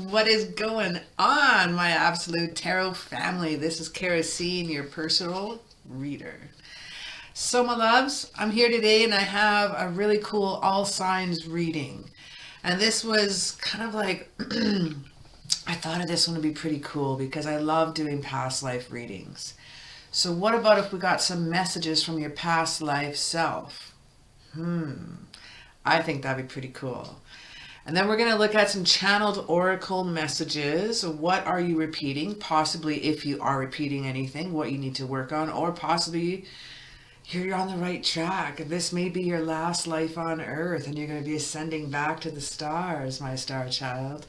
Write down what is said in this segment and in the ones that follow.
What is going on, my Absolute Tarot family? This is CaraSeen, your personal reader. So, my loves, I'm here today and I have a really cool all signs reading. And this was kind of like, I thought of this one would be pretty cool because I love doing past life readings. So, what about if we got some messages from your past life self? I think that'd be pretty cool. And then we're going to look at some channeled oracle messages. What are you repeating? Possibly, if you are repeating anything, what you need to work on, or possibly you're on the right track. This may be your last life on earth and you're going to be ascending back to the stars, my star child.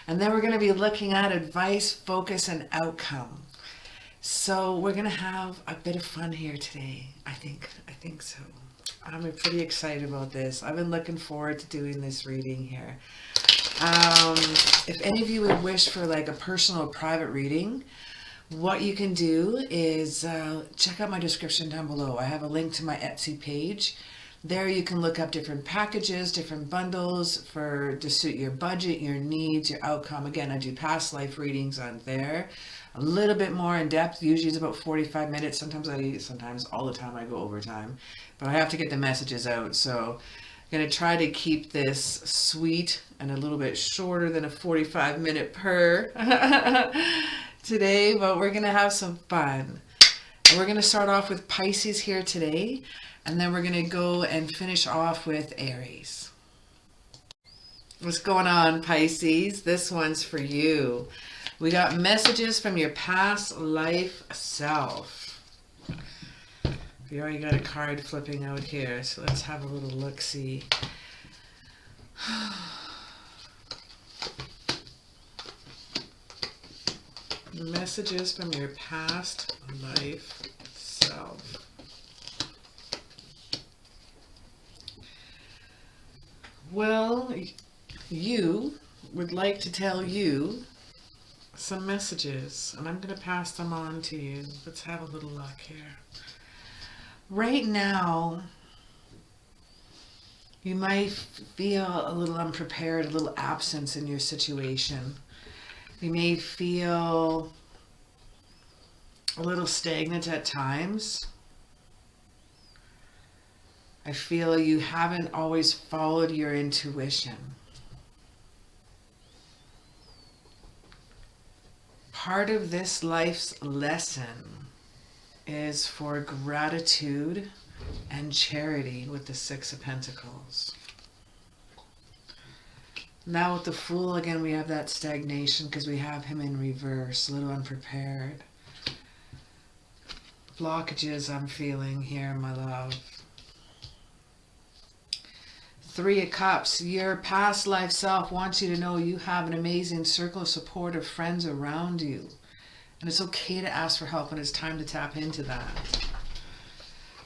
And then we're going to be looking at advice, focus, and outcome. So we're going to have a bit of fun here today. I think so. I'm pretty excited about this. I've been looking forward to doing this reading here. If any of you would wish for like a personal private reading, what you can do is check out my description down below. I have a link to my Etsy page. There you can look up different packages, different bundles to suit your budget, your needs, your outcome. Again, I do past life readings on there. A little bit more in depth. Usually it's about 45 minutes. Sometimes all the time I go overtime. But I have to get the messages out. So I'm going to try to keep this sweet and a little bit shorter than a 45-minute per today. But we're going to have some fun. And we're going to start off with Pisces here today. And then we're going to go and finish off with Aries. What's going on, Pisces? This one's for you. We got messages from your past life self. We already got a card flipping out here, so let's have a little look-see. Messages from your past life self. Well, you would like to tell you some messages, and I'm going to pass them on to you. Let's have a little luck here. Right now, you might feel a little unprepared, a little absence in your situation. You may feel a little stagnant at times. I feel you haven't always followed your intuition. Part of this life's lesson is for gratitude and charity with the Six of Pentacles. Now with the Fool, again, we have that stagnation because we have him in reverse, a little unprepared. Blockages I'm feeling here, my love. Three of Cups, your past life self wants you to know you have an amazing circle of supportive friends around you. And it's okay to ask for help when it's time to tap into that.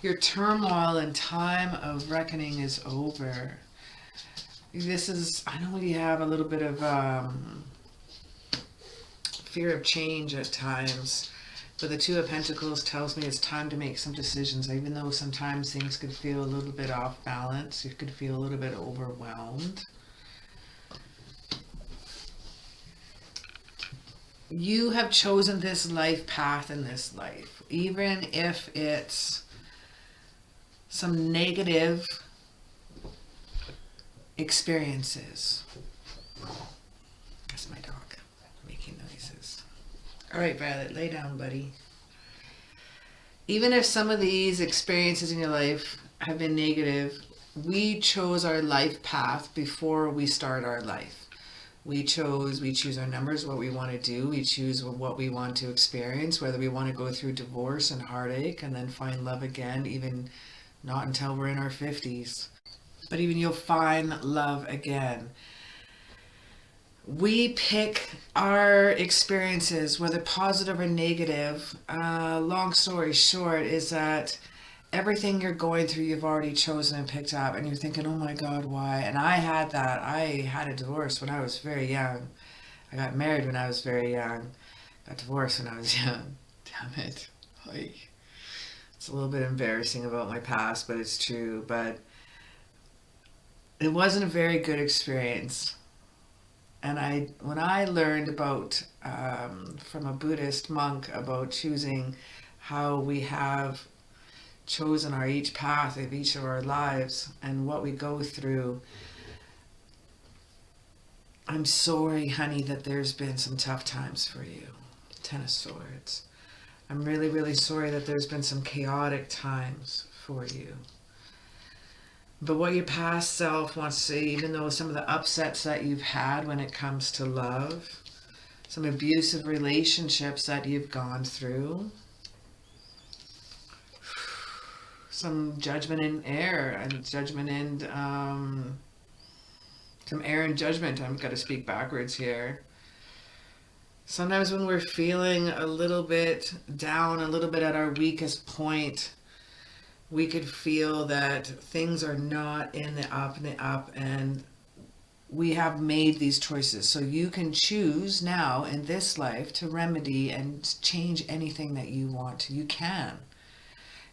Your turmoil and time of reckoning is over. This is, I know you have a little bit of fear of change at times. But the Two of Pentacles tells me it's time to make some decisions, even though sometimes things could feel a little bit off balance. You could feel a little bit overwhelmed. You have chosen this life path in this life, even if it's some negative experiences. That's my dog making noises. All right, Violet, lay down, buddy. Even if some of these experiences in your life have been negative, we chose our life path before we start our life. We choose our numbers, what we want to do. We choose what we want to experience, whether we want to go through divorce and heartache and then find love again, even not until we're in our 50s. But even you'll find love again. We pick our experiences, whether positive or negative. Long story short is that everything you're going through, you've already chosen and picked up, and you're thinking, oh my God, why? And I had that. I had a divorce when I was very young. I got married when I was very young. Got divorced when I was young. Damn it. Like, it's a little bit embarrassing about my past, but it's true. But it wasn't a very good experience. And when I learned about, from a Buddhist monk, about choosing how we have chosen our each path of each of our lives and what we go through, I'm sorry, honey, that there's been some tough times for you. Ten of Swords. I'm really, really sorry that there's been some chaotic times for you. But what your past self wants to say, even though some of the upsets that you've had when it comes to love, some abusive relationships that you've gone through, some judgment in air and judgment in, some air and judgment. I've got to speak backwards here. Sometimes when we're feeling a little bit down, a little bit at our weakest point, we could feel that things are not in the up, and we have made these choices. So you can choose now in this life to remedy and change anything that you want to. You can.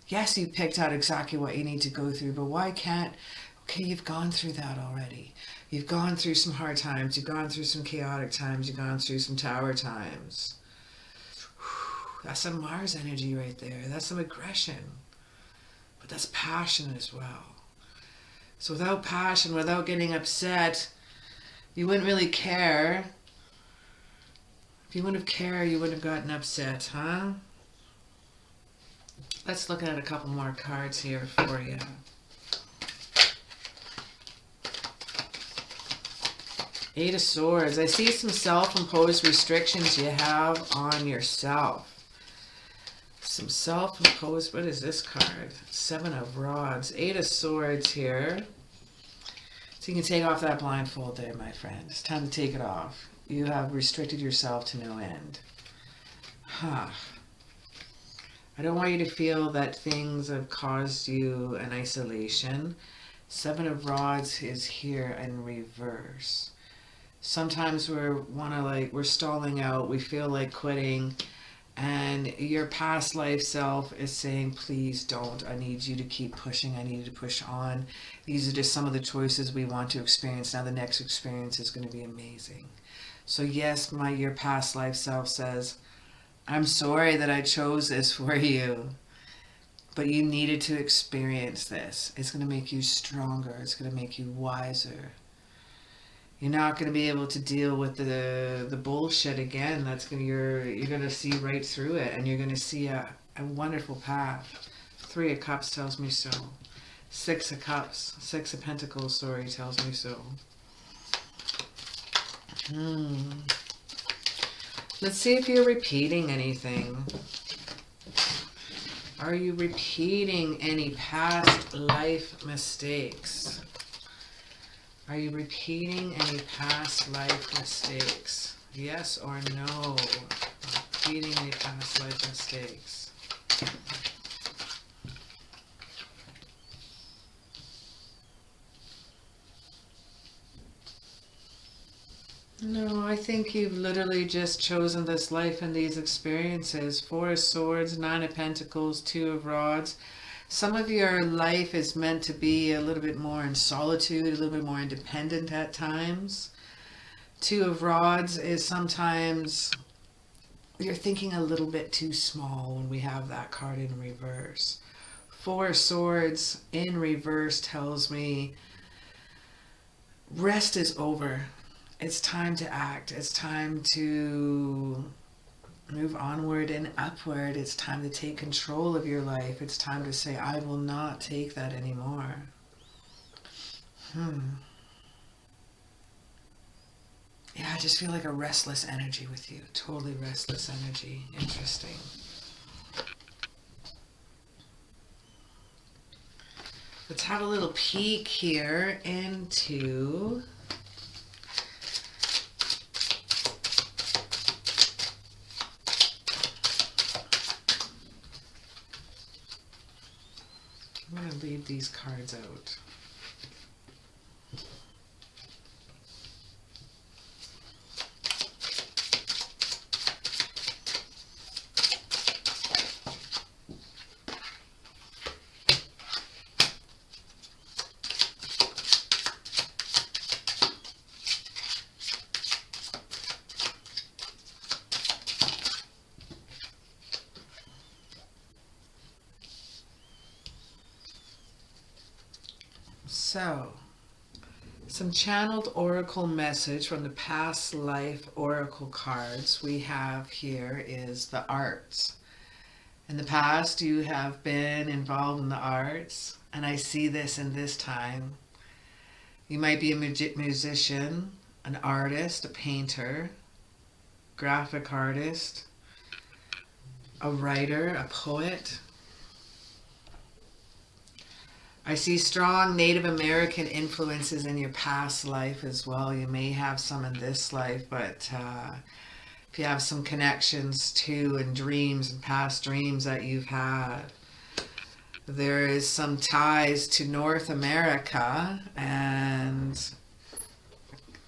Yes, you picked out exactly what you need to go through, but why can't? Okay, you've gone through that already. You've gone through some hard times. You've gone through some chaotic times. You've gone through some tower times. That's some Mars energy right there. That's some aggression. But that's passion as well. So without passion, without getting upset, you wouldn't really care. If you wouldn't have cared, you wouldn't have gotten upset, huh? Let's look at a couple more cards here for you. Eight of Swords. I see some self-imposed restrictions you have on yourself. Some self-imposed, what is this card? Seven of Rods. Eight of Swords here. So you can take off that blindfold there, my friend. It's time to take it off. You have restricted yourself to no end. Huh. I don't want you to feel that things have caused you an isolation. Seven of Rods is here in reverse. Sometimes we're stalling out. We feel like quitting. And your past life self is saying, please don't. I need you to keep pushing. I need you to push on. These are just some of the choices we want to experience. Now the next experience is going to be amazing. So yes, your past life self says, I'm sorry that I chose this for you. But you needed to experience this. It's going to make you stronger. It's going to make you wiser. You're not going to be able to deal with the bullshit again. You're going to see right through it, and you're going to see a wonderful path. Three of Cups tells me so. Six of Cups, Six of Pentacles, sorry, tells me so. Let's see if you're repeating anything. Are you repeating any past life mistakes? Are you repeating any past life mistakes? Yes or no? Repeating any past life mistakes? No, I think you've literally just chosen this life and these experiences. Four of Swords, Nine of Pentacles, Two of Rods. Some of your life is meant to be a little bit more in solitude, a little bit more independent at times. Two of Rods is sometimes you're thinking a little bit too small when we have that card in reverse. Four of Swords in reverse tells me rest is over. It's time to act. It's time to move onward and upward. It's time to take control of your life. It's time to say, I will not take that anymore. Yeah, I just feel like a restless energy with you. Totally restless energy. Interesting. Let's have a little peek here into read these cards out. So, some channeled oracle message from the past life oracle cards we have here is the arts. In the past, you have been involved in the arts, and I see this in this time. You might be a musician, an artist, a painter, graphic artist, a writer, a poet. I see strong Native American influences in your past life as well. You may have some in this life, but if you have some connections to and dreams and past dreams that you've had, there is some ties to North America, and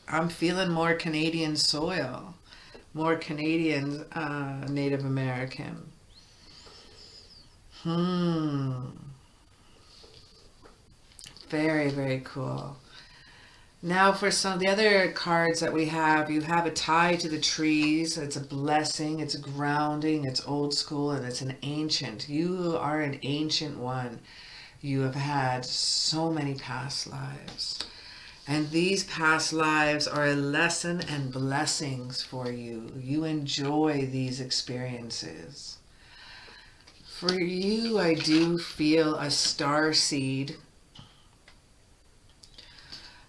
I'm feeling more Canadian soil, more Canadian Native American. Very, very cool. Now for some of the other cards that we have, you have a tie to the trees. It's a blessing, it's grounding, it's old school, and it's an ancient. You are an ancient one. You have had so many past lives. And these past lives are a lesson and blessings for you. You enjoy these experiences. For you, I do feel a star seed.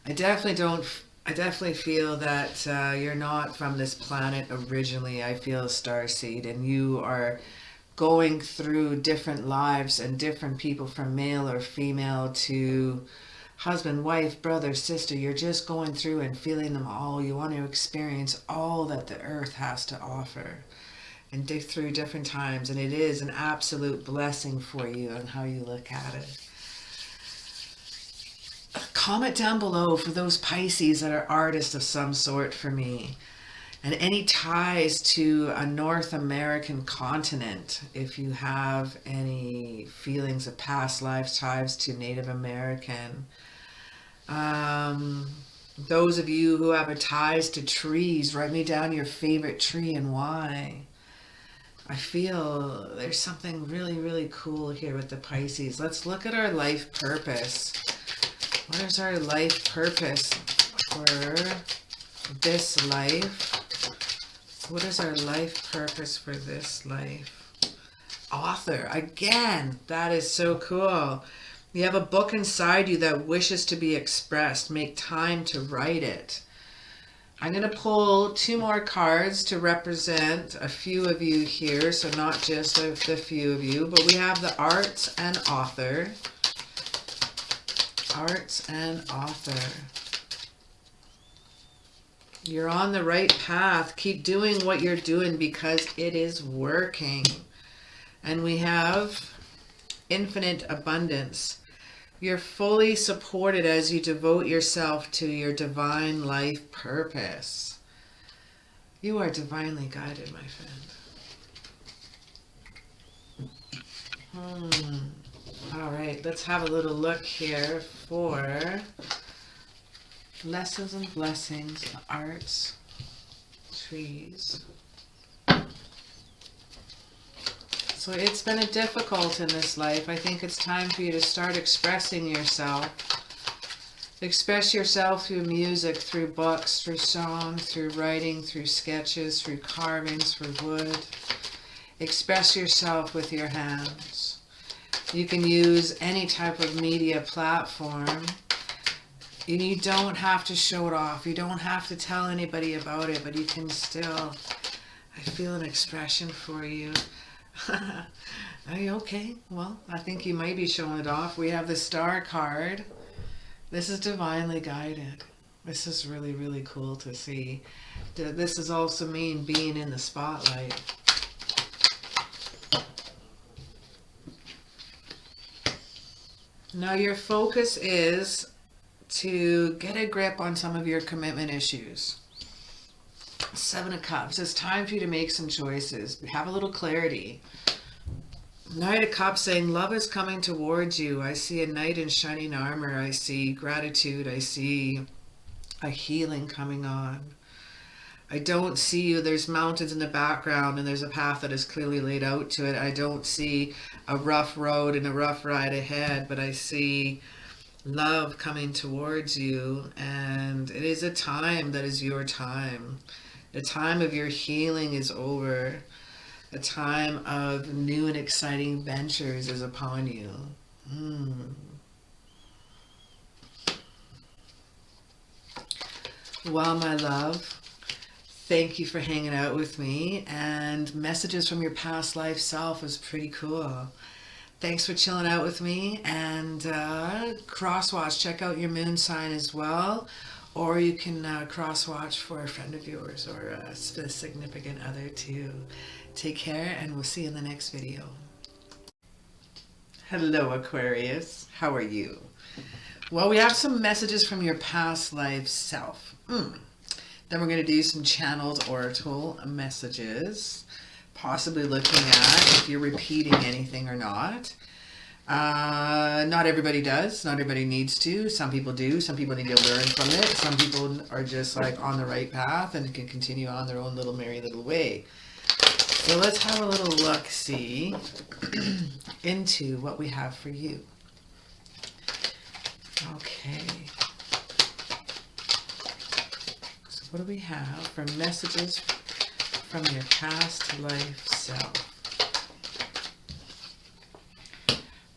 I definitely feel that you're not from this planet originally. I feel a starseed, and you are going through different lives and different people, from male or female to husband, wife, brother, sister. You're just going through and feeling them all. You want to experience all that the earth has to offer and dig through different times, and it is an absolute blessing for you on how you look at it. Comment down below for those Pisces that are artists of some sort for me, and any ties to a North American continent. If you have any feelings of past lives, ties to Native American. Those of you who have ties to trees, write me down your favorite tree and why. I feel there's something really, really cool here with the Pisces. Let's look at our life purpose. What is our life purpose for this life? What is our life purpose for this life? Author. Again, that is so cool. You have a book inside you that wishes to be expressed. Make time to write it. I'm going to pull 2 more cards to represent a few of you here. So not just the few of you, but we have the arts and author. Arts and author. You're on the right path. Keep doing what you're doing because it is working. And we have infinite abundance. You're fully supported as you devote yourself to your divine life purpose. You are divinely guided, my friend. All right, let's have a little look here for lessons and blessings, arts, trees. So it's been difficult in this life. I think it's time for you to start expressing yourself. Express yourself through music, through books, through song, through writing, through sketches, through carvings, through wood. Express yourself with your hands. You can use any type of media platform. You don't have to show it off. You don't have to tell anybody about it, but you can still, I feel an expression for you. Are you okay? Well, I think you might be showing it off. We have the star card. This is divinely guided. This is really, really cool to see. This is also mean being in the spotlight. Now your focus is to get a grip on some of your commitment issues. Seven of Cups. It's time for you to make some choices. Have a little clarity. Knight of Cups saying love is coming towards you. I see a knight in shining armor. I see gratitude. I see a healing coming on. I don't see you. There's mountains in the background and there's a path that is clearly laid out to it. I don't see a rough road and a rough ride ahead, but I see love coming towards you, and it is a time that is your time. The time of your healing is over. A time of new and exciting ventures is upon you. Well, my love, thank you for hanging out with me, and messages from your past life self is pretty cool. Thanks for chilling out with me, and cross-watch. Check out your moon sign as well, or you can cross-watch for a friend of yours or a significant other too. Take care, and we'll see you in the next video. Hello, Aquarius. How are you? Well, we have some messages from your past life self. Then we're going to do some channeled oracle messages, possibly looking at if you're repeating anything or not. Not everybody does. Not everybody needs to. Some people do. Some people need to learn from it. Some people are just like on the right path and can continue on their own little merry little way. So let's have a little look-see into what we have for you. Okay. So what do we have for messages from your past life self?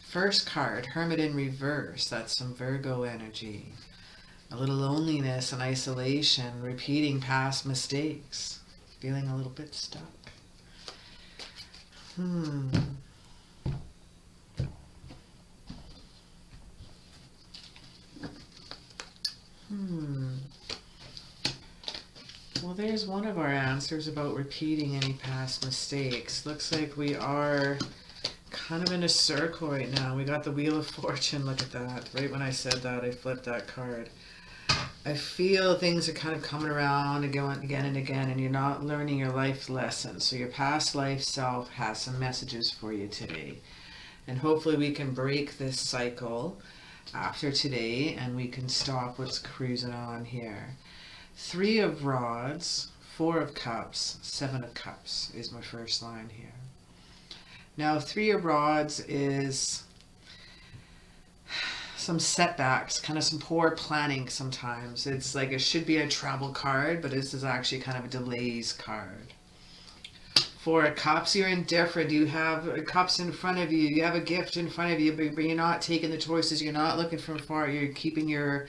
First card, Hermit in reverse. That's some Virgo energy. A little loneliness and isolation, repeating past mistakes. Feeling a little bit stuck. Well, there's one of our answers about repeating any past mistakes. Looks like we are kind of in a circle right now. We got the Wheel of Fortune. Look at that. Right when I said that, I flipped that card. I feel things are kind of coming around again and again, and you're not learning your life lessons. So your past life self has some messages for you today. And hopefully we can break this cycle after today, and we can stop what's cruising on here. 3 of Rods, 4 of Cups, 7 of Cups is my first line here. Now, 3 of Rods is some setbacks, kind of some poor planning sometimes. It's like it should be a travel card, but this is actually kind of a delays card. 4 of Cups, you're indifferent. You have cups in front of you. You have a gift in front of you, but you're not taking the choices. You're not looking from far. You're keeping your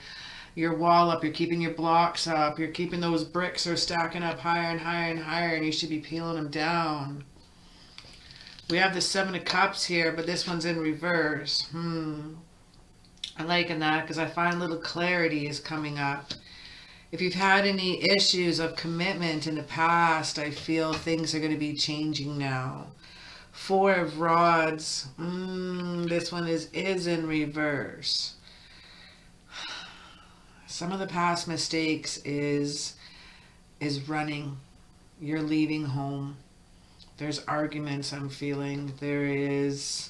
wall up. You're keeping your blocks up. You're keeping those bricks are stacking up higher and higher and higher, and you should be peeling them down. We have the 7 of Cups here, but this one's in reverse. I'm liking that because I find little clarity is coming up. If you've had any issues of commitment in the past, I feel things are going to be changing now. 4 of Rods, this one is in reverse. Some of the past mistakes is running. You're leaving home. There's arguments I'm feeling. There is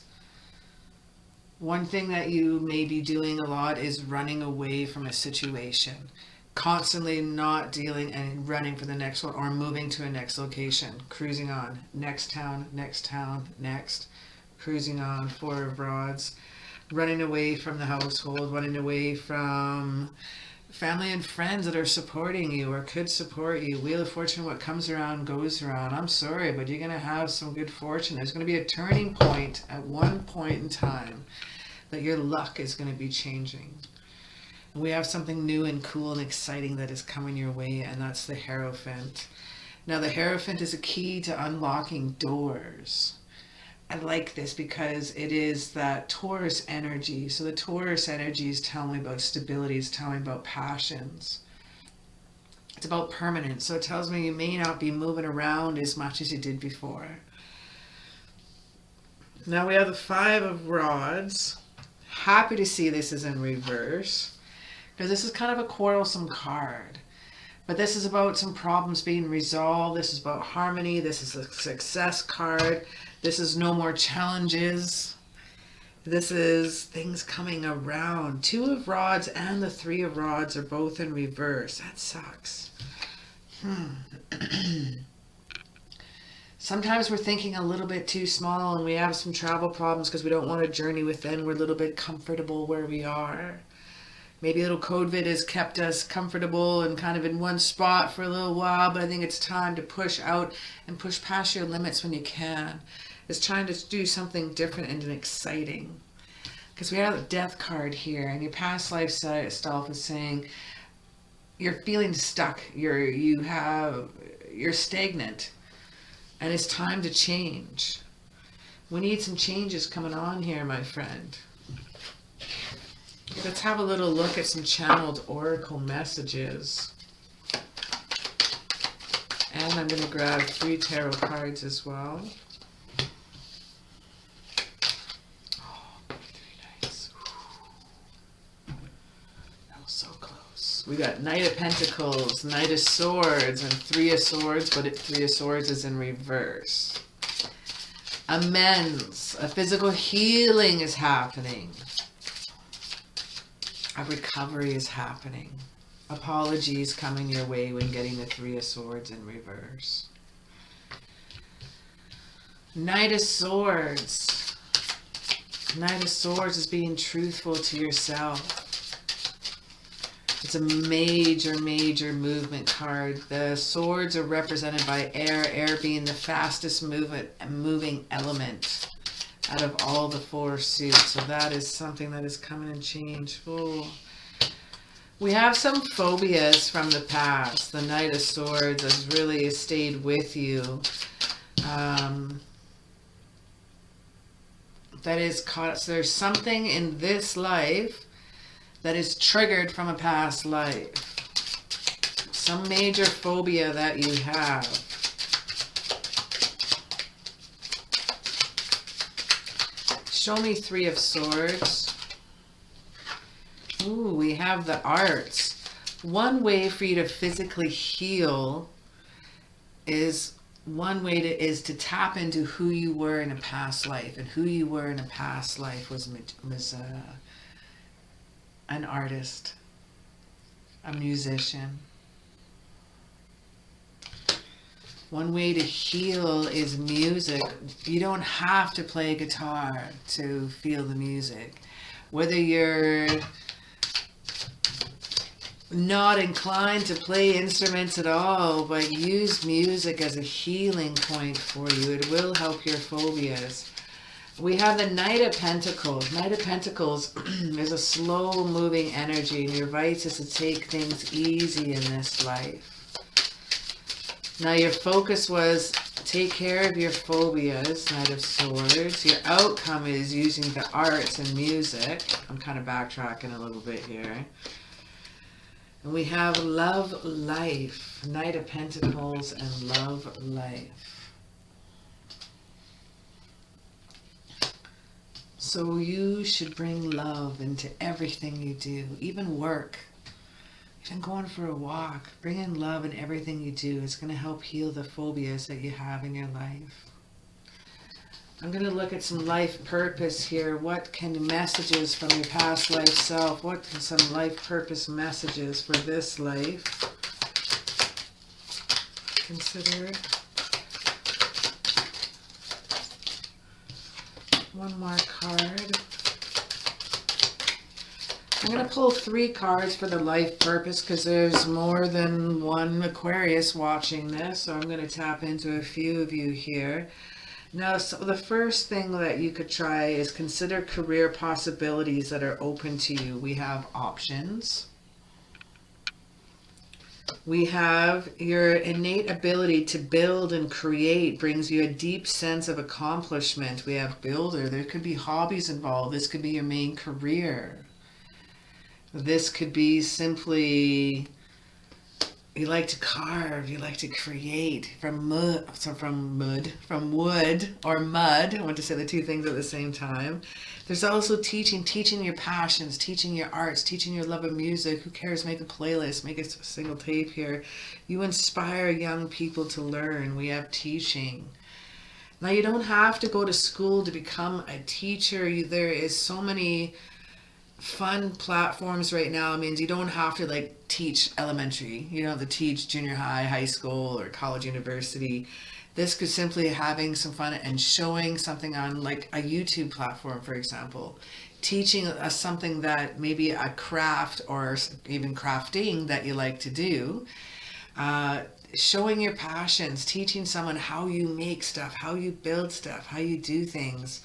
one thing that you may be doing a lot is running away from a situation. Constantly not dealing and running for the next one, or moving to a next location. Cruising on. Next town, next town, next. Cruising on. 4 of Rods. Running away from the household. Running away from family and friends that are supporting you or could support you. Wheel of Fortune, what comes around goes around. I'm sorry, but you're going to have some good fortune. There's going to be a turning point at one point in time that your luck is going to be changing. We have something new and cool and exciting that is coming your way, and that's the Hierophant. Now, the Hierophant is a key to unlocking doors. I like this because it is that Taurus energy. So the Taurus energy is telling me about stability, is telling me about passions. It's about permanence. So it tells me you may not be moving around as much as you did before. Now we have the 5 of Rods. happy to see this is in reverse, because this is kind of a quarrelsome card. But this is about some problems being resolved. This is about harmony. This is a success card. This is no more challenges. This is things coming around. 2 of Rods and the 3 of Rods are both in reverse. That sucks. Sometimes we're thinking a little bit too small, and we have some travel problems because we don't want to journey within. We're a little bit comfortable where we are. Maybe a little COVID has kept us comfortable and kind of in one spot for a little while, but I think it's time to push out and push past your limits when you can. It's trying to do something different and exciting. Because we have a death card here, and your past life self is saying you're feeling stuck, you're stagnant, and it's time to change. We need some changes coming on here, my friend. Let's have a little look at some channeled oracle messages. And I'm going to grab 3 tarot cards as well. Oh, very nice. That was so close. We got Knight of Pentacles, Knight of Swords, and 3 of Swords, but 3 of Swords is in reverse. Amends. A physical healing is happening. A recovery is happening. Apologies coming your way when getting the 3 of Swords in reverse. Knight of Swords. Knight of Swords is being truthful to yourself. It's a major, major movement card. The swords are represented by air, air being the fastest moving element out of all the 4 suits. So that is something that is coming and change. Oh. We have some phobias from the past. The Knight of Swords has really stayed with you. That is caught. So there's something in this life that is triggered from a past life. Some major phobia that you have. Show me 3 of Swords. Ooh, we have the arts. One way for you to physically heal is to tap into who you were in a past life. And who you were in a past life was an artist, a musician. One way to heal is music. You don't have to play guitar to feel the music. Whether you're not inclined to play instruments at all, but use music as a healing point for you. It will help your phobias. We have the Knight of Pentacles. Knight of Pentacles is a slow moving energy, and your advice is to take things easy in this life. Now your focus was take care of your phobias, Knight of Swords. Your outcome is using the arts and music. I'm kind of backtracking a little bit here. And we have Love Life, Knight of Pentacles and Love Life. So you should bring love into everything you do, even work. Even going for a walk, bring in love in everything you do. It's going to help heal the phobias that you have in your life. I'm going to look at some life purpose here. What can messages from your past life self, what can some life purpose messages for this life consider? One more card. I'm going to pull 3 cards for the life purpose because there's more than one Aquarius watching this. So I'm going to tap into a few of you here. Now, so the first thing that you could try is consider career possibilities that are open to you. We have options. We have your innate ability to build and create brings you a deep sense of accomplishment. We have builder. There could be hobbies involved. This could be your main career. This could be simply You like to carve, you like to create from mud, from wood or mud. I want to say the two things at the same time. There's also teaching your passions, teaching your arts, teaching your love of music. Who cares? Make a playlist, make a single tape here. You inspire young people to learn. We have teaching. Now, you don't have to go to school to become a teacher. There is so many fun platforms right now. It means you don't have to like teach elementary. You don't have to teach junior high, high school, or college, university. This could simply having some fun and showing something on like a YouTube platform, for example. Teaching us something that maybe a craft or even crafting that you like to do. Showing your passions, teaching someone how you make stuff, how you build stuff, how you do things.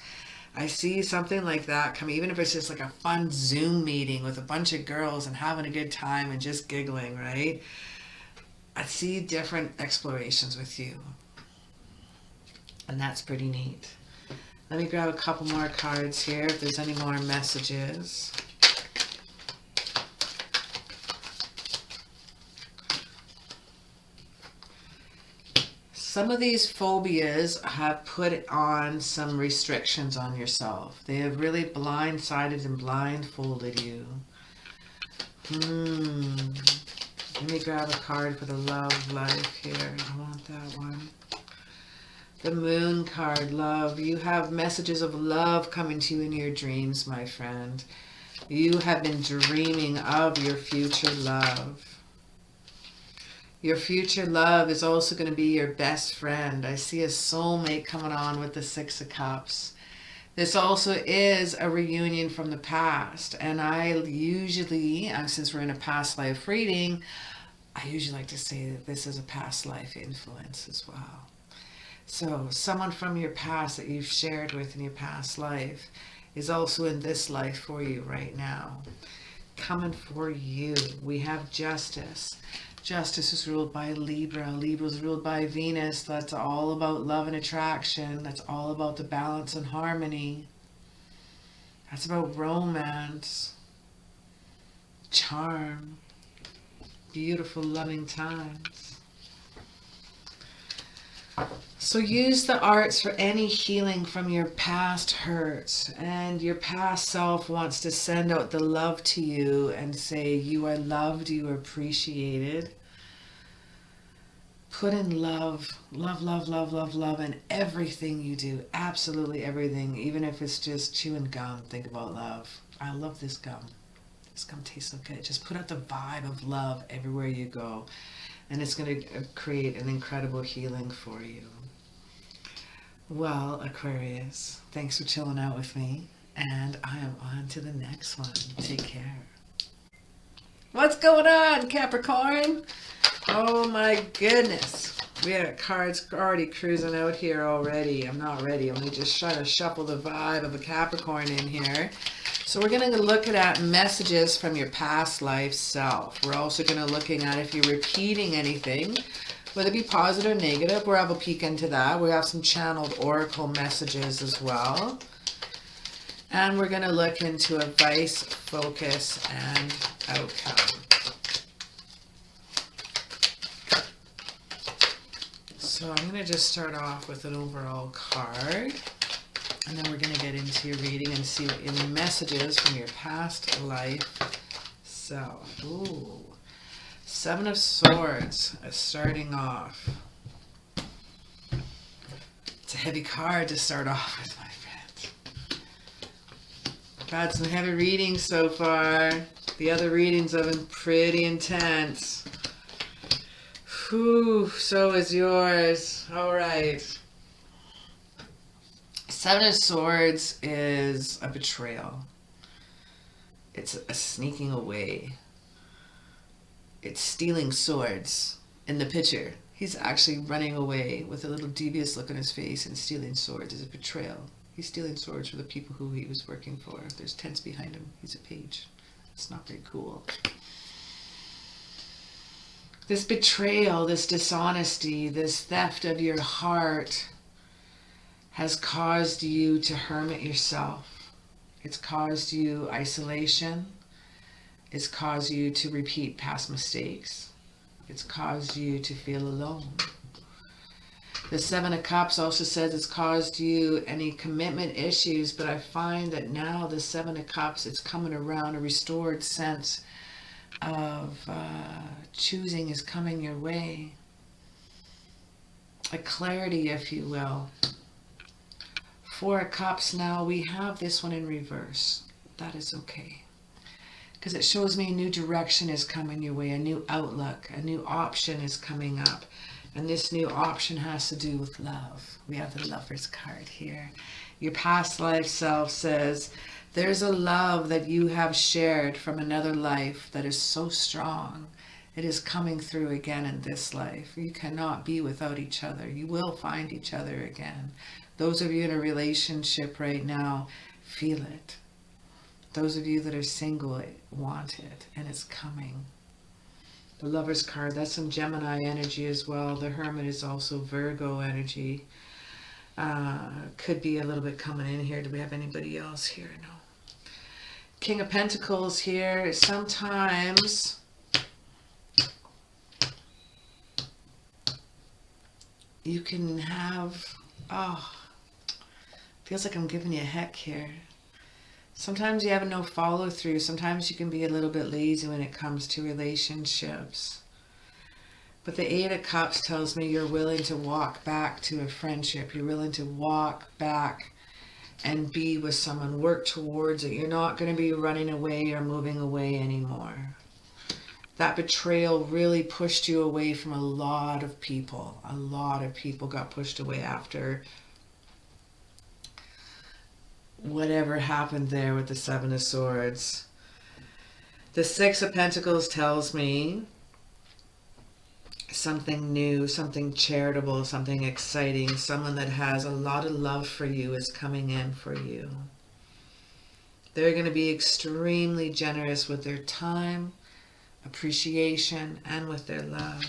I see something like that come, even if it's just like a fun Zoom meeting with a bunch of girls and having a good time and just giggling, right? I see different explorations with you. And that's pretty neat. Let me grab a couple more cards here if there's any more messages. Some of these phobias have put on some restrictions on yourself. They have really blindsided and blindfolded you. Let me grab a card for the love life here. I want that one. The Moon card, love. You have messages of love coming to you in your dreams, my friend. You have been dreaming of your future love. Your future love is also going to be your best friend. I see a soulmate coming on with the Six of Cups. This also is a reunion from the past. And I usually, since we're in a past life reading, I usually like to say that this is a past life influence as well. So someone from your past that you've shared with in your past life is also in this life for you right now. Coming for you. We have Justice. Justice is ruled by Libra. Libra is ruled by Venus. That's all about love and attraction. That's all about the balance and harmony. That's about romance, charm, beautiful, loving times. So use the arts for any healing from your past hurts, and your past self wants to send out the love to you and say you are loved, you are appreciated. Put in love, love, love, love, love, love in everything you do, absolutely everything, even if it's just chewing gum. Think about love. I love this gum. This gum tastes so good. Just put out the vibe of love everywhere you go, and it's going to create an incredible healing for you. Well, Aquarius, thanks for chilling out with me, and I am on to the next one. Take care. What's going on, Capricorn? Oh my goodness. We have cards already cruising out here already. I'm not ready. I'm going to just try to shuffle the vibe of a Capricorn in here. So we're going to look at messages from your past life self. We're also going to looking at if you're repeating anything, whether it be positive or negative. We'll have a peek into that. We have some channeled oracle messages as well. And we're going to look into advice, focus, and outcome. So I'm going to just start off with an overall card. And then we're going to get into your reading and see what any messages from your past life self. Ooh. Seven of Swords, starting off. It's a heavy card to start off with, my friend. I've had some heavy readings so far. The other readings have been pretty intense. Whew, so is yours. All right. Seven of Swords is a betrayal. It's a sneaking away. It's stealing swords in the picture. He's actually running away with a little devious look on his face, and stealing swords is a betrayal. He's stealing swords for the people who he was working for. There's tents behind him. He's a page. It's not very cool. This betrayal, this dishonesty, this theft of your heart has caused you to hermit yourself. It's caused you isolation. It's caused you to repeat past mistakes. It's caused you to feel alone. The Seven of Cups also says it's caused you any commitment issues, but I find that now the Seven of Cups, it's coming around. A restored sense of choosing is coming your way. A clarity, if you will. Four of Cups now, we have this one in reverse. That is okay. Because it shows me a new direction is coming your way, a new outlook, a new option is coming up. And this new option has to do with love. We have the Lover's card here. Your past life self says, there's a love that you have shared from another life that is so strong. It is coming through again in this life. You cannot be without each other. You will find each other again. Those of you in a relationship right now, feel it. Those of you that are single, want it, and it's coming. The Lover's card, that's some Gemini energy as well. The Hermit is also Virgo energy. Could be a little bit coming in here. Do we have anybody else here? No. King of Pentacles here. Sometimes you can have, feels like I'm giving you a heck here. Sometimes you have no follow through. Sometimes you can be a little bit lazy when it comes to relationships. But the Eight of Cups tells me you're willing to walk back to a friendship. You're willing to walk back and be with someone. Work towards it. You're not going to be running away or moving away anymore. That betrayal really pushed you away from a lot of people. A lot of people got pushed away after whatever happened there with the Seven of Swords. The Six of Pentacles tells me something new, something charitable, something exciting. Someone that has a lot of love for you is coming in for you. They're going to be extremely generous with their time, appreciation, and with their love.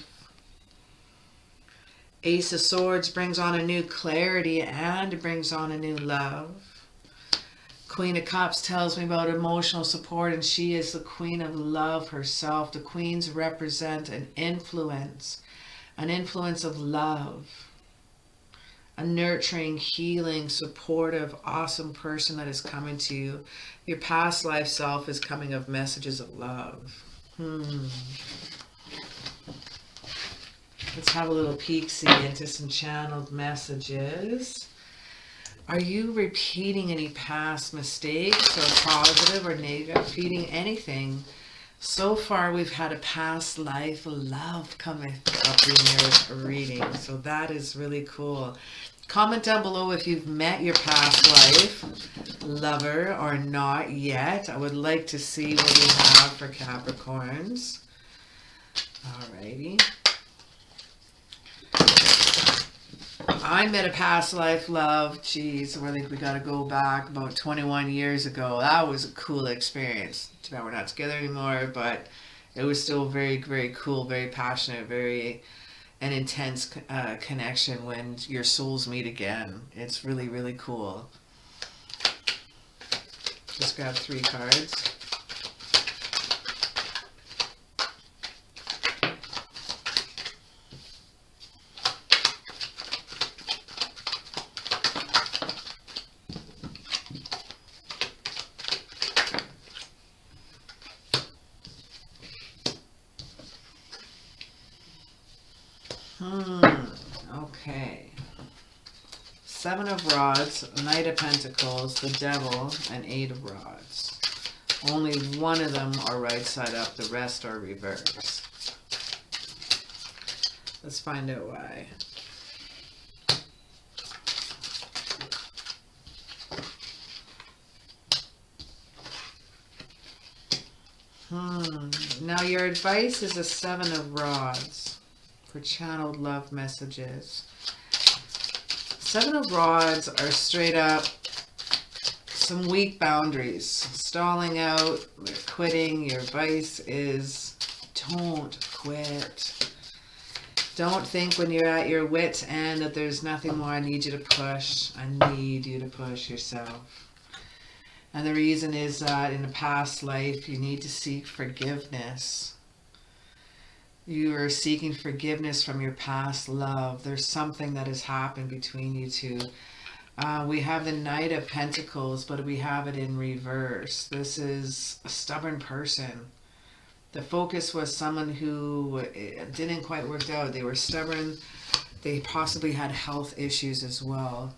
Ace of Swords brings on a new clarity and brings on a new love. Queen of Cups tells me about emotional support, and she is the Queen of Love herself. The Queens represent an influence of love, a nurturing, healing, supportive, awesome person that is coming to you. Your past life self is coming of messages of love. Let's have a little peek-see into some channeled messages. Are you repeating any past mistakes, or positive or negative? Repeating anything? So far, we've had a past life love coming up in your reading. So that is really cool. Comment down below if you've met your past life lover or not yet. I would like to see what we have for Capricorns. Alrighty. I met a past life love. Geez, I think we got to go back about 21 years ago. That was a cool experience. Too bad we're not together anymore, but it was still very, very cool, very passionate, very an intense connection when your souls meet again. It's really, really cool. Just grab 3 cards. Okay. 7 of Rods, Knight of Pentacles, the Devil, and 8 of Rods. Only one of them are right side up, the rest are reversed. Let's find out why. Now your advice is a 7 of Rods for channeled love messages. 7 of Rods are straight up some weak boundaries. Stalling out, quitting. Your advice is don't quit. Don't think when you're at your wit's end that there's nothing more. I need you to push. I need you to push yourself. And the reason is that in a past life you need to seek forgiveness. You are seeking forgiveness from your past love. There's something that has happened between you two. We have the Knight of Pentacles, but we have it in reverse. This is a stubborn person. The focus was someone who didn't quite work out. They were stubborn. They possibly had health issues as well.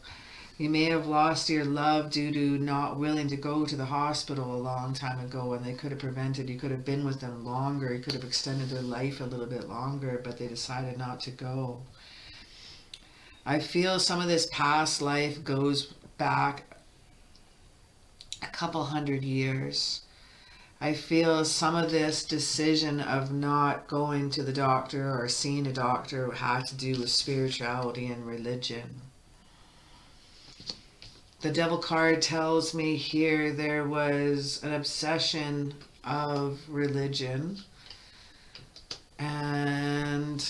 You may have lost your love due to not willing to go to the hospital a long time ago, and they could have prevented. You could have been with them longer. You could have extended their life a little bit longer, but they decided not to go. I feel some of this past life goes back a couple hundred years. I feel some of this decision of not going to the doctor or seeing a doctor had to do with spirituality and religion. The Devil card tells me here there was an obsession of religion, and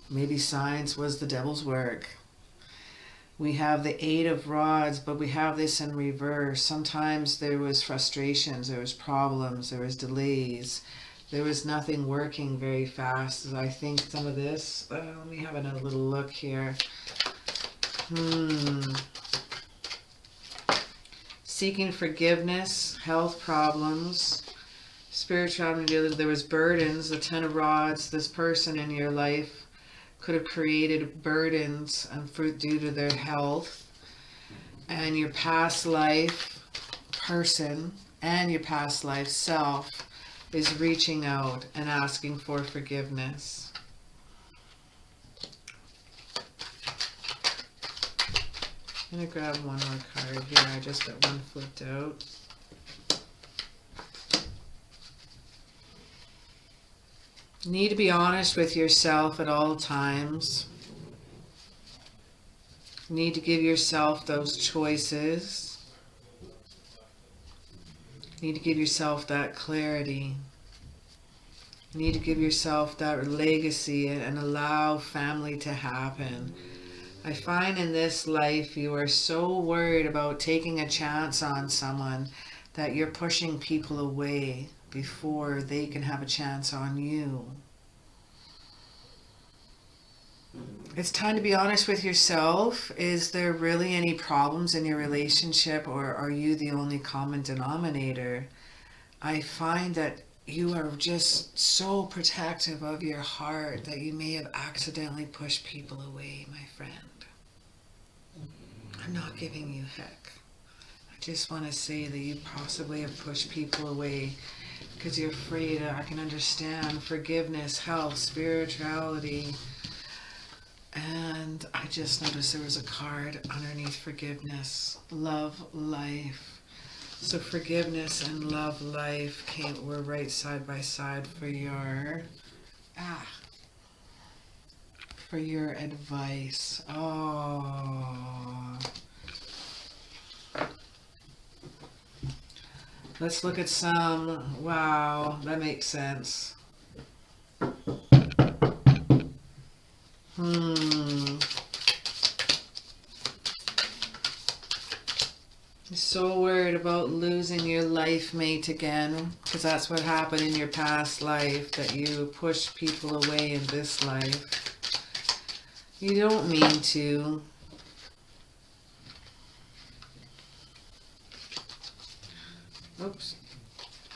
maybe science was the devil's work. We have the Eight of Rods, but we have this in reverse. Sometimes there was frustrations, there was problems, there was delays. There was nothing working very fast. I think some of this, let me have another little look here. Seeking forgiveness, health problems, spirituality, there was burdens, the Ten of Rods. This person in your life could have created burdens and fruit due to their health. And your past life person and your past life self is reaching out and asking for forgiveness. I'm going to grab one more card here. I just got one flipped out. You need to be honest with yourself at all times. You need to give yourself those choices. You need to give yourself that clarity. You need to give yourself that legacy and allow family to happen. I find in this life you are so worried about taking a chance on someone that you're pushing people away before they can have a chance on you. It's time to be honest with yourself. Is there really any problems in your relationship, or are you the only common denominator? I find that you are just so protective of your heart that you may have accidentally pushed people away, my friend. I'm not giving you heck. I just want to say that you possibly have pushed people away because you're afraid. I can understand forgiveness, health, spirituality. And I just noticed there was a card underneath forgiveness, love, life. So forgiveness and love, life were right side by side for your advice. Oh. Let's look at some. Wow, that makes sense. You're so worried about losing your life mate again, because that's what happened in your past life, that you push people away in this life. You don't mean to. Oops.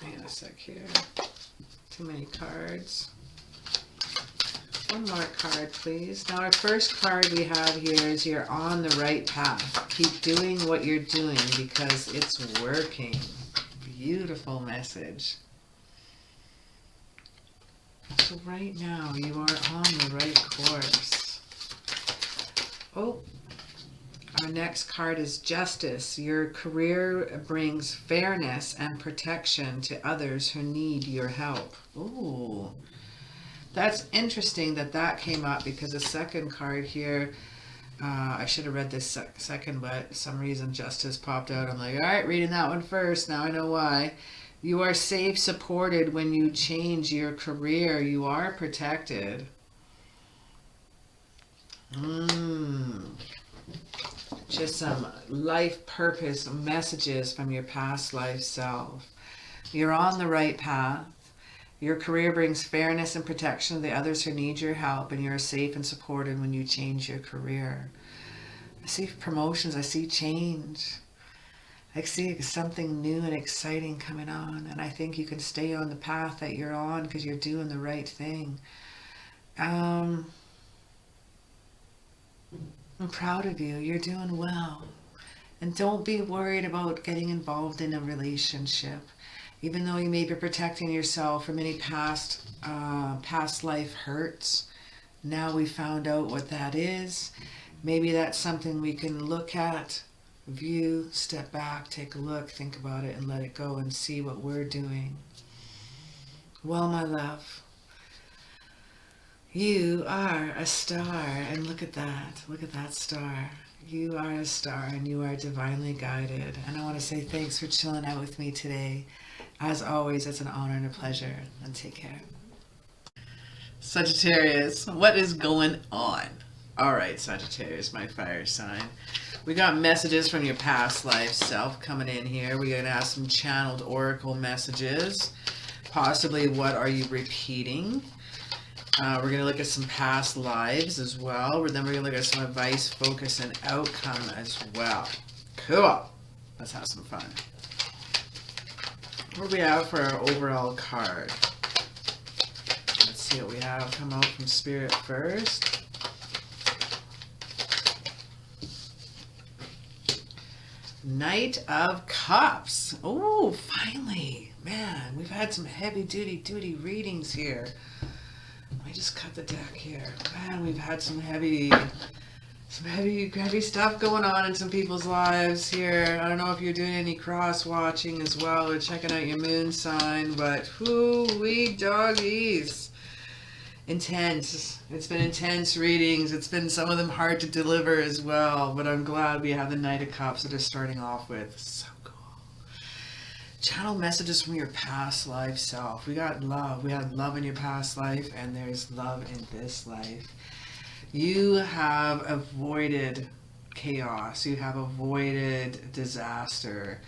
Hang on a sec here. Too many cards. One more card, please. Now our first card we have here is you're on the right path. Keep doing what you're doing because it's working. Beautiful message. So right now you are on the right course. Oh, our next card is Justice. Your career brings fairness and protection to others who need your help. Ooh. That's interesting that came up, because the second card here, I should have read this second, but for some reason Justice popped out. I'm like, all right, reading that one first. Now I know why. You are safe, supported when you change your career. You are protected. Just some life purpose messages from your past life self. You're on the right path. Your career brings fairness and protection to the others who need your help, and you're safe and supported when you change your career. I see promotions. I see change. I see something new and exciting coming on, and I think you can stay on the path that you're on because you're doing the right thing. I'm proud of you. You're doing well. And don't be worried about getting involved in a relationship. Even though you may be protecting yourself from any past life hurts, now we found out what that is. Maybe that's something we can look at, view, step back, take a look, think about it, and let it go and see what we're doing. Well, my love, you are a star, and look at that star. You are a star, and you are divinely guided. And I want to say thanks for chilling out with me today. As always, it's an honor and a pleasure, and take care. Sagittarius, what is going on? All right, Sagittarius, my fire sign. We got messages from your past life self coming in here. We're going to have some channeled oracle messages. Possibly, what are you repeating? We're going to look at some past lives as well. Then we're going to look at some advice, focus, and outcome as well. Cool. Let's have some fun. What do we have for our overall card? Let's see what we have come out from Spirit first. Knight of Cups. Oh, finally. Man, we've had some heavy duty readings here. Let me just cut the deck here. Man, we've had some heavy stuff going on in some people's lives here. I don't know if you're doing any cross watching as well or checking out your moon sign, but whoo-wee doggies. Intense. It's been intense readings. It's been some of them hard to deliver as well, but I'm glad we have the Knight of Cups that are starting off with. So cool. Channel messages from your past life self. We got love. We had love in your past life, and there's love in this life. You have avoided chaos. You have avoided disaster.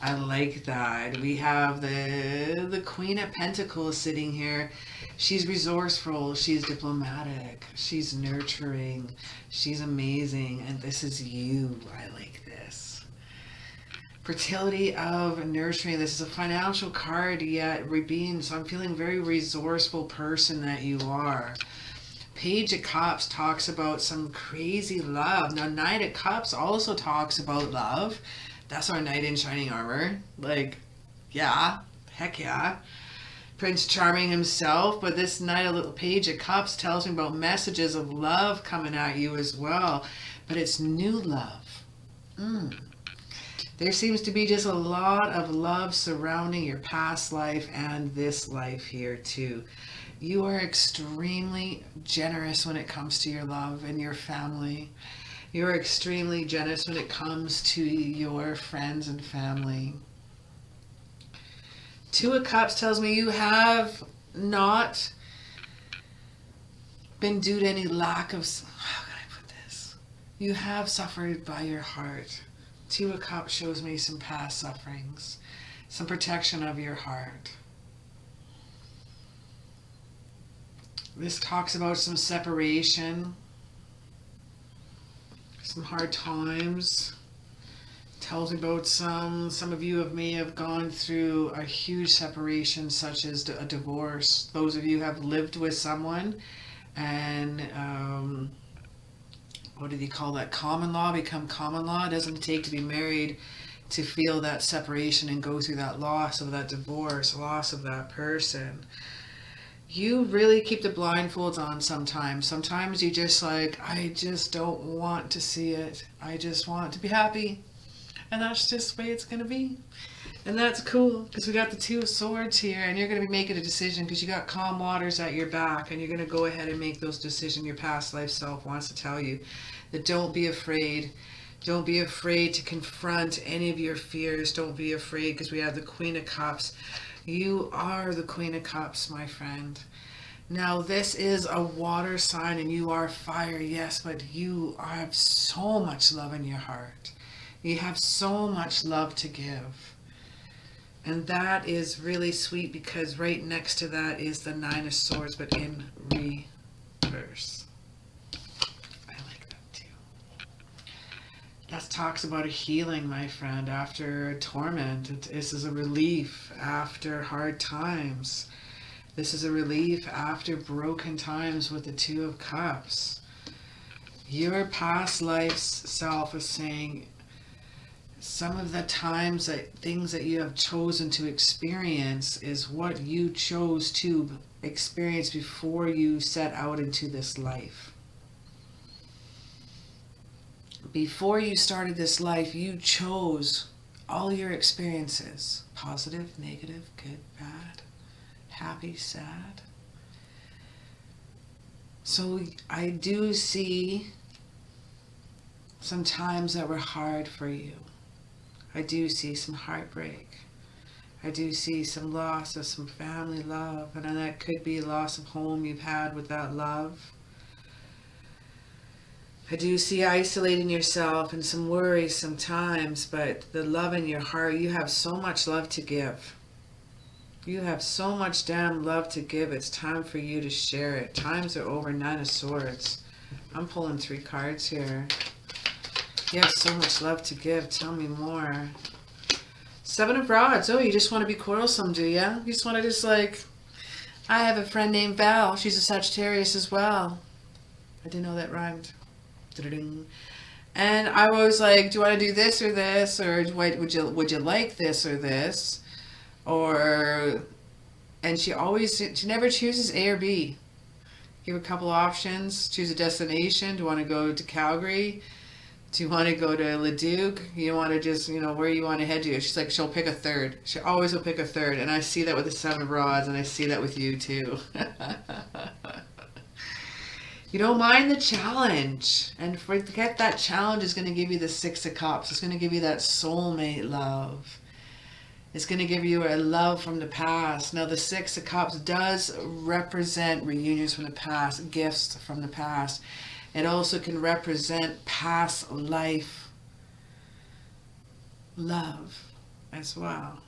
I like that. We have the Queen of Pentacles sitting here. She's resourceful. She's diplomatic. She's nurturing. She's amazing. And this is you. I like this. Fertility of nurturing. This is a financial card yet. So I'm feeling very resourceful person that you are. Page of Cups talks about some crazy love. Now, Knight of Cups also talks about love. That's our knight in shining armor. Like, yeah, heck yeah. Prince Charming himself. But this Page of Cups tells me about messages of love coming at you as well. But it's new love. There seems to be just a lot of love surrounding your past life and this life here too. You are extremely generous when it comes to your love and your family. You're extremely generous when it comes to your friends and family. Two of Cups tells me you have not been due to any lack of... How can I put this? You have suffered by your heart. Two of Cups shows me some past sufferings. Some protection of your heart. This talks about some separation. Some hard times. Tells me about some of you may have gone through a huge separation, such as a divorce. Those of you who have lived with someone and what do you call that? Common law, become common law. It doesn't take to be married to feel that separation and go through that loss of that divorce, loss of that person. You really keep the blindfolds on sometimes. Sometimes you just like, I just don't want to see it. I just want to be happy. And that's just the way it's going to be. And that's cool because we got the Two of Swords here and you're going to be making a decision because you got calm waters at your back and you're going to go ahead and make those decisions. Your past life self wants to tell you that don't be afraid. Don't be afraid to confront any of your fears. Don't be afraid because we have the Queen of Cups. You are the Queen of Cups, my friend. Now, this is a water sign and you are fire, yes, but you have so much love in your heart. You have so much love to give. And that is really sweet because right next to that is the Nine of Swords, but in reverse. I like that too. That talks about a healing, my friend, after torment. This is a relief after hard times. This is a relief after broken times with the Two of Cups. Your past life's self is saying, some of the times that things that you have chosen to experience is what you chose to experience before you set out into this life. Before you started this life, you chose all your experiences. Positive, negative, good, bad, happy, sad. So I do see some times that were hard for you. I do see some heartbreak. I do see some loss of some family love. And then that could be loss of home you've had with that love. I do see isolating yourself and some worry sometimes, but the love in your heart, you have so much love to give. You have so much damn love to give. It's time for you to share it. Times are over. Nine of Swords. I'm pulling 3 cards here. You have so much love to give. Tell me more. 7 of Rods. Oh, you just want to be quarrelsome, do you? You just want to just like... I have a friend named Val. She's a Sagittarius as well. I didn't know that rhymed. And I was like, do you want to do this or this? Or would you like this or this? Or... And she never chooses A or B. Give a couple options. Choose a destination. Do you want to go to Calgary? Do you want to go to Leduc? You want to just, where you want to head to? She's like, she'll pick a third. She always will pick a third. And I see that with the 7 of Rods, and I see that with you too. You don't mind the challenge. And forget that challenge is going to give you the 6 of Cups. It's going to give you that soulmate love. It's going to give you a love from the past. Now, the 6 of Cups does represent reunions from the past, gifts from the past. It also can represent past life love as well.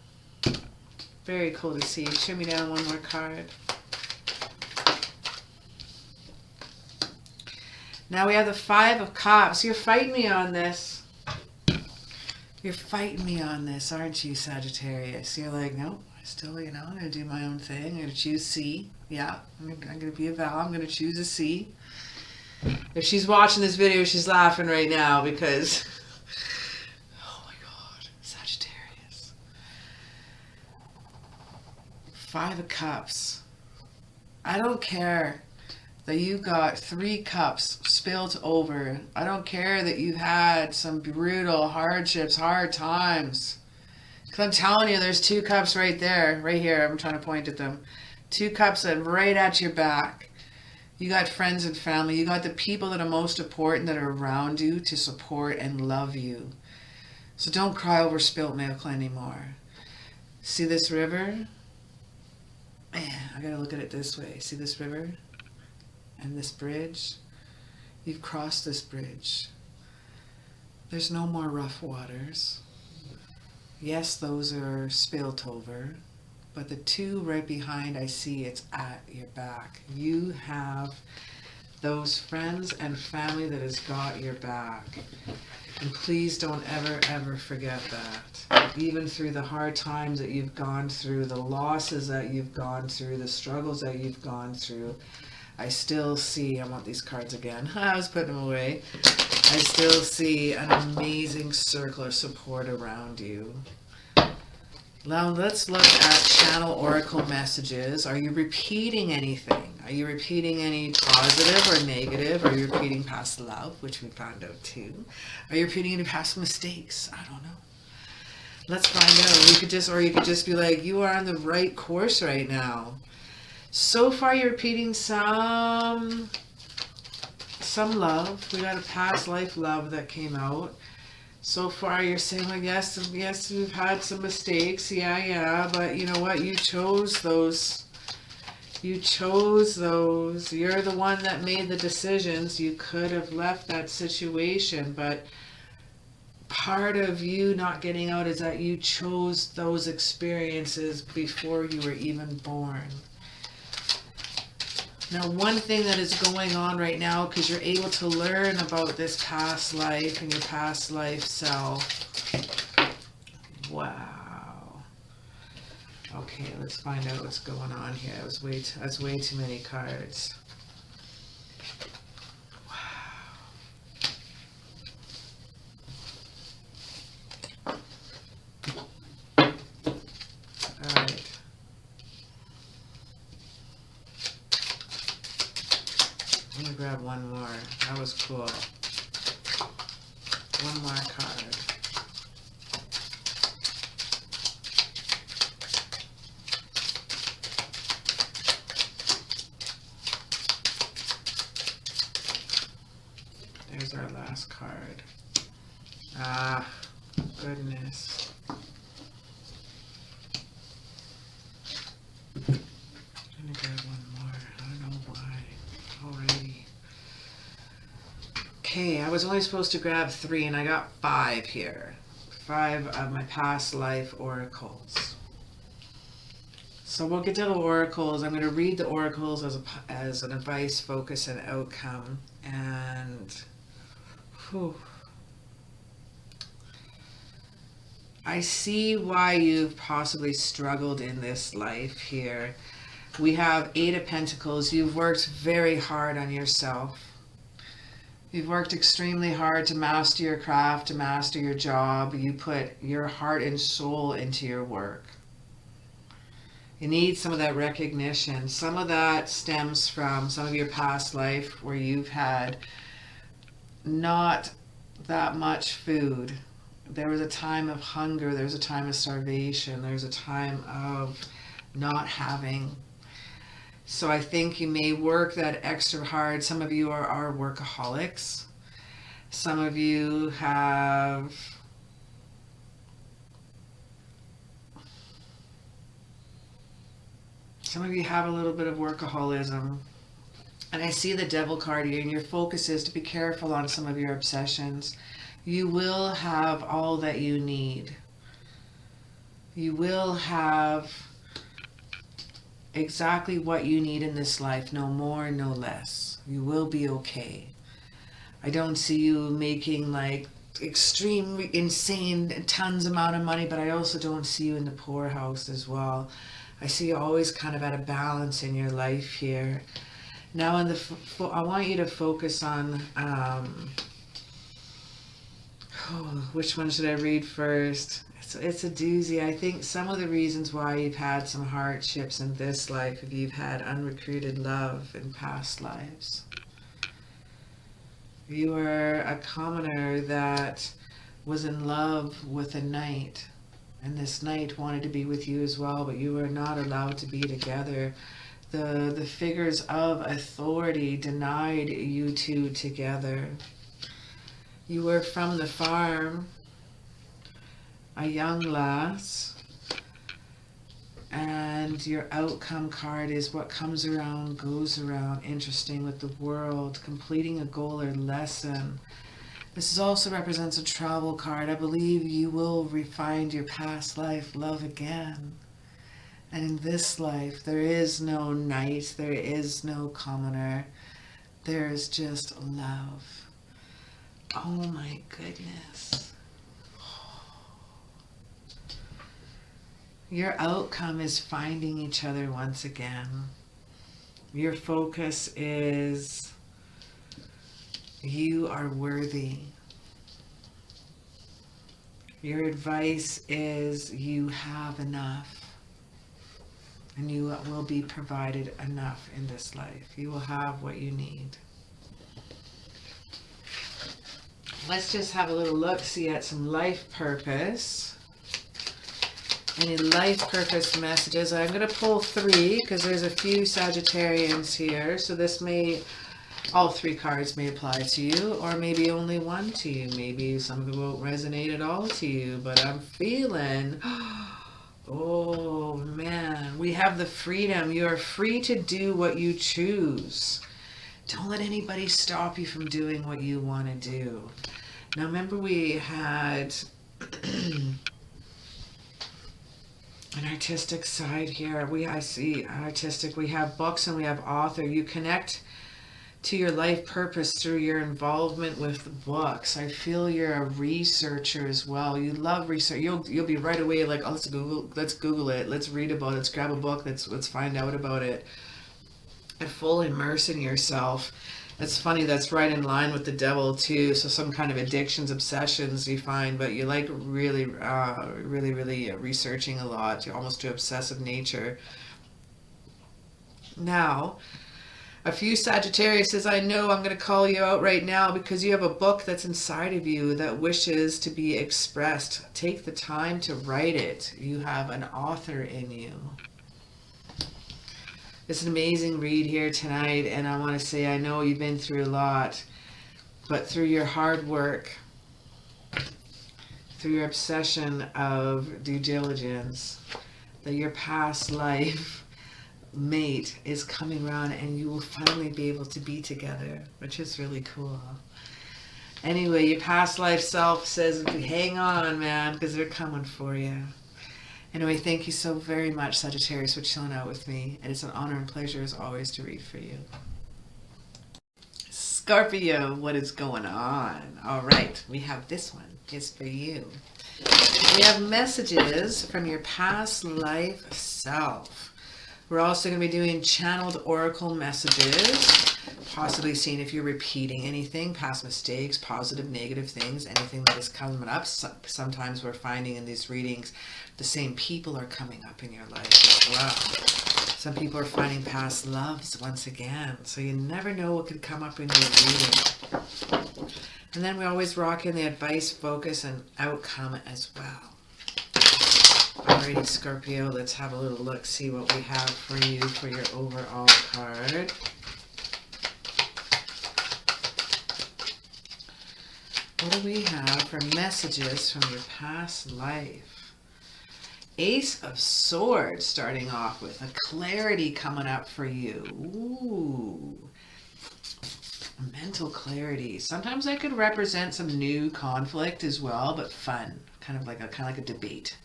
Very cool to see. Show me down one more card. Now we have the 5 of Cups. You're fighting me on this. You're fighting me on this, aren't you, Sagittarius? You're like, nope, I still, I'm going to do my own thing. I'm going to choose C. Yeah, I'm going to be a Val. I'm going to choose a C. If she's watching this video, she's laughing right now because, oh my God, Sagittarius. 5 of Cups. I don't care that you got 3 cups spilled over. I don't care that you had some brutal hardships, hard times. Because I'm telling you, there's 2 cups right there, right here. I'm trying to point at them. 2 cups that are right at your back. You got friends and family. You got the people that are most important that are around you to support and love you. So don't cry over spilt milk anymore. See this river? Man, I gotta look at it this way. See this river? And this bridge? You've crossed this bridge. There's no more rough waters. Yes, those are spilt over. But the 2 right behind, I see it's at your back. You have those friends and family that has got your back. And please don't ever, ever forget that. Even through the hard times that you've gone through, the losses that you've gone through, the struggles that you've gone through, I still see, I want these cards again. I was putting them away. I still see an amazing circle of support around you. Now let's look at channel oracle messages. Are you repeating anything? Are you repeating any positive or negative? Are you repeating past love, which we found out too? Are you repeating any past mistakes? I don't know. Let's find out. You could just be like, you are on the right course right now. So far you're repeating some love. We got a past life love that came out. So far you're saying, well, yes, we've had some mistakes. Yeah, but you know what? You chose those. You chose those. You're the one that made the decisions. You could have left that situation, but part of you not getting out is that you chose those experiences before you were even born. Now, one thing that is going on right now, because you're able to learn about this past life and your past life self. Wow. Okay, let's find out what's going on here. That's way too many cards. Grab one more. That was cool. One more card. There's our last card. Ah, goodness. I'm gonna grab one more. I don't know why. Alrighty. Okay, I was only supposed to grab 3 and I got 5 here. 5 of my past life oracles. So we'll get to the oracles. I'm going to read the oracles as an advice, focus, and outcome. And I see why you've possibly struggled in this life here. We have 8 of Pentacles. You've worked very hard on yourself. You've worked extremely hard to master your craft, to master your job. You put your heart and soul into your work. You need some of that recognition. Some of that stems from some of your past life where you've had not that much food. There was a time of hunger. There was a time of starvation. There was a time of not having. So I think you may work that extra hard. Some of you are workaholics. Some of you have a little bit of workaholism. And I see the Devil card here, and your focus is to be careful on some of your obsessions. You will have all that you need. You will have exactly what you need in this life, no more, no less. You will be okay. I don't see you making like extreme, insane, tons amount of money, but I also don't see you in the poorhouse as well. I see you always kind of at a balance in your life here. Now, I want you to focus on, which one should I read first? It's a doozy. I think some of the reasons why you've had some hardships in this life, if you've had unrecruited love in past lives. You were a commoner that was in love with a knight, and this knight wanted to be with you as well, but you were not allowed to be together. The figures of authority denied you two together. You were from the farm, a young lass, and your outcome card is what comes around goes around. Interesting, with the World, completing a goal or lesson. This also represents a travel card. I believe you will find your past life love again. And in this life, there is no knight, there is no commoner. There is just love. Oh my goodness. Your outcome is finding each other once again. Your focus is you are worthy. Your advice is you have enough. And you will be provided enough in this life. You will have what you need. Let's just have a little look-see at some life purpose. Any life purpose messages? I'm going to pull 3 because there's a few Sagittarians here. So this may, all 3 cards may apply to you, or maybe only one to you. Maybe some of it won't resonate at all to you, but I'm feeling... Oh man, we have the freedom. You are free to do what you choose. Don't let anybody stop you from doing what you want to do. Now remember we had an artistic side here. I see artistic. We have books and we have author. You connect to your life purpose through your involvement with books. I feel you're a researcher as well. You love research. You'll be right away like, oh, let's Google it. Let's read about it. Let's grab a book. Let's find out about it. And full immersing yourself. It's funny, that's right in line with the devil too. So some kind of addictions, obsessions you find, but you like really researching a lot. You're almost to obsessive nature. Now, a few Sagittarius says, I know I'm going to call you out right now because you have a book that's inside of you that wishes to be expressed. Take the time to write it. You have an author in you. It's an amazing read here tonight, and I want to say I know you've been through a lot, but through your hard work, through your obsession of due diligence, that your past life mate is coming around and you will finally be able to be together, which is really cool. Anyway, your past life self says, hang on, man, because they're coming for you. Anyway, thank you so very much, Sagittarius, for chilling out with me. And it's an honor and pleasure, as always, to read for you. Scorpio, what is going on? All right, we have this one. It's for you. We have messages from your past life self. We're also going to be doing channeled oracle messages, possibly seeing if you're repeating anything, past mistakes, positive, negative things, anything that is coming up. Sometimes we're finding in these readings the same people are coming up in your life as well. Some people are finding past loves once again. So you never know what could come up in your reading. And then we always rock in the advice, focus, and outcome as well. Alrighty, Scorpio, let's have a little look, see what we have for you for your overall card. What do we have for messages from your past life? Ace of Swords starting off with a clarity coming up for you. Ooh. Mental clarity. Sometimes that could represent some new conflict as well, but fun. Kind of like a debate.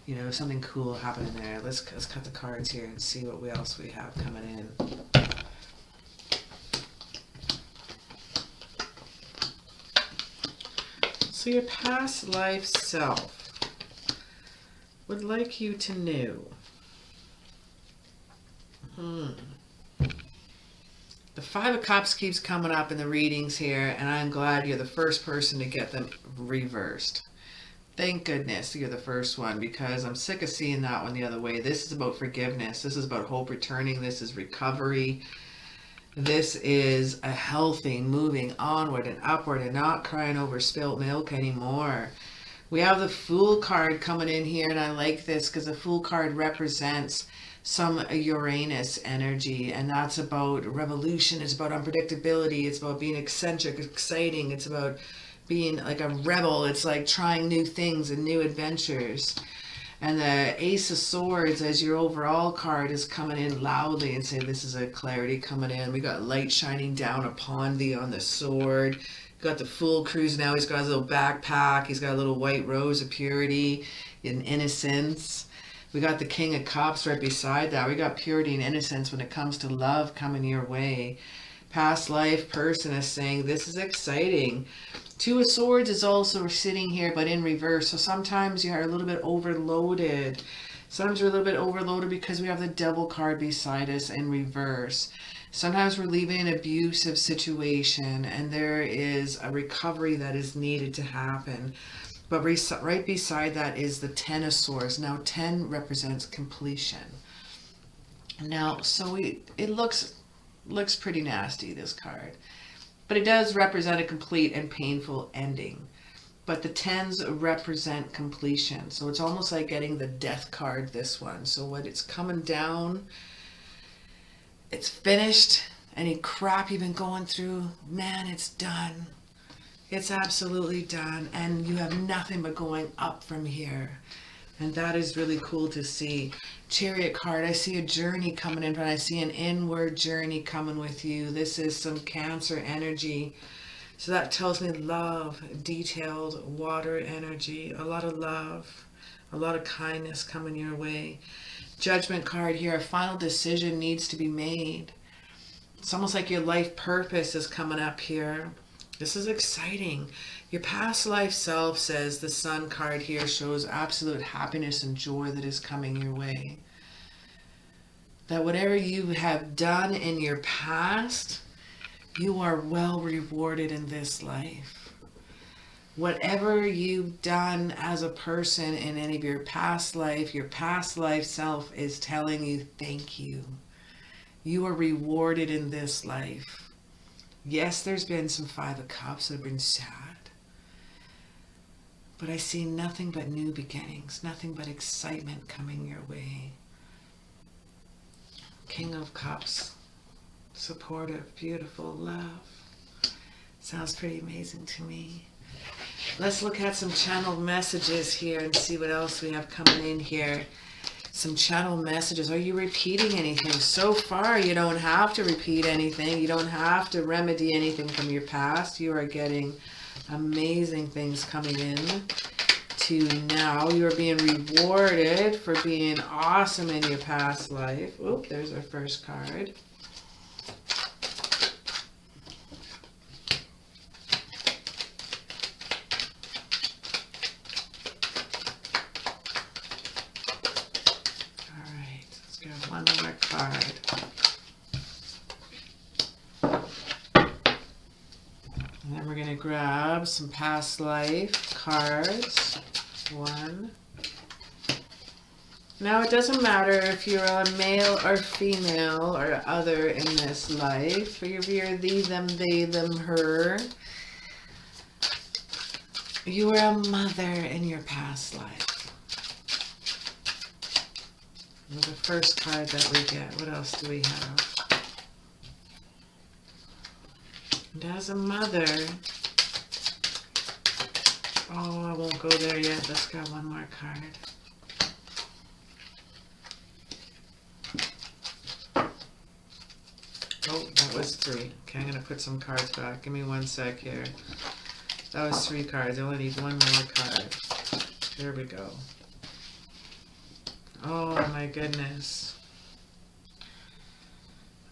You know, something cool happening there. Let's cut the cards here and see what else we have coming in. So your past life self would like you to know. The Five of Cups keeps coming up in the readings here, and I'm glad you're the first person to get them reversed. Thank goodness you're the first one, because I'm sick of seeing that one the other way. This is about forgiveness. This is about hope returning. This is recovery. This is a healthy moving onward and upward and not crying over spilt milk anymore. We have the Fool card coming in here, and I like this because the Fool card represents some Uranus energy, and that's about revolution. It's about unpredictability. It's about being eccentric, exciting. It's about being like a rebel. It's like trying new things and new adventures. And the Ace of Swords as your overall card is coming in loudly and saying this is a clarity coming in. We got light shining down upon thee on the sword. Got the Fool cruise now. He's got his little backpack. He's got a little white rose of purity and innocence. We got the King of Cups right beside that. We got purity and innocence when it comes to love coming your way. Past life person is saying this is exciting. Two of Swords is also sitting here but in reverse. So sometimes you are a little bit overloaded. Sometimes we're a little bit overloaded because we have the Devil card beside us in reverse. Sometimes we're leaving an abusive situation and there is a recovery that is needed to happen. But right beside that is the Ten of Swords. Now 10 represents completion. Now, so it looks pretty nasty, this card. But it does represent a complete and painful ending. But the 10s represent completion. So it's almost like getting the Death card, this one. So when it's coming down, it's finished. Any crap you've been going through, man, it's done. It's absolutely done. And you have nothing but going up from here. And that is really cool to see. Chariot card, I see a journey coming in, but I see an inward journey coming with you. This is some Cancer energy. So that tells me love, detailed water energy, a lot of love, a lot of kindness coming your way. Judgment card here, a final decision needs to be made. It's almost like your life purpose is coming up here. This is exciting. Your past life self says, the Sun card here shows absolute happiness and joy that is coming your way. That whatever you have done in your past, you are well rewarded in this life. Whatever you've done as a person in any of your past life self is telling you thank you. You are rewarded in this life. Yes, there's been some Five of Cups that have been sad. But I see nothing but new beginnings, nothing but excitement coming your way. King of Cups. Supportive, beautiful, love. Sounds pretty amazing to me. Let's look at some channeled messages here and see what else we have coming in here. Some channeled messages. Are you repeating anything? So far, you don't have to repeat anything. You don't have to remedy anything from your past. You are getting amazing things coming in to now. You are being rewarded for being awesome in your past life. Oh, there's our first card. One more card. And then we're going to grab some past life cards. One. Now it doesn't matter if you're a male or female or other in this life, or if you're thee, them, they, them, her. You were a mother in your past life. The first card that we get. What else do we have? And as a mother, oh, I won't go there yet. Let's grab one more card. Oh, that was three. Okay, I'm going to put some cards back. Give me 1 sec here. That was 3 cards. I only need 1 more card. Here we go. Oh my goodness.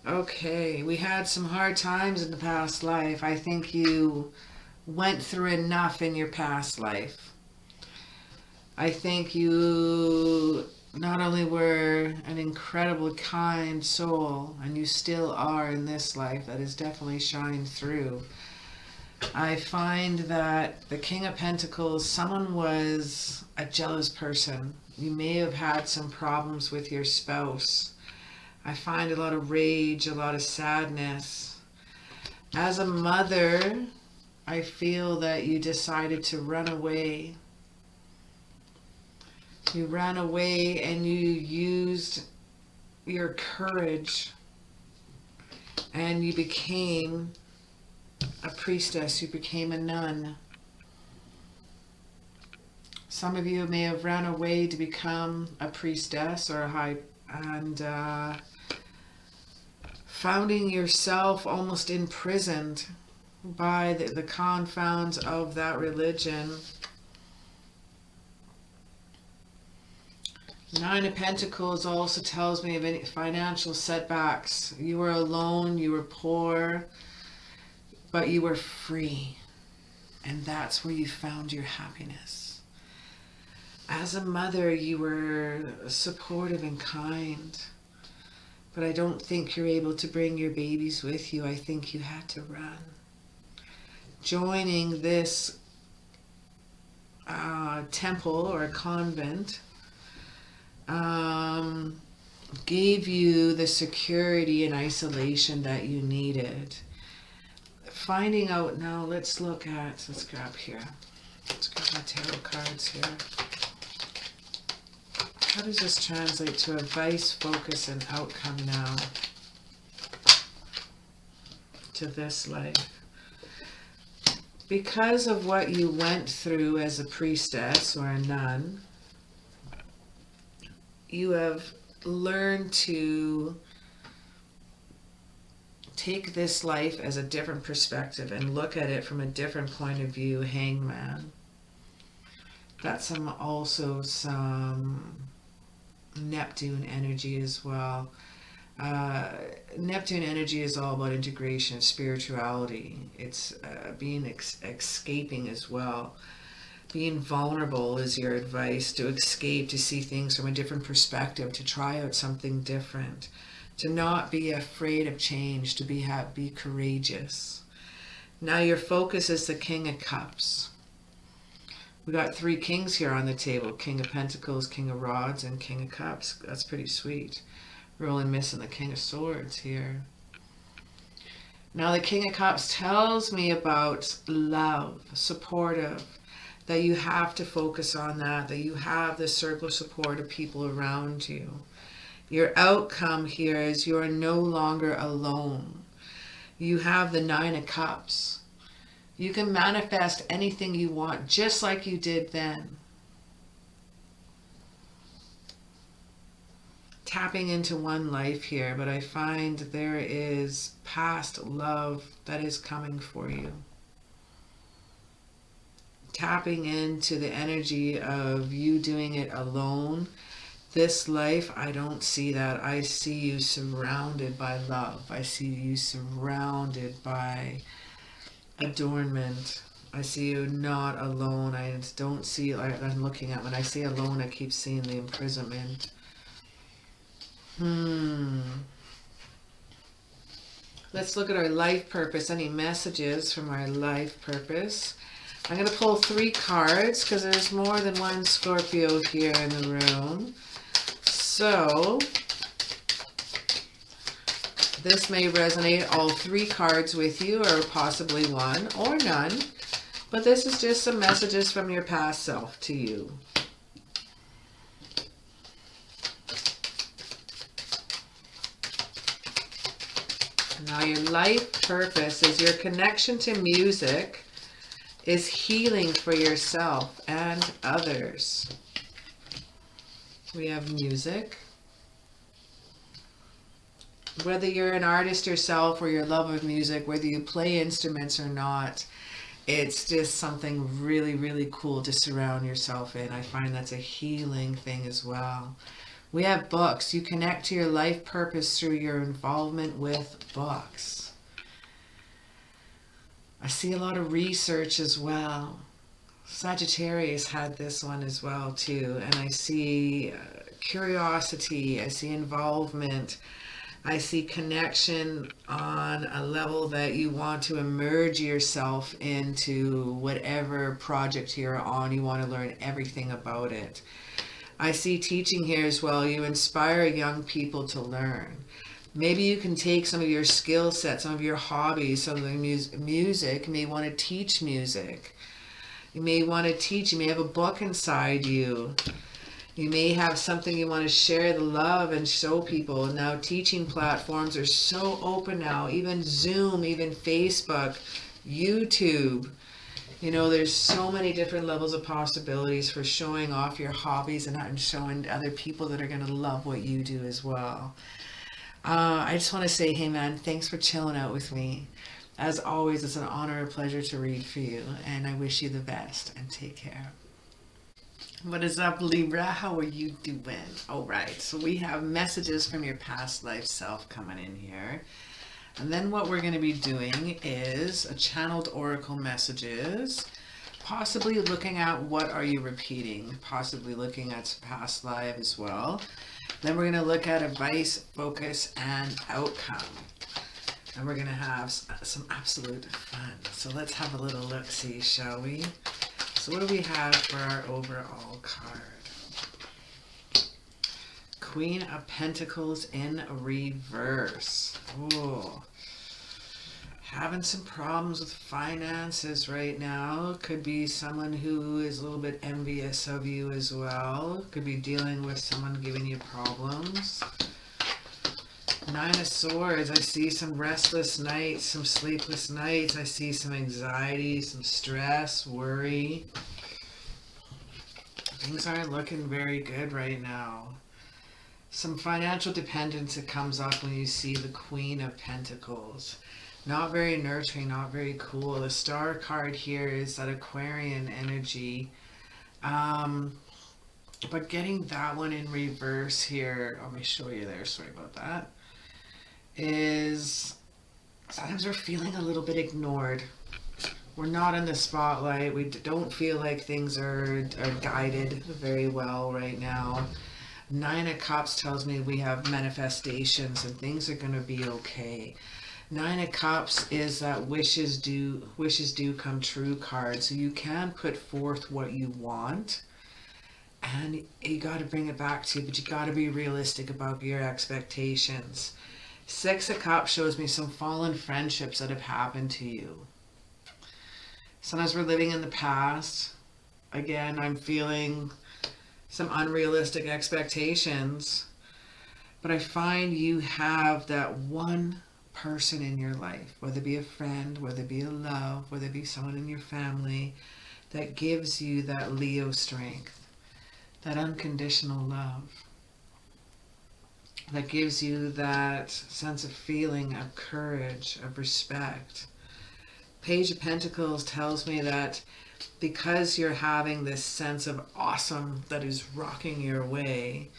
Okay, we had some hard times in the past life. I think you went through enough in your past life. I think you not only were an incredibly kind soul, and you still are in this life, that is definitely shined through. I find that the King of Pentacles, someone was a jealous person. You may have had some problems with your spouse. I find a lot of rage, a lot of sadness. As a mother, I feel that you decided to run away. You ran away and you used your courage and you became a priestess. You became a nun. Some of you may have run away to become a priestess or a high, and finding yourself almost imprisoned by the confounds of that religion. 9 of Pentacles also tells me of any financial setbacks. You were alone, you were poor, but you were free. And that's where you found your happiness. As a mother, you were supportive and kind, but I don't think you're able to bring your babies with you. I think you had to run. Joining this temple or a convent gave you the security and isolation that you needed. Finding out now, let's grab here. Let's grab my tarot cards here. How does this translate to advice, focus, and outcome now to this life? Because of what you went through as a priestess or a nun, you have learned to take this life as a different perspective and look at it from a different point of view. Hangman. Got also some Neptune energy as well. Neptune energy is all about integration, spirituality. It's escaping as well. Being vulnerable is your advice, to escape, to see things from a different perspective, to try out something different, to not be afraid of change, to be courageous. Now your focus is the King of Cups. We got 3 kings here on the table. King of Pentacles, King of Rods, and King of Cups. That's pretty sweet. We're only missing the King of Swords here. Now the King of Cups tells me about love, supportive, that you have to focus on that you have the circle of support of people around you. Your outcome here is you are no longer alone. You have the 9 of Cups. You can manifest anything you want, just like you did then. Tapping into one life here, but I find there is past love that is coming for you. Tapping into the energy of you doing it alone. This life, I don't see that. I see you surrounded by love. I see you surrounded by adornment. I see you not alone. I don't see, I'm looking at, when I say alone, I keep seeing the imprisonment. Let's look at our life purpose. Any messages from our life purpose? I'm going to pull 3 cards because there's more than one Scorpio here in the room. So this may resonate, all 3 cards with you, or possibly 1 or none. But this is just some messages from your past self to you. Now your life purpose is your connection to music is healing for yourself and others. We have music. Whether you're an artist yourself or your love of music, whether you play instruments or not, it's just something really, really cool to surround yourself in. I find that's a healing thing as well. We have books. You connect to your life purpose through your involvement with books. I see a lot of research as well. Sagittarius had this one as well too. And I see curiosity. I see involvement. I see connection on a level that you want to immerse yourself into whatever project you're on. You want to learn everything about it. I see teaching here as well. You inspire young people to learn. Maybe you can take some of your skill sets, some of your hobbies, some of the music. You may want to teach music. You may want to teach. You may have a book inside you. You may have something you want to share the love and show people. Now teaching platforms are so open now. Even Zoom, even Facebook, YouTube. You know, there's so many different levels of possibilities for showing off your hobbies and showing other people that are going to love what you do as well. I just want to say, hey man, thanks for chilling out with me. As always, it's an honor and pleasure to read for you, and I wish you the best, and take care. What is up, Libra? How are you doing? All right, so we have messages from your past life self coming in here. And then what we're going to be doing is a channeled oracle messages, possibly looking at what are you repeating, possibly looking at past life as well. Then we're going to look at advice, focus, and outcome. And we're going to have some absolute fun. So let's have a little look-see, shall we? So what do we have for our overall card? Queen of Pentacles in reverse. Ooh. Having some problems with finances right now. Could be someone who is a little bit envious of you as well. Could be dealing with someone giving you problems. 9 of Swords. I see some restless nights, some sleepless nights. I see some anxiety, some stress, worry. Things aren't looking very good right now. Some financial dependence that comes up when you see the Queen of Pentacles. Not very nurturing, not very cool. The Star card here is that Aquarian energy. But getting that one in reverse here, let me show you there, sorry about that, is sometimes we're feeling a little bit ignored. We're not in the spotlight. We don't feel like things are guided very well right now. Nine of Cups tells me we have manifestations and things are going to be okay. Nine of Cups is that wishes do come true card. So you can put forth what you want and you got to bring it back to you, but you got to be realistic about your expectations. Six of Cups shows me some fallen friendships that have happened to you. Sometimes we're living in the past. Again, I'm feeling some unrealistic expectations, but I find you have that one person in your life, whether it be a friend, whether it be a love, whether it be someone in your family, that gives you that Leo strength, that unconditional love, that gives you that sense of feeling of courage, of respect. Page of Pentacles tells me that because you're having this sense of awesome that is rocking your way,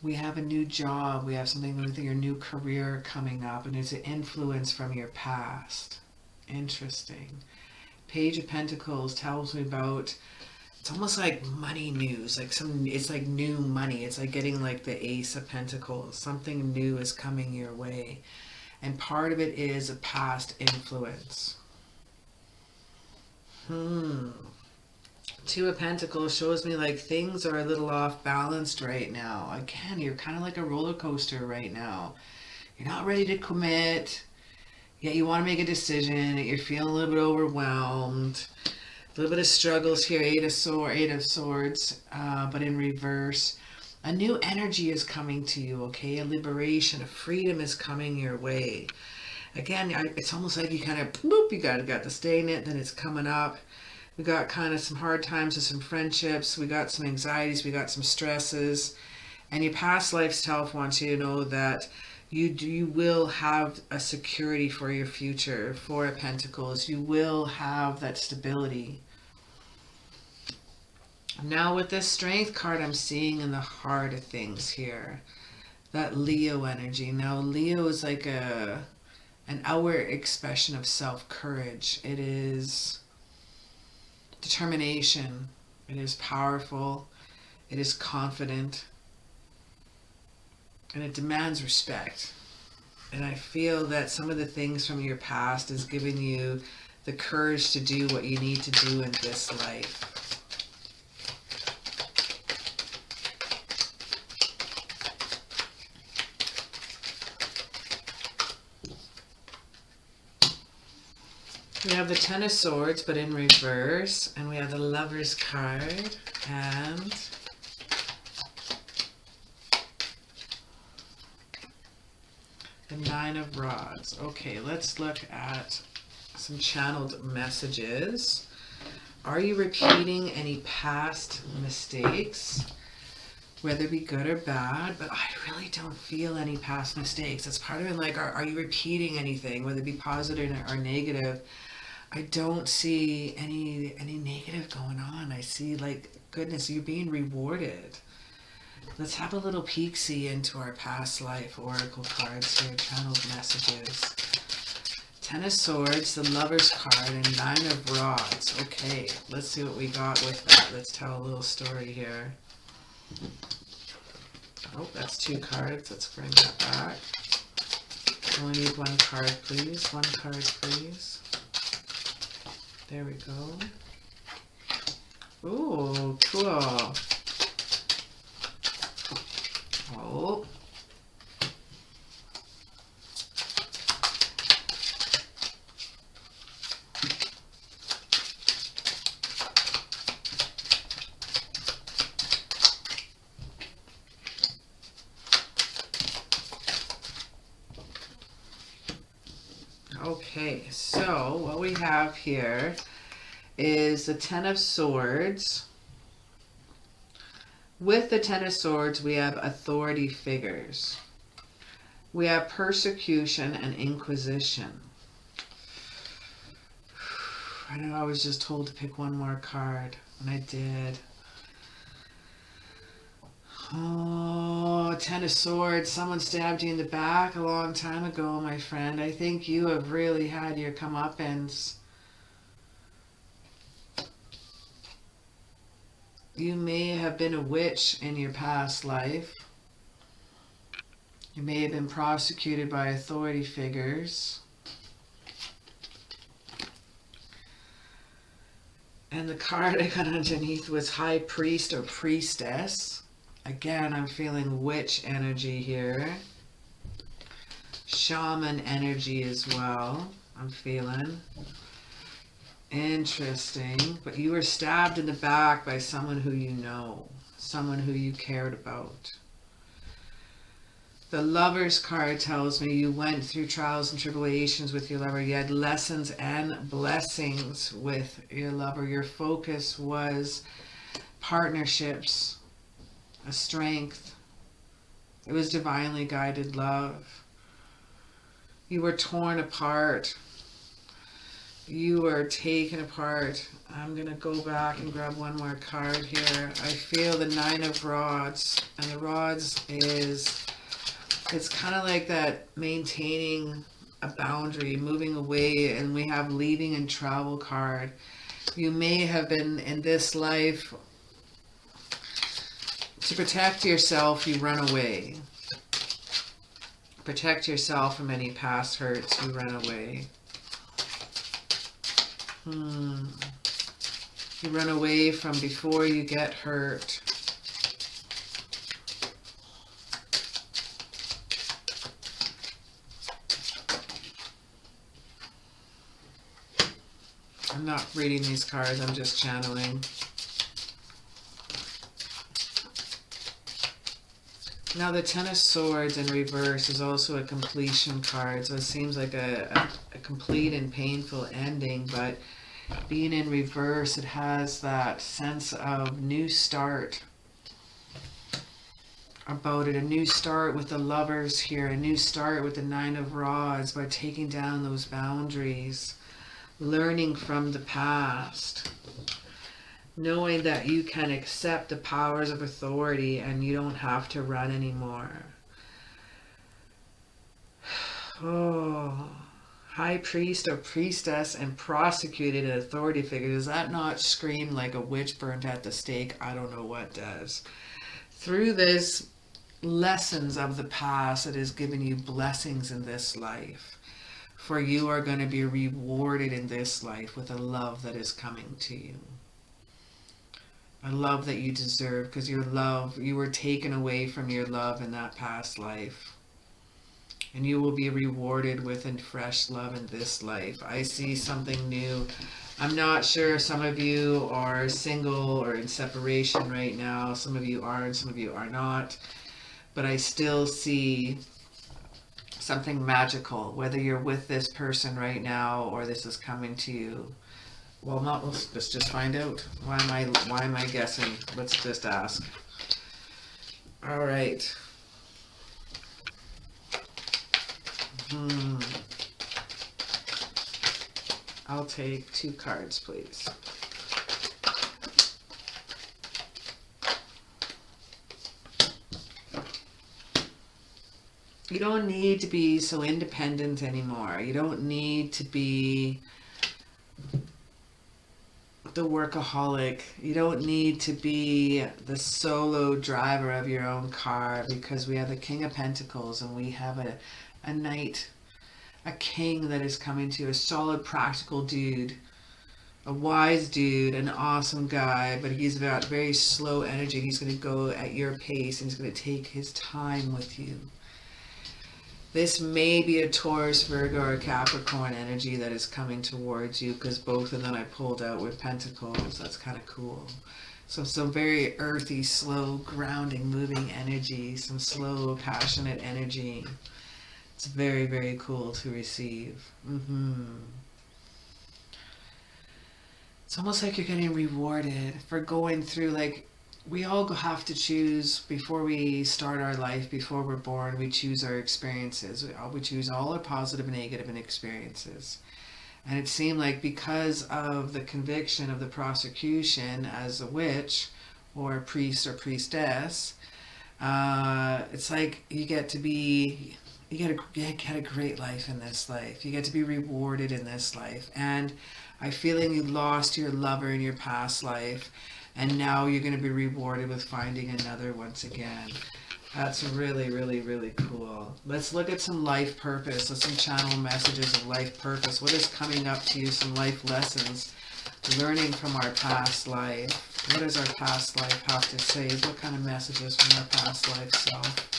we have a new job, we have something with your new career coming up, and it's an influence from your past. Interesting. Page of Pentacles tells me about, it's almost like money news, like it's like new money. It's like getting like the Ace of Pentacles. Something new is coming your way. And part of it is a past influence. Two of Pentacles shows me like things are a little off balanced right now. Again, you're kind of like a roller coaster right now. You're not ready to commit, yet you want to make a decision. You're feeling a little bit overwhelmed. A little bit of struggles here. Eight of Swords, but in reverse. A new energy is coming to you, okay? A liberation, a freedom is coming your way. Again, it's almost like you kind of, boop, you got to stay in it, then it's coming up. We got kind of some hard times with some friendships. We got some anxieties. We got some stresses. And your past life self wants you to know that you will have a security for your future. Four of Pentacles. You will have that stability. Now with this Strength card, I'm seeing in the heart of things here. That Leo energy. Now Leo is like an outward expression of self-courage. It is determination. It is powerful. It is confident. And it demands respect. And I feel that some of the things from your past is giving you the courage to do what you need to do in this life. We have the Ten of Swords, but in reverse, and we have the Lover's card, and the Nine of Rods. Okay, let's look at some channeled messages. Are you repeating any past mistakes, whether it be good or bad? But I really don't feel any past mistakes. That's part of it. Like, are you repeating anything, whether it be positive or negative? I don't see any negative going on. I see, like, goodness, you're being rewarded. Let's have a little peek-see into our past life oracle cards here, channeled messages. Ten of Swords, the Lover's card, and Nine of Rods. Okay, let's see what we got with that. Let's tell a little story here. Oh, that's two cards. Let's bring that back. Only need one card, please. One card, please. There we go. Ooh, cool. Oh. Okay, so what we have here is the Ten of Swords, With the Ten of Swords, we have authority figures. We have persecution and inquisition. I know I was just told to pick one more card, and I did. Oh, Ten of Swords. Someone stabbed you in the back a long time ago, my friend. I think you have really had your comeuppance. You may have been a witch in your past life. You may have been prosecuted by authority figures. And the card I got underneath was High Priest or Priestess. Again, I'm feeling witch energy here. Shaman energy as well, I'm feeling. Interesting. But you were stabbed in the back by someone who you know. Someone who you cared about. The Lover's card tells me you went through trials and tribulations with your lover. You had lessons and blessings with your lover. Your focus was partnerships, a strength. It was divinely guided love. You were torn apart. You were taken apart. I'm going to go back and grab one more card here. I feel the Nine of Rods. And the Rods is, it's kind of like that maintaining a boundary, moving away. And we have leaving and travel card. You may have been in this life, to protect yourself, you run away. Protect yourself from any past hurts, you run away. You run away from before you get hurt. I'm not reading these cards, I'm just channeling. Now the Ten of Swords in reverse is also a completion card, so it seems like a complete and painful ending, but being in reverse, it has that sense of new start about it. A new start with the Lovers here, a new start with the Nine of Rods by taking down those boundaries, learning from the past. Knowing that you can accept the powers of authority and you don't have to run anymore. Oh, High Priest or Priestess and prosecuted an authority figure. Does that not scream like a witch burnt at the stake? I don't know what does. Through this lessons of the past, it has given you blessings in this life. For you are going to be rewarded in this life with a love that is coming to you. A love that you deserve, because your love, you were taken away from your love in that past life. And you will be rewarded with a fresh love in this life. I see something new. I'm not sure, some of you are single or in separation right now. Some of you are and some of you are not. But I still see something magical, whether you're with this person right now or this is coming to you. Well, not, let's just find out. Why am I guessing? Let's just ask. All right. I'll take 2 cards, please. You don't need to be so independent anymore. You don't need to be the workaholic. You don't need to be the solo driver of your own car, because we have the King of Pentacles and we have a knight, a king that is coming to you, a solid practical dude, a wise dude, an awesome guy, but he's got very slow energy. He's going to go at your pace and he's going to take his time with you. This may be a Taurus, Virgo, or Capricorn energy that is coming towards you, because both of them I pulled out with Pentacles. That's kind of cool. So some very earthy, slow, grounding, moving energy, some slow, passionate energy. It's very, very cool to receive. It's almost like you're getting rewarded for going through, like, we all have to choose before we start our life. Before we're born, we choose our experiences. We choose all our positive and negative experiences. And it seemed like because of the conviction of the prosecution as a witch or a priest or priestess, it's like you get a great life in this life. You get to be rewarded in this life. And I feeling you lost your lover in your past life, and now you're going to be rewarded with finding another once again. That's really, really, really cool. Let's look at some life purpose. Let's some channel messages of life purpose. What is coming up to you? Some life lessons, learning from our past life. What does our past life have to say? What kind of messages from our past life self?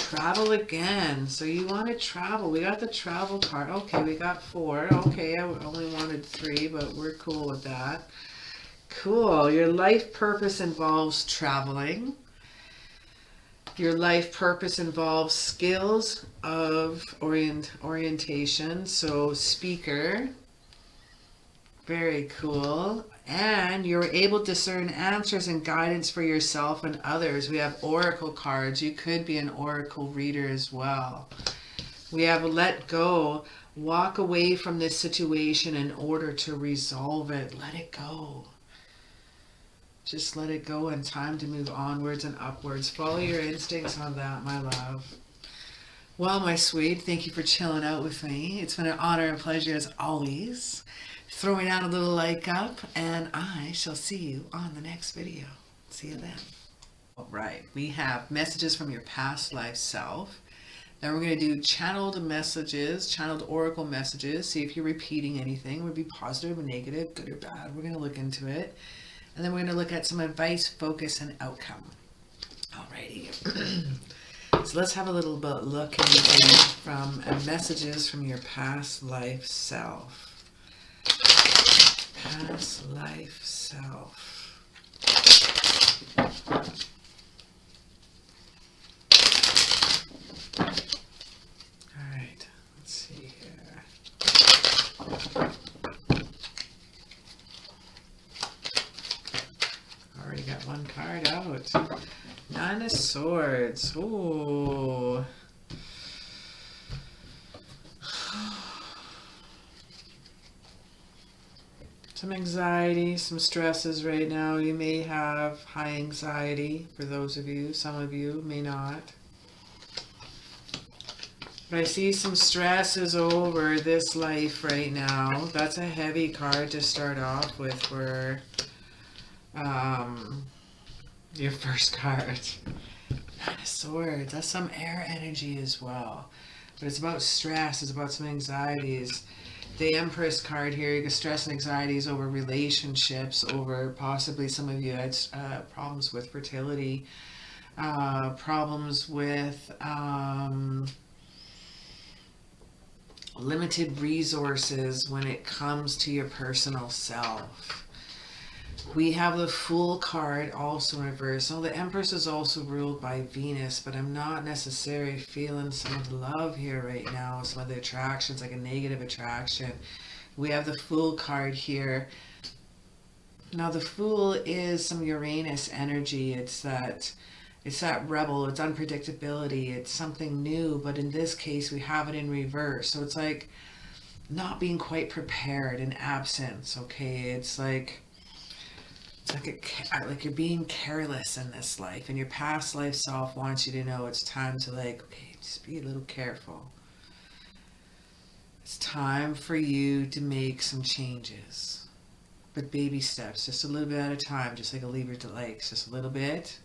Travel again. So you want to travel. We got the travel card. Okay, we got 4. Okay, I only wanted 3, but we're cool with that. Cool. Your life purpose involves traveling. Your life purpose involves skills of orientation. So speaker. Very cool. And you're able to discern answers and guidance for yourself and others. We have oracle cards. You could be an oracle reader as well. We have let go. Walk away from this situation in order to resolve it. Let it go. Just let it go, and time to move onwards and upwards. Follow your instincts on that, my love. Well, my sweet, thank you for chilling out with me. It's been an honor and pleasure as always. Throwing out a little like up, and I shall see you on the next video. See you then. All right, we have messages from your past life self. Then we're going to do channeled messages, channeled oracle messages. See if you're repeating anything. Would be positive or negative, good or bad. We're going to look into it. And then we're going to look at some advice, focus, and outcome. Alrighty. So let's have a little bit look from messages from your past life self. Past life self. Alright, let's see here. Already got one card out. 9 of Swords. Ooh. Some anxiety, some stresses right now. You may have high anxiety for those of you. Some of you may not. But I see some stresses over this life right now. That's a heavy card to start off with for your first card. 9 of Swords. That's some air energy as well. But it's about stress. It's about some anxieties. The Empress card here, you get stress and anxieties over relationships, over possibly some of you had problems with fertility, problems with limited resources when it comes to your personal self. We have the Fool card also in reverse. So the Empress is also ruled by Venus, but I'm not necessarily feeling some of the love here right now. Some of the attractions, like a negative attraction. We have the Fool card here. Now the Fool is some Uranus energy. It's that rebel, it's unpredictability, it's something new, but in this case we have it in reverse. So it's like not being quite prepared, in absence, okay? It's like you're being careless in this life, and your past life self wants you to know it's time to okay, just be a little careful. It's time for you to make some changes, but baby steps, just a little bit at a time, just like a Libra to Lakes, just a little bit,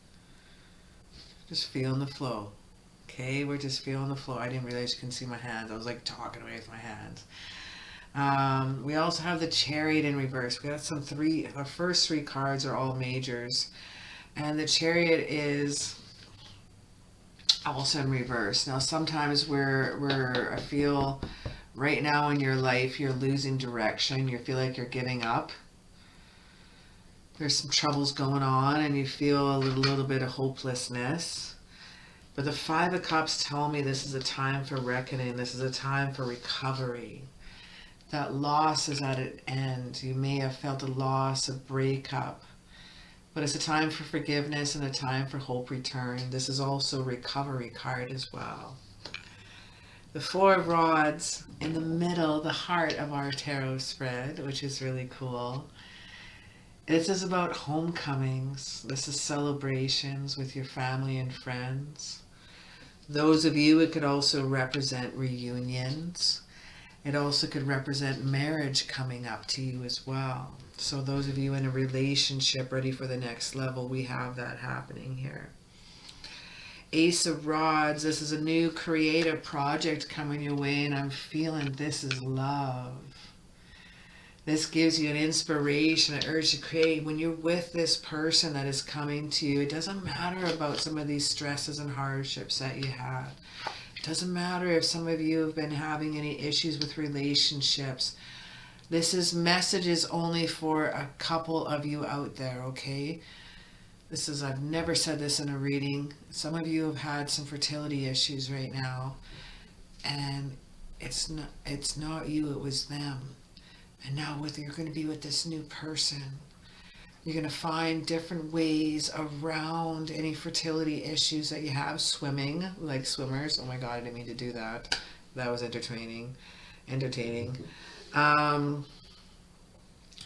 just feeling the flow. Okay, we're just feeling the flow. I didn't realize you couldn't see my hands. I was like talking away with my hands. We also have the Chariot in reverse. We got our first 3 cards are all majors, and the Chariot is also in reverse. Now sometimes I feel right now in your life you're losing direction, you feel like you're giving up, there's some troubles going on, and you feel a little bit of hopelessness. But the 5 of Cups tell me this is a time for reckoning, this is a time for recovery. that loss is at an end. You may have felt a loss, a breakup, but it's a time for forgiveness and a time for hope return. This is also a recovery card as well. The Four of Rods in the middle, the heart of our tarot spread, which is really cool. This is about homecomings. This is celebrations with your family and friends. Those of you, it could also represent reunions. It also could represent marriage coming up to you as well. So those of you in a relationship ready for the next level, we have that happening here. Ace of Rods, this is a new creative project coming your way, and I'm feeling this is love. This gives you an inspiration, an urge to create. When you're with this person that is coming to you, it doesn't matter about some of these stresses and hardships that you have. It doesn't matter if some of you have been having any issues with relationships. This is messages only for a couple of you out there, okay? This is, I've never said this in a reading. Some of you have had some fertility issues right now, and it's not you, it was them. And now you're going to be with this new person. You're going to find different ways around any fertility issues that you have. Swimming, like swimmers. Oh my God, I didn't mean to do that. That was entertaining.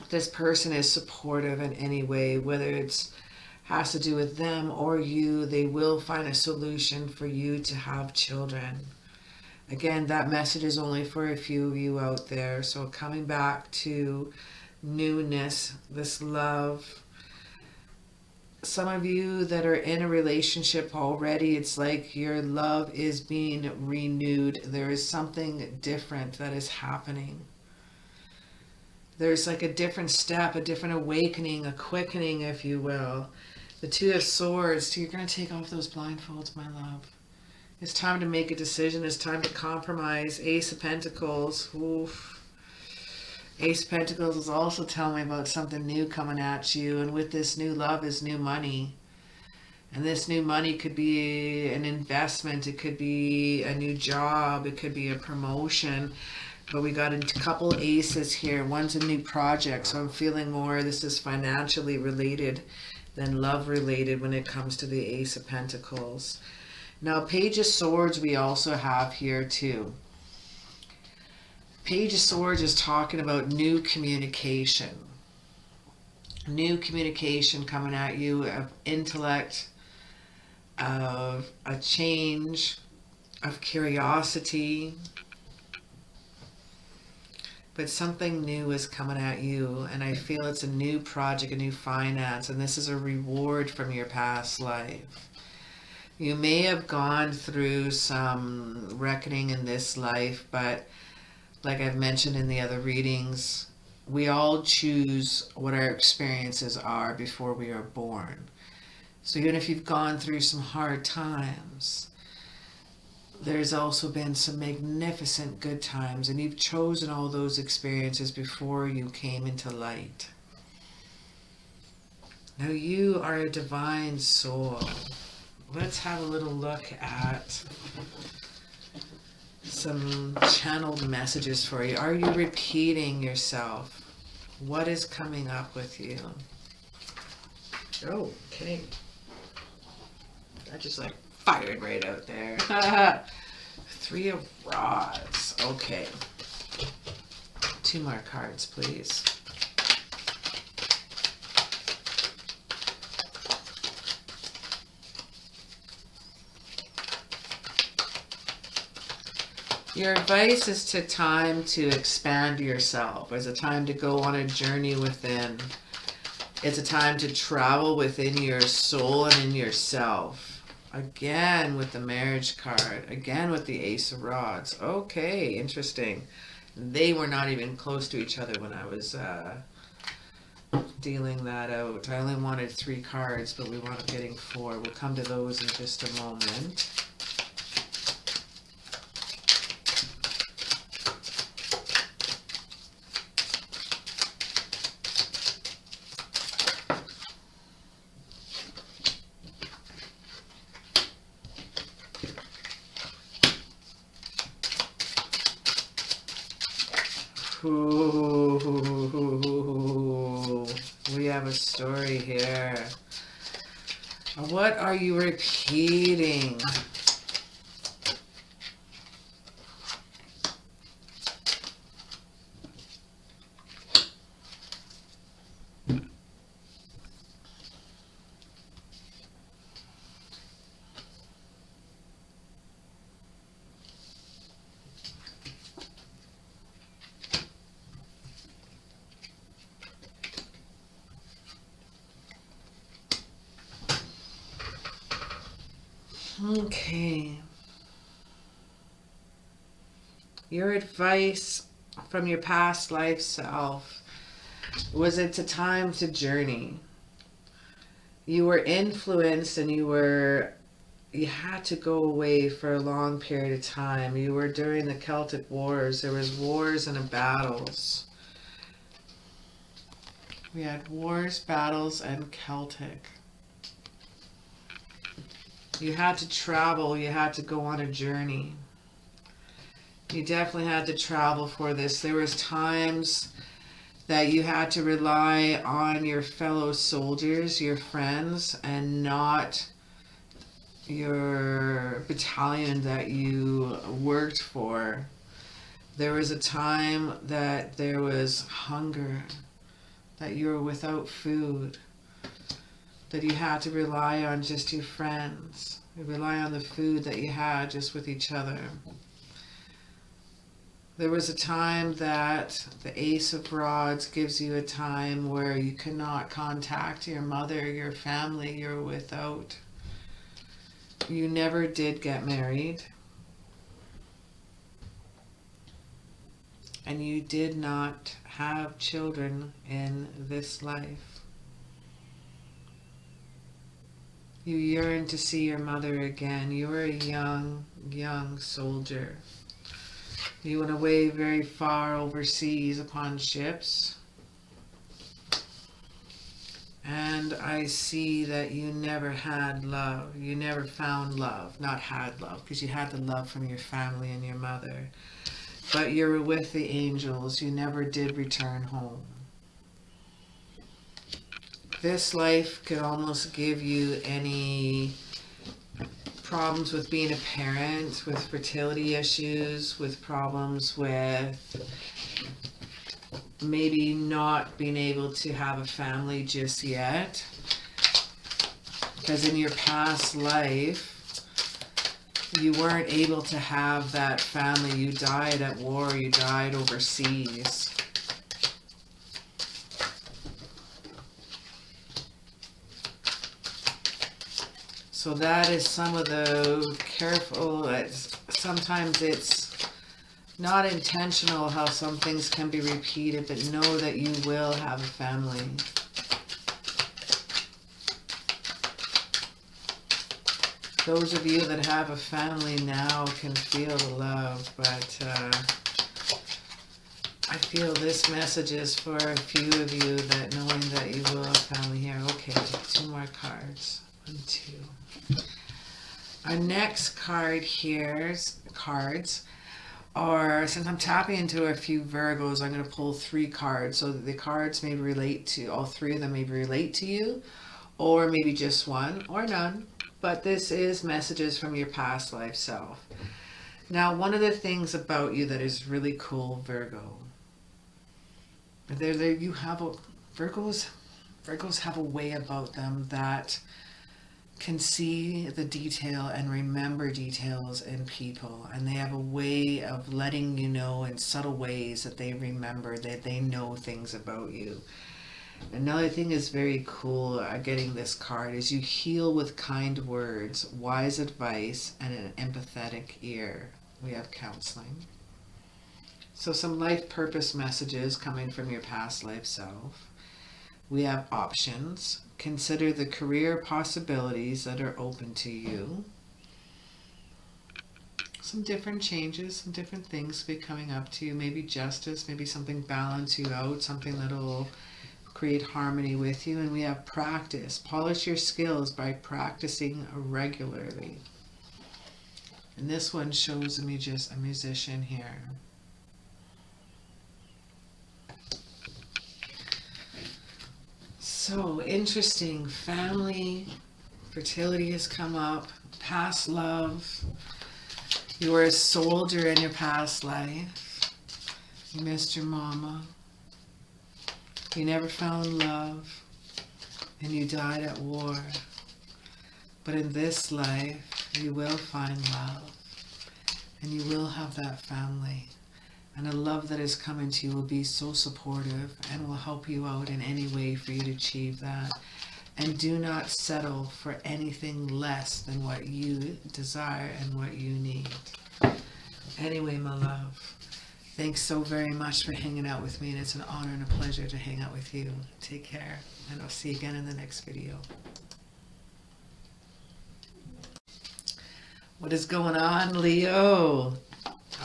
This person is supportive in any way, whether it's has to do with them or you. They will find a solution for you to have children. Again, that message is only for a few of you out there. So coming back to newness, this love. Some of you that are in a relationship already, it's like your love is being renewed. There is something different that is happening. There's like a different step, a different awakening, a quickening, if you will. The Two of Swords, you're going to take off those blindfolds, my love. It's time to make a decision. It's time to compromise. Ace of Pentacles. Oof. Ace of Pentacles is also telling me about something new coming at you. And with this new love is new money. And this new money could be an investment. It could be a new job. It could be a promotion. But we got a couple aces here. One's a new project. So I'm feeling more this is financially related than love related when it comes to the Ace of Pentacles. Now, Page of Swords we also have here too. Page of Swords is talking about new communication. New communication coming at you of intellect, of a change, of curiosity. But something new is coming at you, and I feel it's a new project, a new finance, and this is a reward from your past life. You may have gone through some reckoning in this life, but like I've mentioned in the other readings, we all choose what our experiences are before we are born. So even if you've gone through some hard times, there's also been some magnificent good times, and you've chosen all those experiences before you came into light. Now you are a divine soul. Let's have a little look at some channeled messages for you. Are you repeating yourself? What is coming up with you? Oh, okay. That just like fired right out there. Three of Rods. Okay. 2 more cards, please. Your advice is time to expand yourself. It's a time to go on a journey within. It's a time to travel within your soul and in yourself. Again with the Marriage card. Again with the Ace of Rods. Okay, interesting. They were not even close to each other when I was dealing that out. I only wanted 3 cards, but we wound up getting 4. We'll come to those in just a moment. Ooh, we have a story here. What are you repeating? Okay. Your advice from your past life self was it's a time to journey. You were influenced and you had to go away for a long period of time. You were during the Celtic Wars. There was wars and battles. We had wars, battles, and Celtic. You had to travel. You had to go on a journey. You definitely had to travel for this. There was times that you had to rely on your fellow soldiers, your friends, and not your battalion that you worked for. There was a time that there was hunger, that you were without food, that you had to rely on just your friends. You rely on the food that you had just with each other. There was a time that the Ace of Rods gives you a time where you cannot contact your mother, your family, you're without. You never did get married. And you did not have children in this life. You yearned to see your mother again. You were a young soldier. You went away very far overseas upon ships. And I see that you never had love. You never found love. Not had love, because you had the love from your family and your mother. But you were with the angels. You never did return home. This life could almost give you any problems with being a parent, with fertility issues, with problems with maybe not being able to have a family just yet. Because in your past life, you weren't able to have that family. You died at war, you died overseas. So that is some of the careful, sometimes it's not intentional how some things can be repeated, but know that you will have a family. Those of you that have a family now can feel the love, but I feel this message is for a few of you that knowing that you will have family here. Okay, 2 more cards. 1, 2. Our next card here's cards are, since I'm tapping into a few Virgos, I'm going to pull 3 cards so that the cards may relate to, all 3 of them may relate to you, or maybe just one or none. But this is messages from your past life self. Now, one of the things about you that is really cool, Virgo, you have a, Virgos have a way about them that can see the detail and remember details in people, and they have a way of letting you know in subtle ways that they remember, that they know things about you. Another thing is very cool getting this card is you heal with kind words, wise advice, and an empathetic ear. We have counseling. So some life purpose messages coming from your past life self. We have options. Consider the career possibilities that are open to you. Some different changes, some different things be coming up to you. Maybe justice, maybe something balance you out, something that'll create harmony with you. And we have practice. Polish your skills by practicing regularly. And this one shows me just a musician here. So interesting. Family, fertility has come up, past love. You were a soldier in your past life. You missed your mama. You never found love. And you died at war. But in this life, you will find love. And you will have that family. And a love that is coming to you will be so supportive and will help you out in any way for you to achieve that. And do not settle for anything less than what you desire and what you need. Anyway, my love, thanks so very much for hanging out with me. And it's an honor and a pleasure to hang out with you. Take care. And I'll see you again in the next video. What is going on, Leo?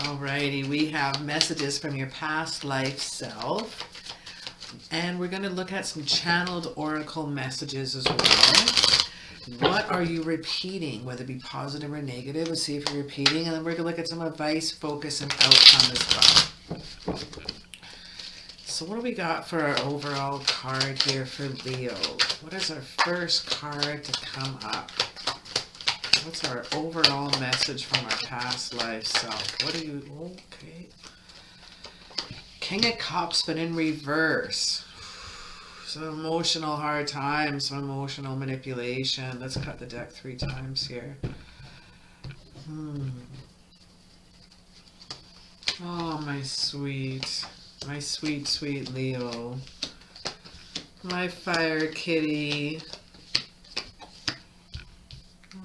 Alrighty, we have messages from your past life self. And we're going to look at some channeled oracle messages as well. What are you repeating, whether it be positive or negative? We'll see if you're repeating. And then we're going to look at some advice, focus, and outcome as well. So what do we got for our overall card here for Leo? What is our first card to come up? What's our overall message from our past life self? What are you... Okay. King of Cups, but in reverse. Some emotional hard times, some emotional manipulation. Let's cut the deck 3 times here. Oh, my sweet, sweet Leo. My fire kitty.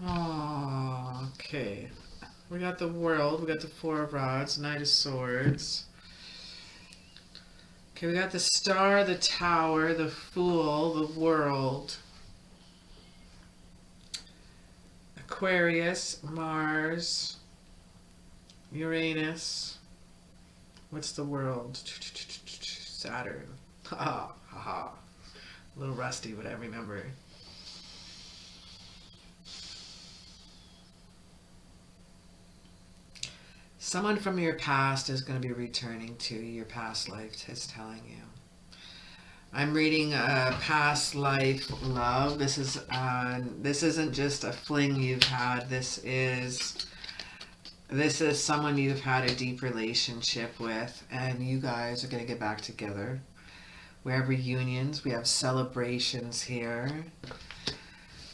Oh, okay. We got the World, we got the 4 of Rods, Knight of Swords. Okay, we got the Star, the Tower, the Fool, the World. Aquarius, Mars, Uranus. What's the World? Saturn. Ha ha. A little rusty, but I remember. Someone from your past is going to be returning to your past life, is telling you. I'm reading a past life love. This isn't just a fling you've had. This is someone you've had a deep relationship with, and you guys are going to get back together. We have reunions. We have celebrations here.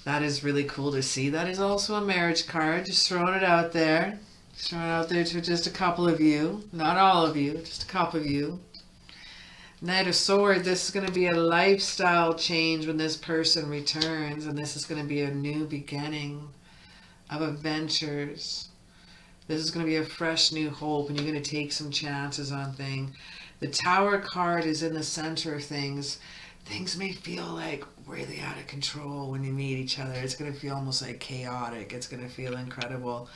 That is really cool to see. That is also a marriage card. Just throwing it out there. Throwing it out there to just a couple of you. Not all of you, just a couple of you. Knight of Swords, this is going to be a lifestyle change when this person returns. And this is going to be a new beginning of adventures. This is going to be a fresh new hope. And you're going to take some chances on things. The Tower card is in the center of things. Things may feel like really out of control when you meet each other. It's going to feel almost like chaotic. It's going to feel incredible.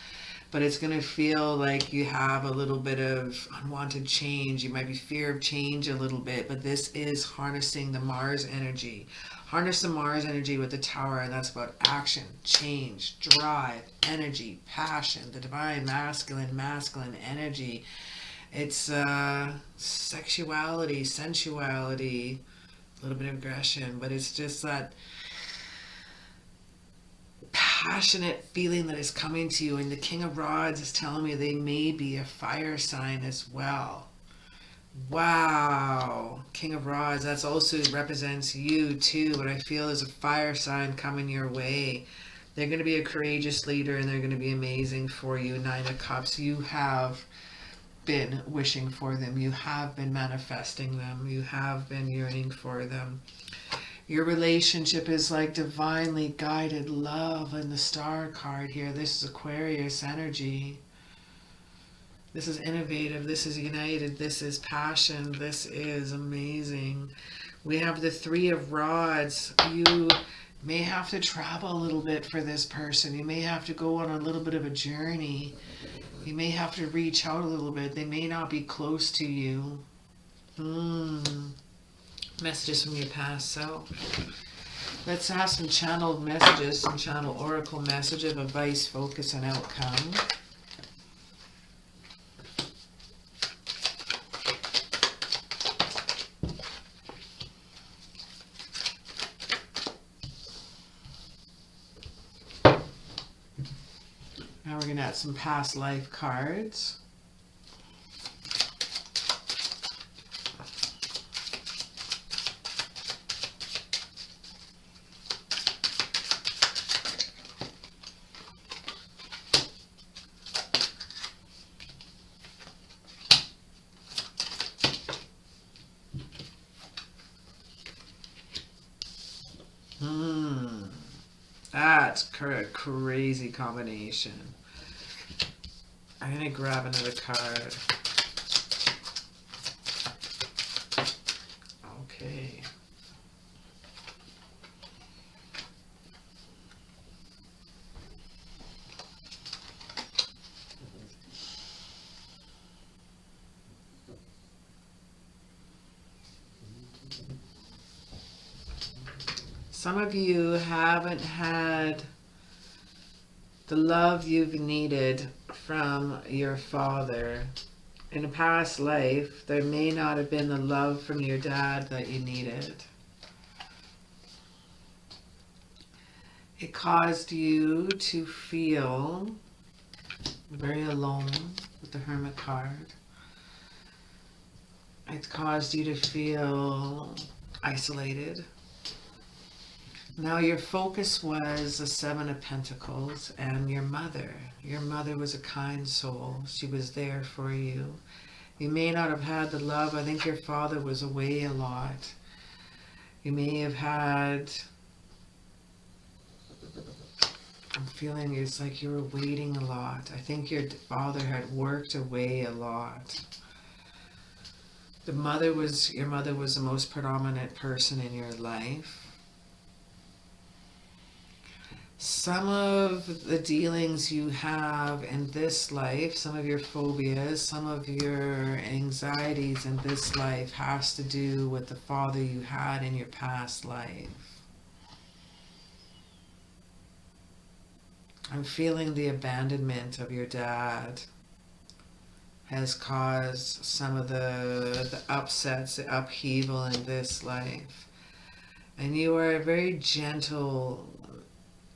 But it's going to feel like you have a little bit of unwanted change. You might be fear of change a little bit, but this is harnessing the Mars energy. Harness the Mars energy with the Tower, and that's about action, change, drive, energy, passion, the divine masculine energy. It's sexuality, sensuality, a little bit of aggression, but it's just that passionate feeling that is coming to you. And the King of Rods is telling me they may be a fire sign as well. Wow. King of Rods, that's also represents you too, but I feel there's a fire sign coming your way. They're going to be a courageous leader, and they're going to be amazing for you. 9 of Cups, you have been wishing for them. You have been manifesting them. You have been yearning for them. Your relationship is like divinely guided love in the Star card here. This is Aquarius energy. This is innovative. This is united. This is passion. This is amazing. We have the 3 of Rods. You may have to travel a little bit for this person. You may have to go on a little bit of a journey. You may have to reach out a little bit. They may not be close to you. Messages from your past self. Let's have some channeled messages, some channel oracle message of advice, focus, and outcome. looking at some past life cards. That's a crazy combination. I'm going to grab another card. Okay. Some of you haven't had the love you've needed from your father. In a past life, there may not have been the love from your dad that you needed. It caused you to feel very alone with the Hermit card. It caused you to feel isolated. Now your focus was the Seven of Pentacles and your mother. Your mother was a kind soul. She was there for you. You may not have had the love. I think your father was away a lot. You may have had... I'm feeling it's like you were waiting a lot. I think your father had worked away a lot. Your mother was the most predominant person in your life. Some of the dealings you have in this life, some of your phobias, some of your anxieties in this life has to do with the father you had in your past life. I'm feeling the abandonment of your dad has caused some of the upsets, the upheaval in this life. And you are a very gentle,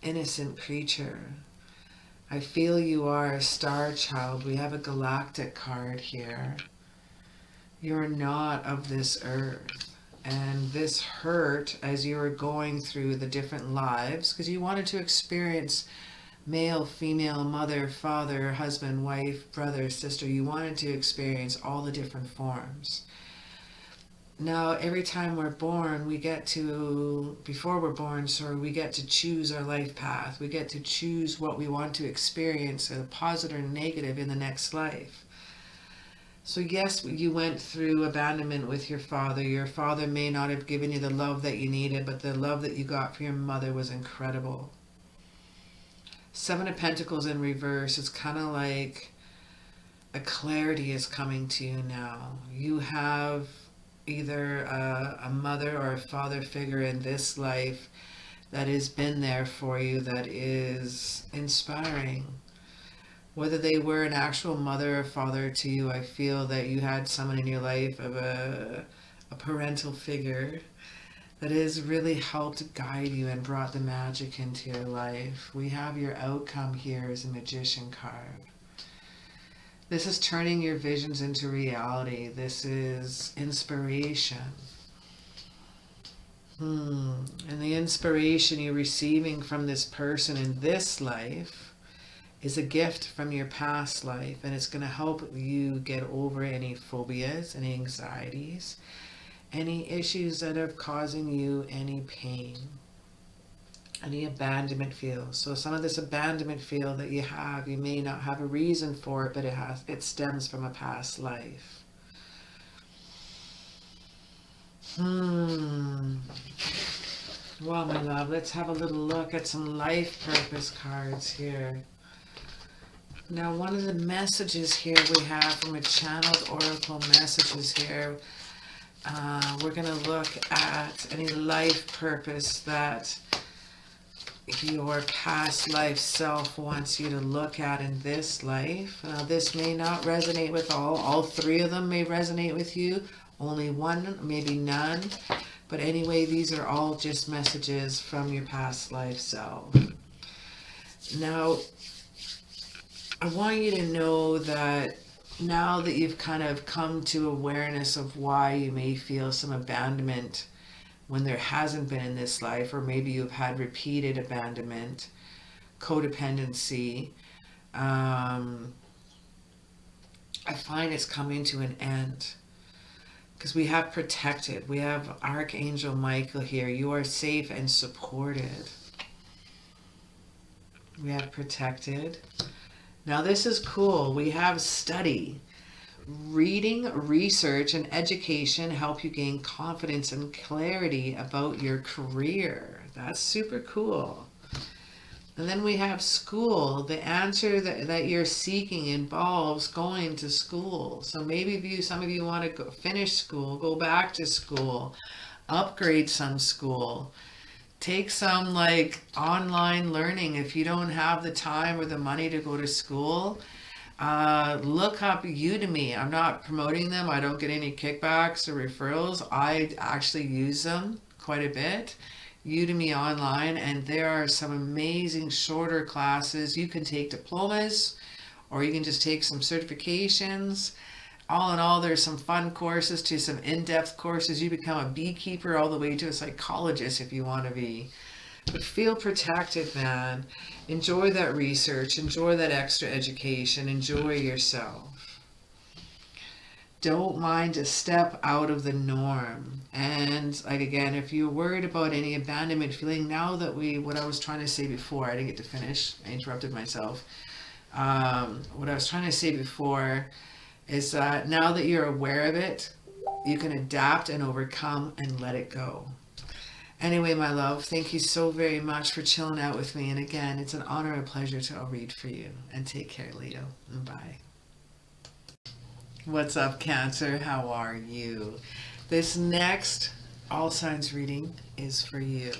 innocent creature. I feel you are a star child. We have a galactic card here. You're not of this earth. And this hurt as you were going through the different lives, because you wanted to experience male, female, mother, father, husband, wife, brother, sister. You wanted to experience all the different forms. Now, every time we're born, we get to, before we're born, we get to choose our life path. We get to choose what we want to experience, a positive or negative, in the next life. So yes, you went through abandonment with your father. Your father may not have given you the love that you needed, but the love that you got from your mother was incredible. Seven of Pentacles in reverse. It's kind of like a clarity is coming to you now. You have either a mother or a father figure in this life that has been there for you, that is inspiring. Whether they were an actual mother or father to you, I feel that you had someone in your life of a parental figure that has really helped guide you and brought the magic into your life. We have your outcome here as a Magician card. This is turning your visions into reality. This is inspiration. And the inspiration you're receiving from this person in this life is a gift from your past life, and it's going to help you get over any phobias, any anxieties, any issues that are causing you any pain. Any abandonment feel. So some of this abandonment feel that you have, you may not have a reason for it, but it stems from a past life. Well, my love, let's have a little look at some life purpose cards here. Now, one of the messages here we have from a channeled oracle messages here, we're going to look at any life purpose that your past life self wants you to look at in this life. Now, this may not resonate with all three of them may resonate with you, only one, maybe none, but anyway, these are all just messages from your past life self. Now, I want you to know that now that you've kind of come to awareness of why you may feel some abandonment when there hasn't been in this life, or maybe you've had repeated abandonment, codependency, I find it's coming to an end. Because we have protected. We have Archangel Michael here. You are safe and supported. We have protected. Now this is cool. We have study. Reading, research, and education help you gain confidence and clarity about your career. That's super cool. And then we have school. The answer that you're seeking involves going to school. So maybe some of you want to go finish school, go back to school, upgrade some school, take some like online learning. If you don't have the time or the money to go to school, look up Udemy. I'm not promoting them. I don't get any kickbacks or referrals. I actually use them quite a bit. Udemy online, and there are some amazing shorter classes. You can take diplomas or you can just take some certifications. All in all, there's some fun courses to some in-depth courses. You become a beekeeper all the way to a psychologist if you want to be. But feel protected, man. Enjoy that research. Enjoy that extra education. Enjoy yourself. Don't mind to step out of the norm. And like again, if you're worried about any abandonment feeling, now that what I was trying to say before, I didn't get to finish. I interrupted myself. What I was trying to say before is that now that you're aware of it, you can adapt and overcome and let it go. Anyway, my love, thank you so very much for chilling out with me. And again, it's an honor and a pleasure to read for you. And take care, Leo. And bye. What's up, Cancer? How are you? This next all signs reading is for you.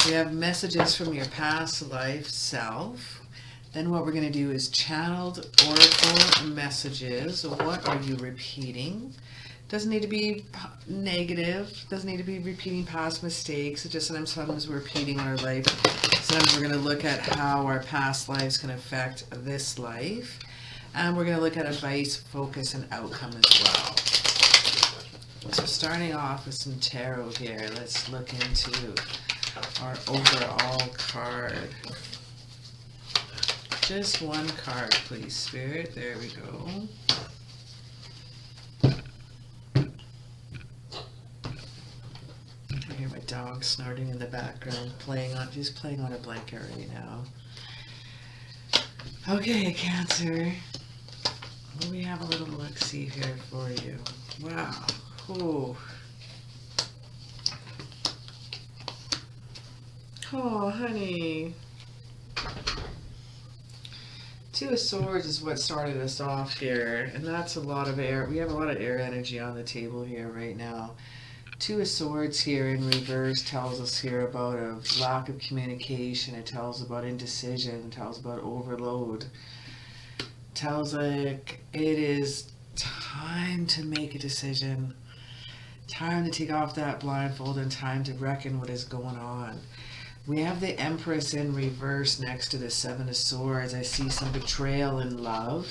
We have messages from your past life self. Then what we're going to do is channeled oracle messages. What are you repeating? Doesn't need to be negative. Doesn't need to be repeating past mistakes. It's just sometimes we're repeating our life. Sometimes we're going to look at how our past lives can affect this life. And we're going to look at advice, focus, and outcome as well. So starting off with some tarot here, let's look into our overall card. Just one card, please, Spirit. There we go. I hear my dog snorting in the background, he's playing on a blanket right now. Okay, Cancer. We have a little look-see here for you. Wow. Ooh. Oh, honey. Two of Swords is what started us off here, and that's a lot of air. We have a lot of air energy on the table here right now. Two of Swords here in reverse tells us here about a lack of communication. It tells about indecision. It tells about overload. It tells like it is time to make a decision. Time to take off that blindfold and time to reckon what is going on. We have the Empress in reverse next to the Seven of Swords. I see some betrayal in love.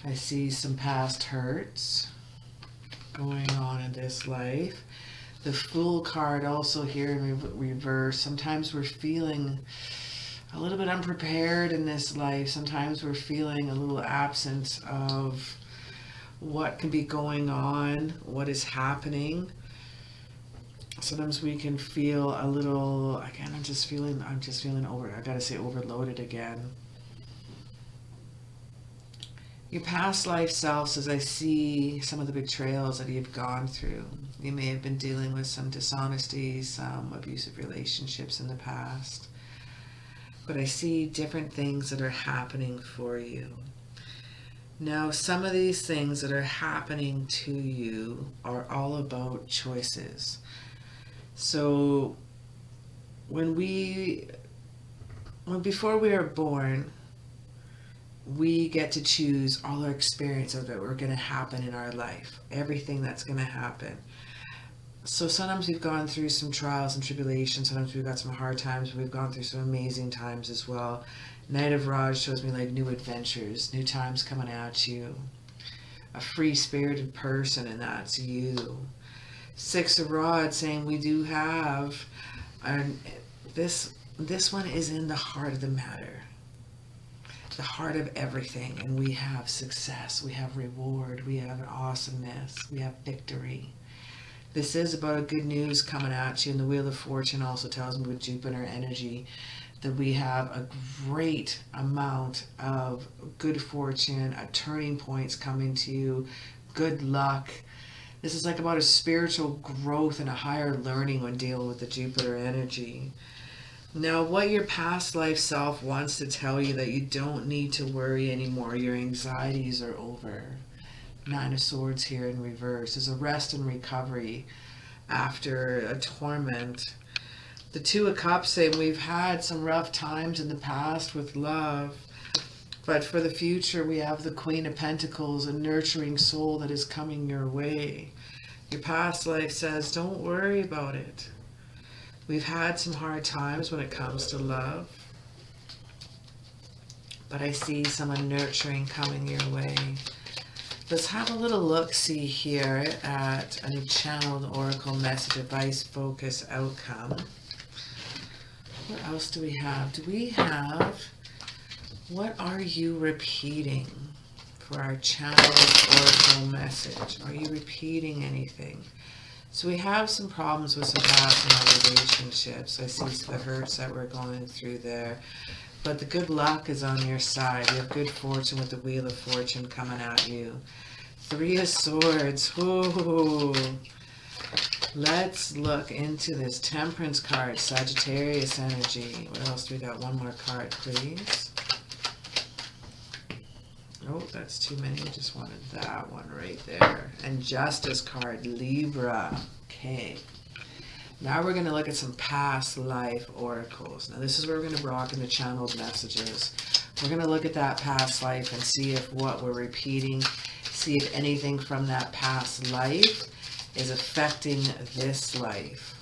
I see some past hurts going on in this life. The Fool card also here in reverse. Sometimes we're feeling a little bit unprepared in this life. Sometimes we're feeling a little absent of what can be going on, what is happening. Sometimes we can feel a little, again, I'm just feeling I gotta say overloaded again. Your past life self says, I see some of the betrayals that you've gone through. You may have been dealing with some dishonesty, some abusive relationships in the past. But I see different things that are happening for you. Now, some of these things that are happening to you are all about choices. So before we are born, we get to choose all our experiences that are going to happen in our life, everything that's going to happen. So sometimes we've gone through some trials and tribulations, sometimes we've got some hard times, but we've gone through some amazing times as well. Knight of Rods shows me like new adventures, new times coming at you. A free-spirited person, and that's you. Six of Rods saying we do have, and this one is in the heart of the matter. The heart of everything, and we have success, we have reward, we have awesomeness, we have victory. This is about a good news coming at you, and the Wheel of Fortune also tells me with Jupiter energy that we have a great amount of good fortune, turning points coming to you, good luck. This is like about a spiritual growth and a higher learning when dealing with the Jupiter energy. Now, what your past life self wants to tell you that you don't need to worry anymore. Your anxieties are over. Nine of Swords here in reverse. There's a rest and recovery after a torment. The Two of Cups saying we've had some rough times in the past with love, but for the future we have the Queen of Pentacles, a nurturing soul that is coming your way. Your past life says don't worry about it. We've had some hard times when it comes to love, but I see someone nurturing coming your way. Let's have a little look-see here at a channeled oracle message, advice, focus, outcome. What else do we have? Do we have, what are you repeating for our channeled oracle message? Are you repeating anything? So we have some problems with some past in our relationships. I see the hurts that we're going through there. But the good luck is on your side. You have good fortune with the Wheel of Fortune coming at you. Three of Swords. Ooh. Let's look into this Temperance card, Sagittarius energy. What else do we got? One more card, please. Oh, that's too many. Just wanted that one right there. And Justice card, Libra. Okay. Now we're going to look at some past life oracles. Now this is where we're going to rock in the channeled messages. We're going to look at that past life and see if what we're repeating, see if anything from that past life is affecting this life.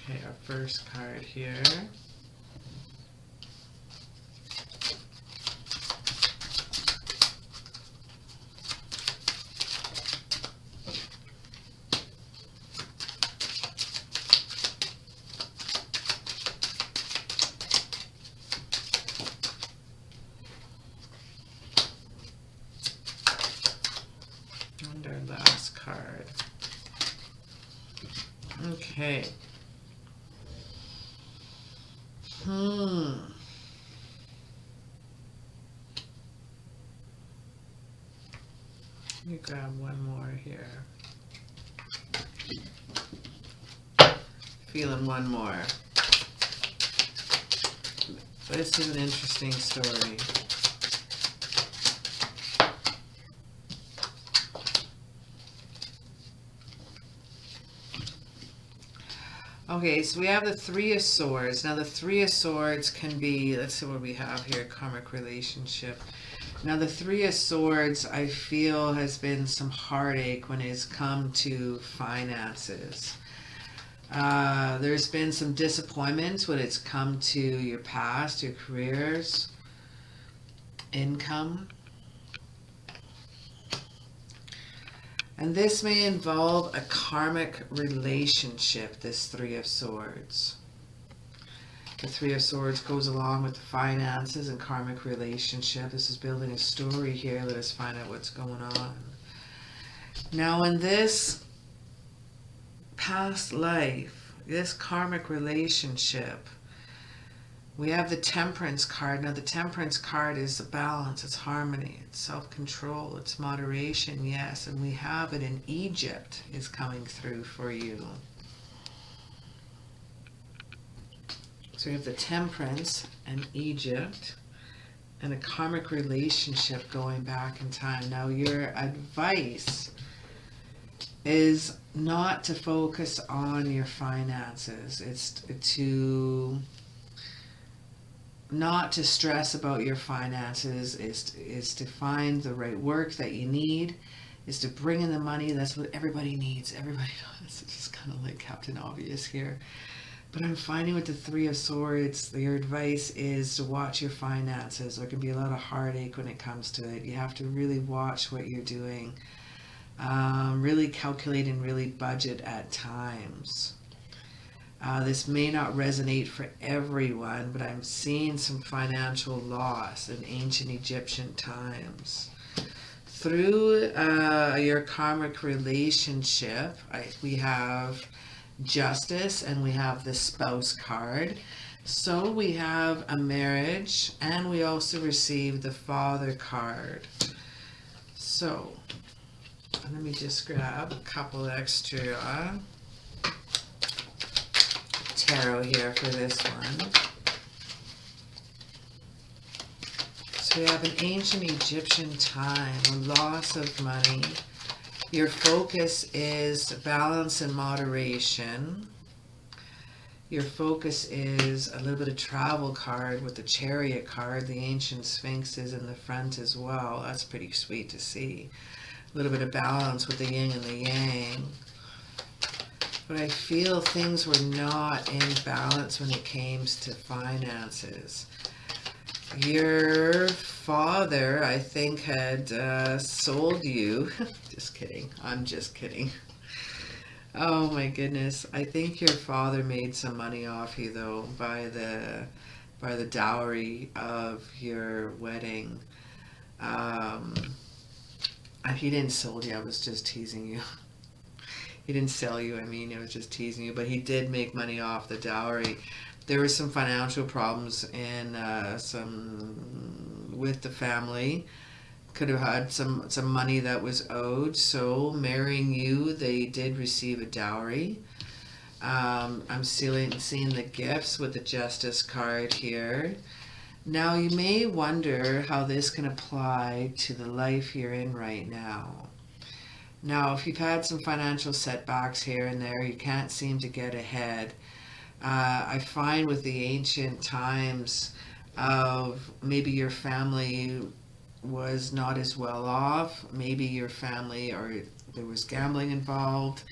Okay, our first card here. And our last card. Okay. Let me grab one more here. Feeling one more. This is an interesting story. Okay, so we have the Three of Swords. Now the Three of Swords can be, let's see what we have here, karmic relationship. Now the Three of Swords, I feel, has been some heartache when it's come to finances. There's been some disappointments when it's come to your past, your careers, income. And this may involve a karmic relationship, this Three of Swords. The Three of Swords goes along with the finances and karmic relationship. This is building a story here. Let us find out what's going on. Now in this past life, this karmic relationship, we have the Temperance card. Now the Temperance card is a balance, it's harmony, it's self-control, it's moderation, yes. And we have it in Egypt is coming through for you. So we have the Temperance and Egypt and a karmic relationship going back in time. Now your advice is not to focus on your finances. It's to not to stress about your finances, is to find the right work that you need, is to bring in the money. That's what everybody needs. Everybody does. It's just kind of like Captain Obvious here. But I'm finding with the Three of Swords, your advice is to watch your finances. There can be a lot of heartache when it comes to it. You have to really watch what you're doing. Really calculate and really budget at times. This may not resonate for everyone, but I'm seeing some financial loss in ancient Egyptian times. Through your karmic relationship, we have Justice and we have the Spouse card. So we have a marriage, and we also receive the Father card. So let me just grab a couple extra tarot here for this one. So we have an ancient Egyptian time, a loss of money. Your focus is balance and moderation. Your focus is a little bit of travel card with the Chariot card. The ancient Sphinx is in the front as well. That's pretty sweet to see. A little bit of balance with the yin and the yang. But I feel things were not in balance when it came to finances. Your father, I think, had sold you. Just kidding. I'm just kidding. Oh my goodness. I think your father made some money off you, though, by the dowry of your wedding. He didn't sell you. I was just teasing you. He didn't sell you. I mean, I was just teasing you. But he did make money off the dowry. There were some financial problems and with the family. Could have had some money that was owed. So marrying you, they did receive a dowry. I'm seeing the gifts with the Justice card here. Now you may wonder how this can apply to the life you're in right now. Now, if you've had some financial setbacks here and there, you can't seem to get ahead. I find with the ancient times of maybe your family was not as well off. Maybe your family, or there was gambling involved.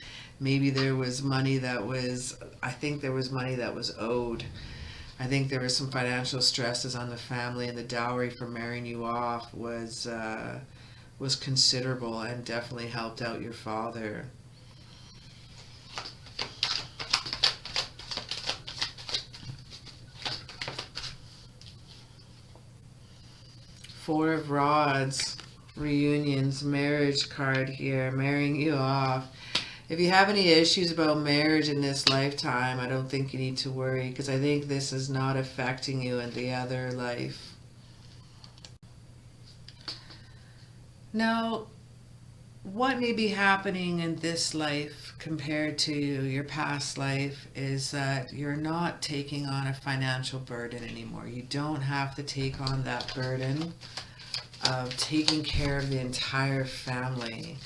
Maybe there was money that was, I think there was money that was owed. I think there was some financial stresses on the family, and the dowry for marrying you off was considerable and definitely helped out your father. Four of Rods, reunions, marriage card here, marrying you off. If you have any issues about marriage in this lifetime, I don't think you need to worry, because I think this is not affecting you in the other life. Now, what may be happening in this life compared to your past life is that you're not taking on a financial burden anymore. You don't have to take on that burden of taking care of the entire family.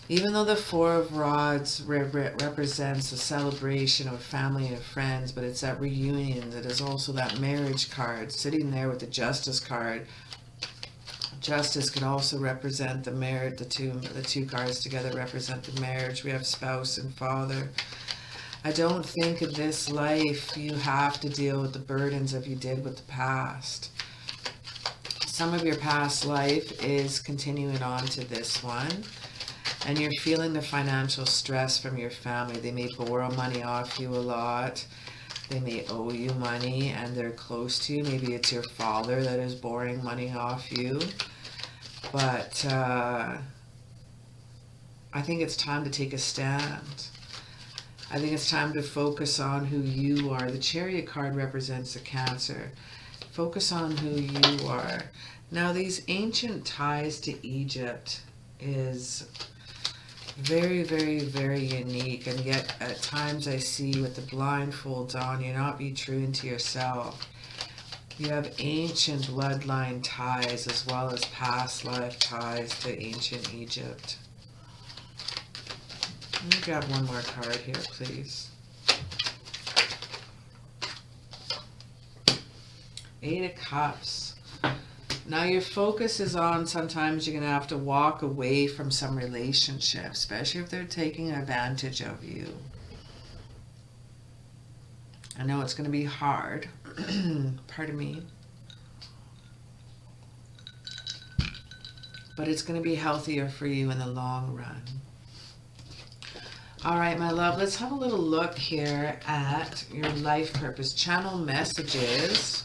Even though the Four of Rods represents a celebration of family and friends, but it's that reunion. It is also that marriage card sitting there with the Justice card. Justice can also represent the marriage. The two cards together represent the marriage. We have spouse and father. I don't think in this life you have to deal with the burdens of you did with the past. Some of your past life is continuing on to this one, and you're feeling the financial stress from your family. They may borrow money off you a lot. They may owe you money and they're close to you. Maybe it's your father that is borrowing money off you. But I think it's time to take a stand. I think it's time to focus on who you are. The Chariot card represents a Cancer. Focus on who you are. Now, these ancient ties to Egypt is very, very, very unique. And yet, at times I see with the blindfolds on, you not be true to yourself. You have ancient bloodline ties as well as past life ties to ancient Egypt. Let me grab one more card here, please. Eight of Cups. Now your focus is on, sometimes you're going to have to walk away from some relationship, especially if they're taking advantage of you. I know it's going to be hard. Pardon me. But it's going to be healthier for you in the long run. All right, my love, let's have a little look here at your life purpose. Channel messages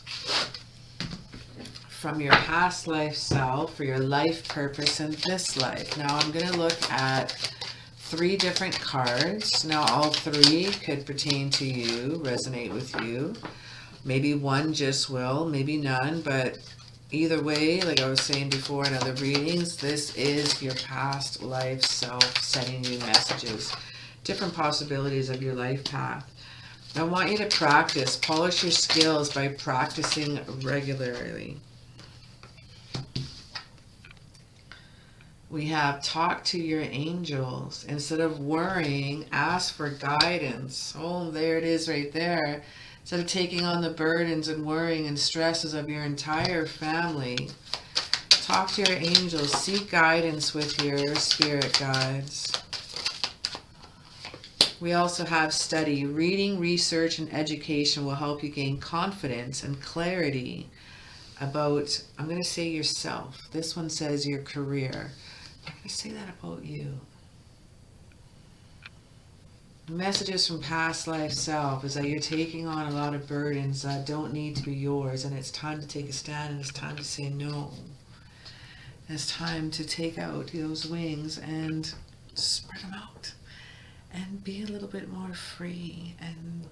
from your past life self for your life purpose in this life. Now I'm going to look at 3 different cards. Now all 3 could pertain to you, resonate with you. Maybe one just will, maybe none, but either way, like I was saying before in other readings, this is your past life self sending you messages, different possibilities of your life path. I want you to practice, polish your skills by practicing regularly. We have talk to your angels. Instead of worrying, ask for guidance. Oh, there it is right there. Instead of taking on the burdens and worrying and stresses of your entire family, talk to your angels. Seek guidance with your spirit guides. We also have study. Reading, research, and education will help you gain confidence and clarity about, I'm going to say yourself. This one says your career. I'm going to say that about you. Messages from past life self is that you're taking on a lot of burdens that don't need to be yours, and it's time to take a stand, and it's time to say no. It's time to take out those wings and spread them out and be a little bit more free and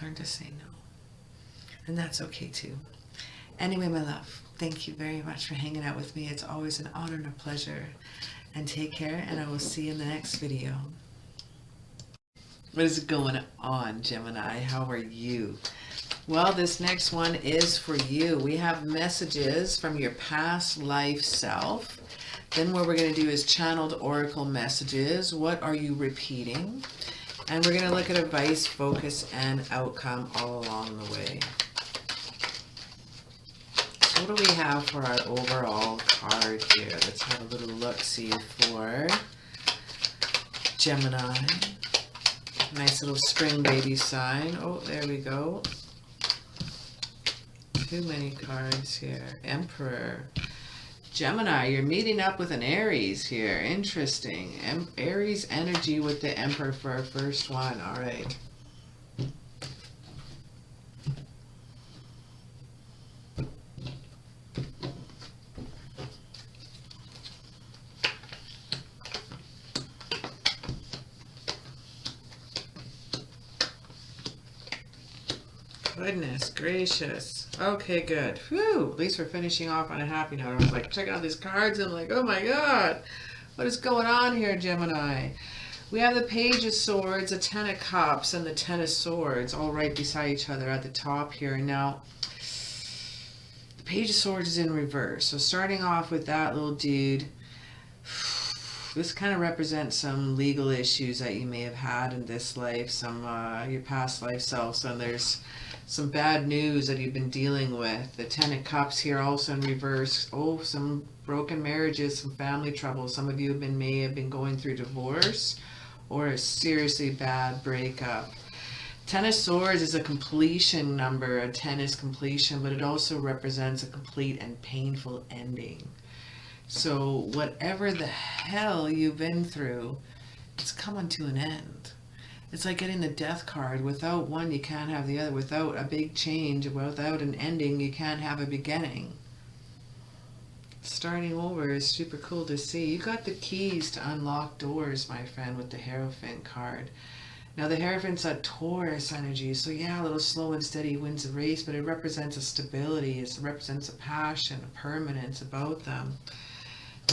learn to say no. And that's okay too. Anyway, my love, thank you very much for hanging out with me. It's always an honor and a pleasure. And take care, and I will see you in the next video. What is going on, Gemini? How are you? Well, this next one is for you. We have messages from your past life self. Then what we're going to do is channeled oracle messages. What are you repeating? And we're going to look at advice, focus, and outcome all along the way. So what do we have for our overall card here? Let's have a little look-see for Gemini. Nice little spring baby sign. Oh, there we go. Too many cards here. Emperor. Gemini, you're meeting up with an Aries here. Interesting. Aries energy with the Emperor for our first one. All right. Goodness gracious. Okay, good. Whew. At least we're finishing off on a happy note. I was like, check out these cards. I'm like, oh my God. What is going on here, Gemini? We have the Page of Swords, the Ten of Cups, and the Ten of Swords all right beside each other at the top here. Now, the Page of Swords is in reverse. So starting off with that little dude, this kind of represents some legal issues that you may have had in this life, some your past life self. So there's some bad news that you've been dealing with. The Ten of Cups here also in reverse. Oh, some broken marriages, some family trouble. Some of you may have been going through divorce or a seriously bad breakup. Ten of Swords is a completion number. A 10 is completion, but it also represents a complete and painful ending. So whatever the hell you've been through, it's coming to an end. It's like getting the Death card. Without one, you can't have the other. Without a big change, without an ending, you can't have a beginning. Starting over is super cool to see. You got the keys to unlock doors, my friend, with the Hierophant card. Now, the Hierophant's a Taurus energy, so yeah, a little slow and steady wins the race, but it represents a stability. It represents a passion, a permanence about them.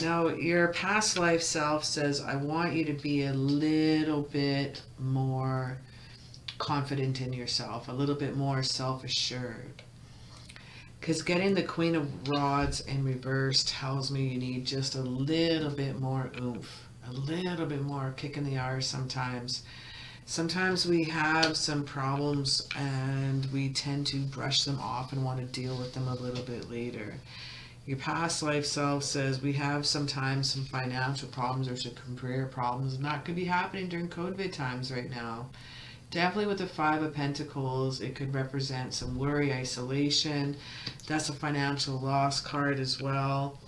Now, your past life self says, I want you to be a little bit more confident in yourself, a little bit more self-assured. Because getting the Queen of Rods in reverse tells me you need just a little bit more oomph, a little bit more kick in the arse sometimes. Sometimes we have some problems and we tend to brush them off and want to deal with them a little bit later. Your past life self says we have sometimes some financial problems or some career problems, and that could be happening during COVID times right now. Definitely with the Five of Pentacles, it could represent some worry, isolation. That's a financial loss card as well.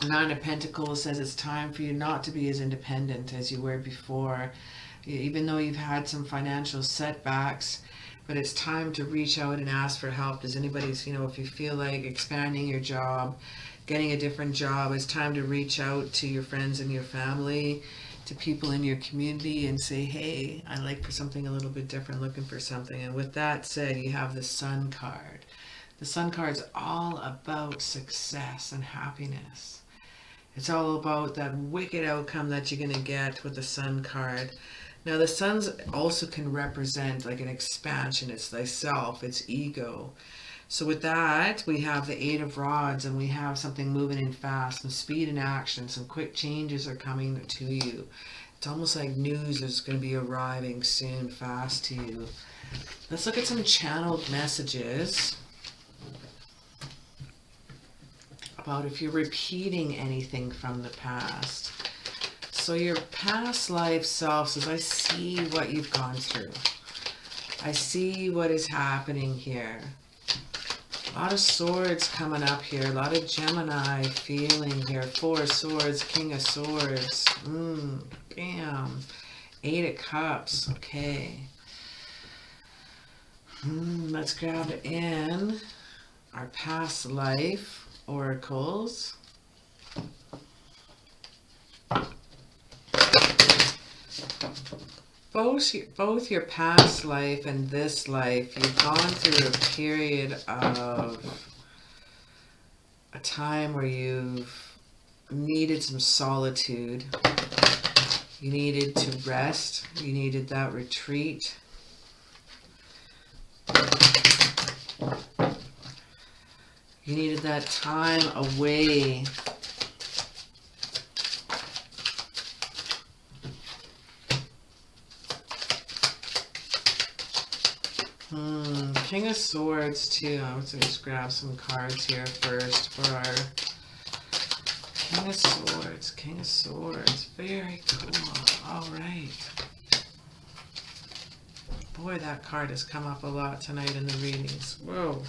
Nine of Pentacles says it's time for you not to be as independent as you were before. Even though you've had some financial setbacks, but it's time to reach out and ask for help. Does anybody's, if you feel like expanding your job, getting a different job, it's time to reach out to your friends and your family, to people in your community and say, hey, I'd like for something a little bit different, looking for something. And with that said, you have the Sun card. The Sun card's all about success and happiness. It's all about that wicked outcome that you're going to get with the Sun card. Now the Suns also can represent like an expansion. It's thyself, it's ego. So with that, we have the Eight of Rods, and we have something moving in fast, some speed and action, some quick changes are coming to you. It's almost like news is going to be arriving soon, fast to you. Let's look at some channeled messages about if you're repeating anything from the past. So your past life self says, I see what you've gone through. I see what is happening here. A lot of swords coming up here. A lot of Gemini feeling here. Four of Swords, King of Swords. Bam. Eight of Cups. Okay. Let's grab in our past life oracles. Both your past life and this life, you've gone through a period of a time where you've needed some solitude. You needed to rest. You needed that retreat. You needed that time away. King of Swords too. I would just grab some cards here first for our King of Swords. King of Swords. Very cool. All right. Boy, that card has come up a lot tonight in the readings. Whoa.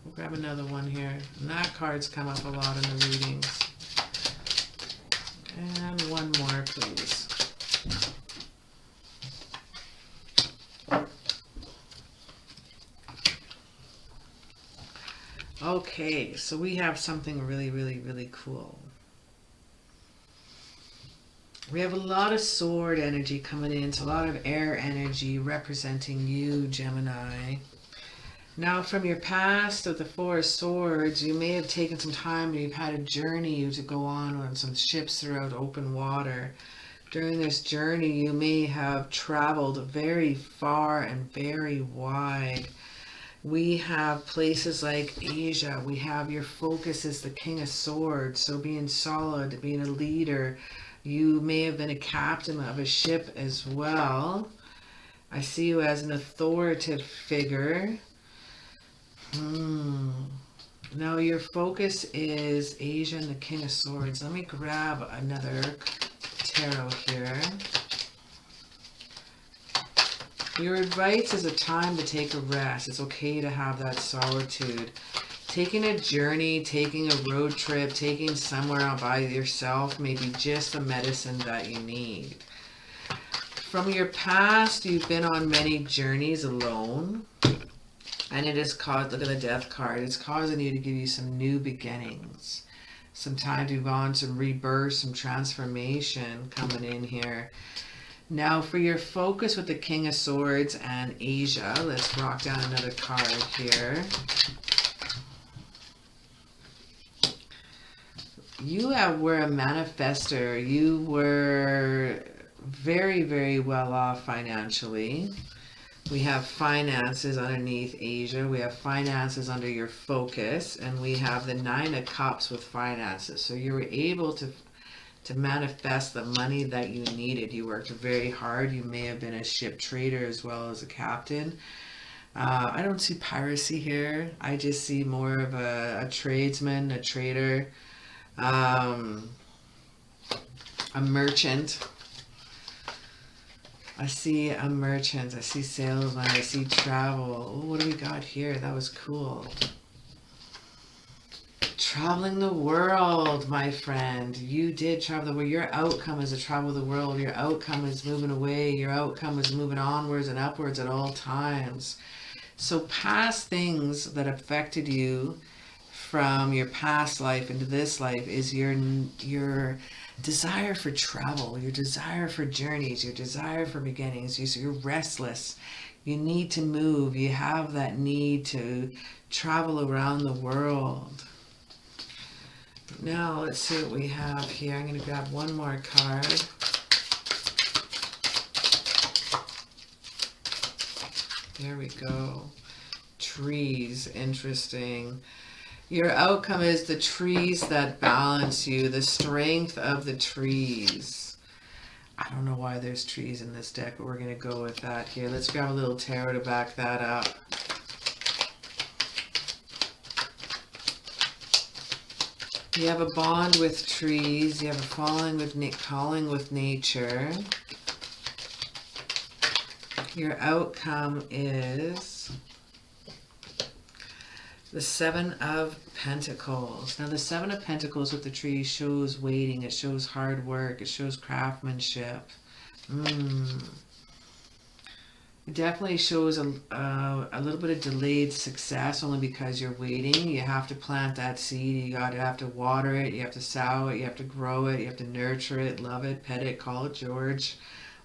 We'll grab another one here. And that card's come up a lot in the readings. And one more, please. Okay, so we have something really, really, really cool. We have a lot of sword energy coming in, so a lot of air energy representing you, Gemini. Now, from your past of the Four of Swords, you may have taken some time, you've had a journey to go on some ships throughout open water. During this journey, you may have traveled very far and very wide. We have places like Asia. We have your focus is the King of Swords. So being solid, being a leader. You may have been a captain of a ship as well. I see you as an authoritative figure. Now your focus is Asia and the King of Swords. Let me grab another tarot here. Your advice is a time to take a rest. It's okay to have that solitude. Taking a journey, taking a road trip, taking somewhere out by yourself may be just the medicine that you need. From your past, you've been on many journeys alone. And it is caused, look at the Death card, it's causing you to give you some new beginnings. Some time to move on, some rebirth, some transformation coming in here. Now for your focus with the King of Swords and Asia, let's rock down another card here. You were a manifester. You were very, very well off financially. We have finances underneath Asia. We have finances under your focus. And we have the Nine of Cups with finances. So you were able to to manifest the money that you needed. You worked very hard. You may have been a ship trader as well as a captain. I don't see piracy here. I just see more of a tradesman, a trader, a merchant. I see a merchant. I see salesman. I see travel. Oh, what do we got here? That was cool. Traveling the world, my friend. You did travel the world. Your outcome is to travel the world. Your outcome is moving away. Your outcome is moving onwards and upwards at all times. So past things that affected you from your past life into this life is your desire for travel, your desire for journeys, your desire for beginnings. You're restless. You need to move. You have that need to travel around the world. Now let's see what we have here. I'm going to grab one more card. There we go. Trees, interesting. Your outcome is the trees that balance you, the strength of the trees. I don't know why there's trees in this deck, but we're going to go with that here. Let's grab a little tarot to back that up. You have a bond with trees. You have a calling with nature. Your outcome is the Seven of Pentacles. Now the Seven of Pentacles with the tree shows waiting. It shows hard work. It shows craftsmanship. It definitely shows a little bit of delayed success only because you're waiting. You have to plant that seed. You have to water it. You have to sow it. You have to grow it. You have to nurture it, love it, pet it, call it George.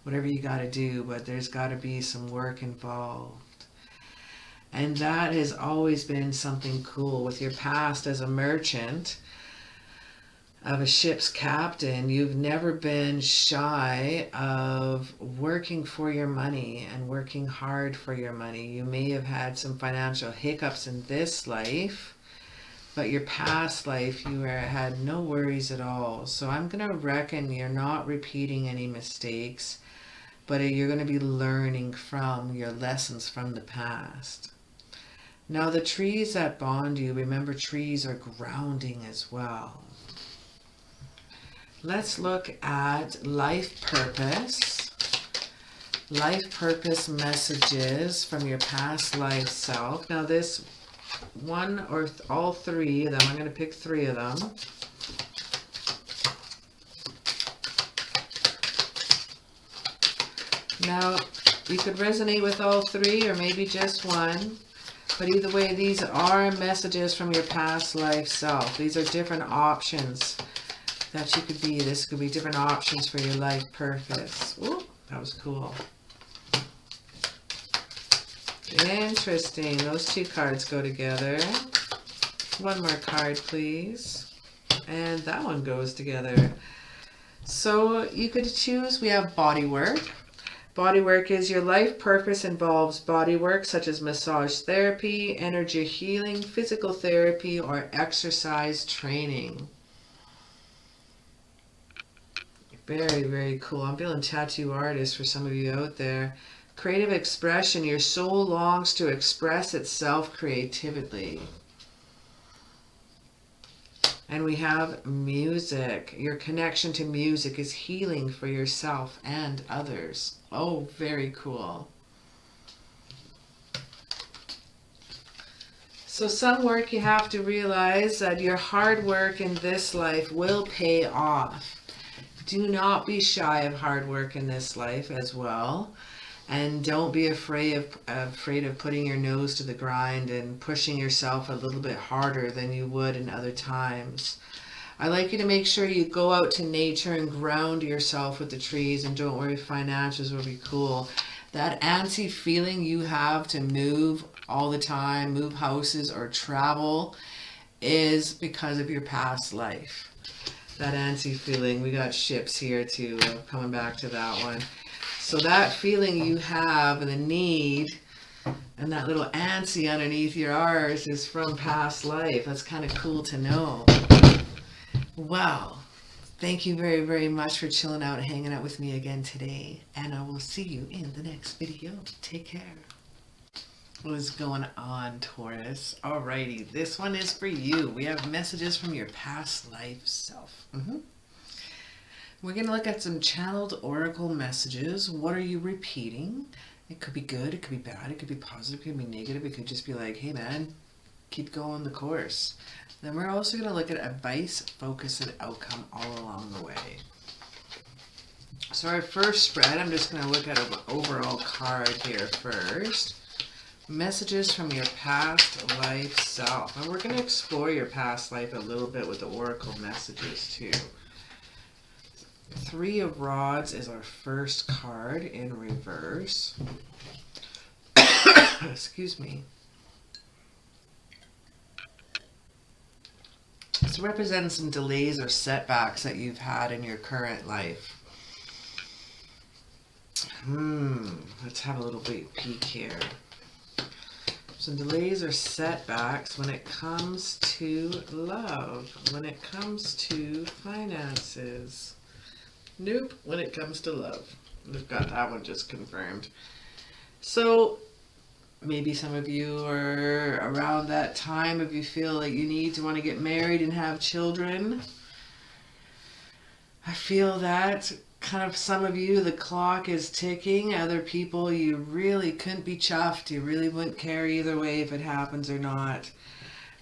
Whatever you got to do, but there's got to be some work involved. And that has always been something cool. With your past as a merchant, of a ship's captain, you've never been shy of working for your money and working hard for your money. You may have had some financial hiccups in this life, but your past life, you had no worries at all. So I'm going to reckon you're not repeating any mistakes, but you're going to be learning from your lessons from the past. Now the trees that bond you, remember trees are grounding as well. Let's look at life purpose. Life purpose messages from your past life self. Now this one or all three of them, I'm going to pick three of them. Now you could resonate with all three or maybe just one. But either way, these are messages from your past life self. These are different options that you could be. This could be different options for your life purpose. Ooh, that was cool. Interesting. Those two cards go together. One more card, please. And that one goes together. So you could choose. We have body work. Body work is your life purpose involves body work such as massage therapy, energy healing, physical therapy, or exercise training. Very, very cool. I'm feeling tattoo artist for some of you out there. Creative expression. Your soul longs to express itself creatively. And we have music. Your connection to music is healing for yourself and others. Oh, very cool. So some work you have to realize that your hard work in this life will pay off. Do not be shy of hard work in this life as well. And don't be afraid of putting your nose to the grind and pushing yourself a little bit harder than you would in other times. I like you to make sure you go out to nature and ground yourself with the trees, and don't worry, financials will be cool. That antsy feeling you have to move all the time, move houses or travel, is because of your past life. That antsy feeling, we got ships here too, coming back to that one. So that feeling you have and the need and that little antsy underneath your R's is from past life. That's kind of cool to know. Wow. Thank you very, very much for chilling out and hanging out with me again today. And I will see you in the next video. Take care. What is going on, Taurus? Alrighty, this one is for you. We have messages from your past life self. We're going to look at some channeled oracle messages. What are you repeating? It could be good, it could be bad, it could be positive, it could be negative. It could just be like, hey man, keep going the course. Then we're also going to look at advice, focus, and outcome all along the way. So our first spread, I'm just going to look at an overall card here first. Messages from your past life self. And we're going to explore your past life a little bit with the oracle messages too. Three of Rods is our first card in reverse. Excuse me. This represents some delays or setbacks that you've had in your current life. Let's have a little peek here. Some delays or setbacks when it comes to love, when it comes to finances. Nope, when it comes to love. We've got that one just confirmed. So maybe some of you are around that time if you feel like you need to want to get married and have children. I feel that kind of some of you, the clock is ticking. Other people, you really couldn't be chuffed. You really wouldn't care either way if it happens or not.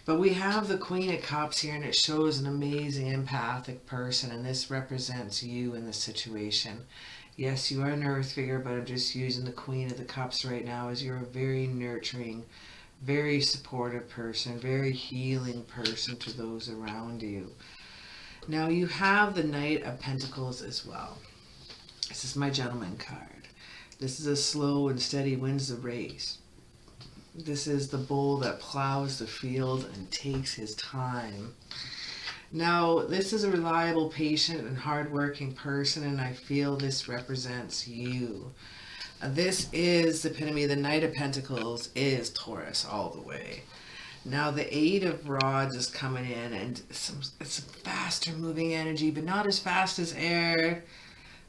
But we have the Queen of Cups here, and it shows an amazing empathic person, and this represents you in this situation. Yes, you are an earth figure, but I'm just using the Queen of the Cups right now as you're a very nurturing, very supportive person, very healing person to those around you. Now you have the Knight of Pentacles as well. This is my gentleman card. This is a slow and steady wins the race. This is the bull that plows the field and takes his time. Now, this is a reliable, patient, and hardworking person, and I feel this represents you. This is the epitome. The Knight of Pentacles is Taurus all the way. Now, the Eight of Rods is coming in, and it's a faster moving energy, but not as fast as air.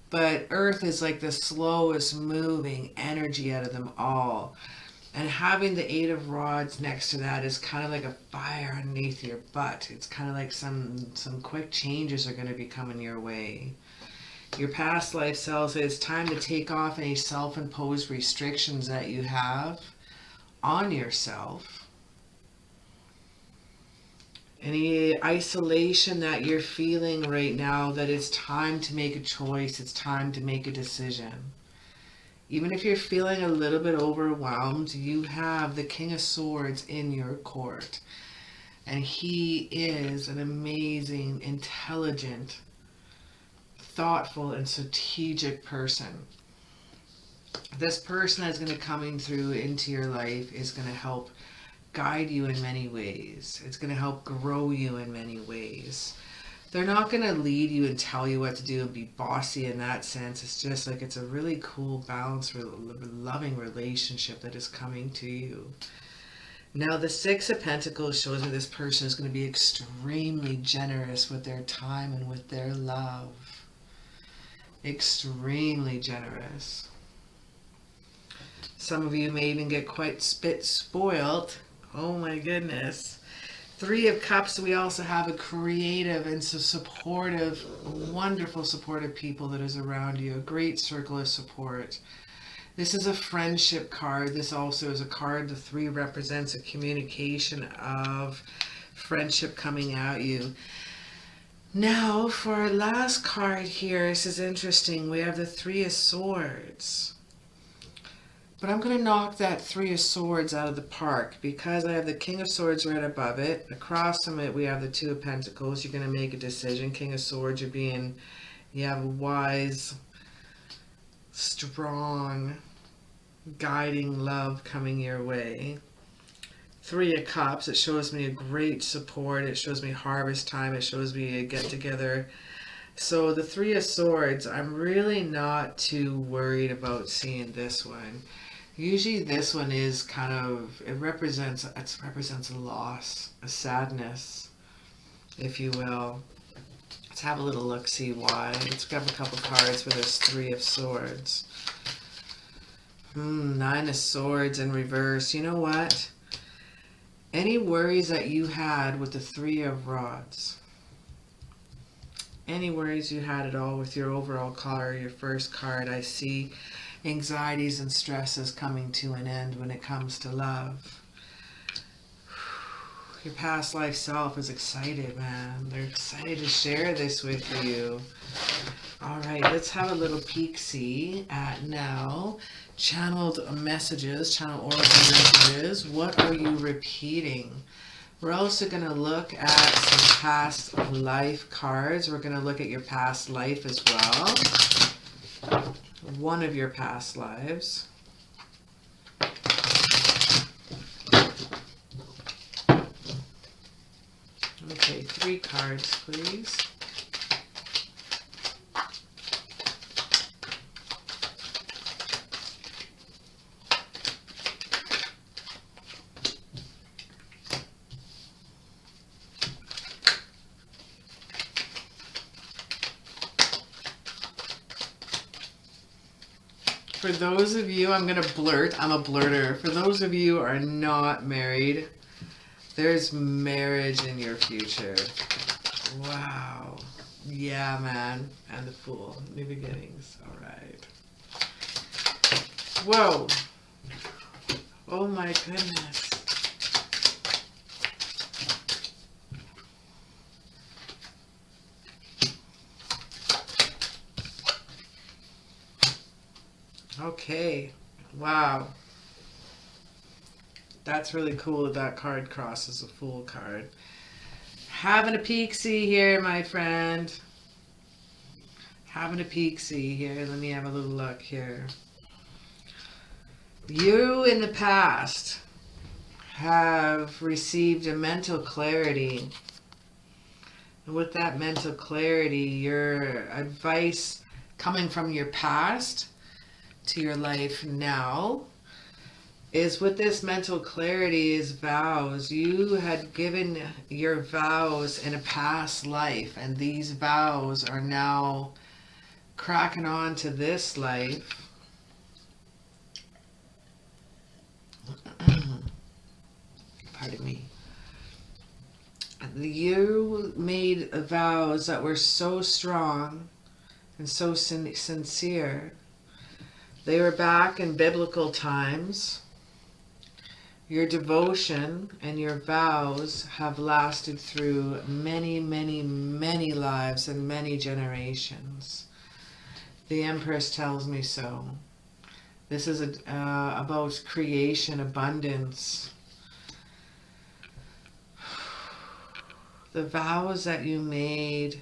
But Earth is like the slowest moving energy out of them all. And having the Eight of Rods next to that is kind of like a fire underneath your butt. It's kind of like some quick changes are going to be coming your way. Your past life self, it's time to take off any self-imposed restrictions that you have on yourself. Any isolation that you're feeling right now, that it's time to make a choice. It's time to make a decision. Even if you're feeling a little bit overwhelmed, you have the King of Swords in your court. And he is an amazing, intelligent, thoughtful, and strategic person. This person that's going to coming through into your life is going to help guide you in many ways. It's going to help grow you in many ways. They're not going to lead you and tell you what to do and be bossy in that sense. It's just like it's a really cool, balanced, loving relationship that is coming to you. Now, the Six of Pentacles shows me this person is going to be extremely generous with their time and with their love. Extremely generous. Some of you may even get quite spoiled. Oh my goodness. Three of Cups, we also have a creative and so supportive, wonderful supportive people that is around you. A great circle of support. This is a friendship card. This also is a card. The three represents a communication of friendship coming at you. Now, for our last card here, this is interesting. We have the Three of Swords. But I'm going to knock that Three of Swords out of the park because I have the King of Swords right above it. Across from it, we have the Two of Pentacles. You're going to make a decision. King of Swords, you have a wise, strong, guiding love coming your way. Three of Cups, it shows me a great support. It shows me harvest time. It shows me a get together. So the Three of Swords, I'm really not too worried about seeing this one. Usually this one is kind of, it represents a loss, a sadness, if you will. Let's have a little look, see why. Let's grab a couple cards for this Three of Swords. Nine of Swords in reverse. You know what? Any worries that you had with the Three of Rods, any worries you had at all with your overall card, your first card, I see anxieties and stresses coming to an end when it comes to love. Your past life self is excited, man. They're excited to share this with you. All right, let's have a little peek-see at now. Channeled messages, channel oracle messages. What are you repeating? We're also going to look at some past life cards. We're going to look at your past life as well. One of your past lives. Okay, 3 cards, please. For those of you, I'm going to blurt, I'm a blurter. For those of you who are not married, there's marriage in your future. Wow. Yeah, man. And the Fool. New beginnings. All right. Whoa. Oh my goodness. Okay. Wow. That's really cool that that card crosses a Fool card. Having a peek-see here, my friend. Having a peek-see here. Let me have a little look here. You in the past have received a mental clarity. And with that mental clarity, your advice coming from your past to your life now is, with this mental clarity, is vows. You had given your vows in a past life, and these vows are now cracking on to this life. Pardon me. You made vows that were so strong and so sincere. They were back in biblical times. Your devotion and your vows have lasted through many, many, many lives and many generations. The Empress tells me so. This is about creation, abundance. The vows that you made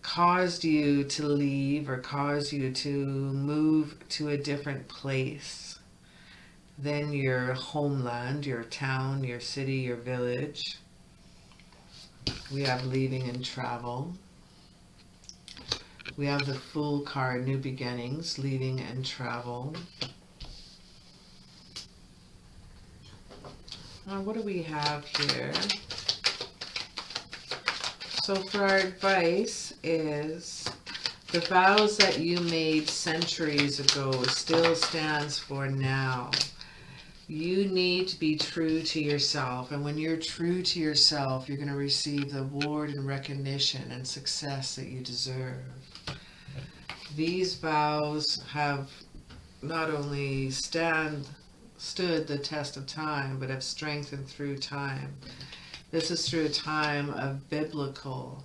caused you to leave or caused you to move to a different place than your homeland, your town, your city, your village. We have leaving and travel. We have the Fool card, new beginnings, leaving and travel. Now, what do we have here? So for our advice is, the vows that you made centuries ago still stands for now. You need to be true to yourself, and when you're true to yourself, you're going to receive the award and recognition and success that you deserve. These vows have not only stood the test of time, but have strengthened through time. This is through a time of biblical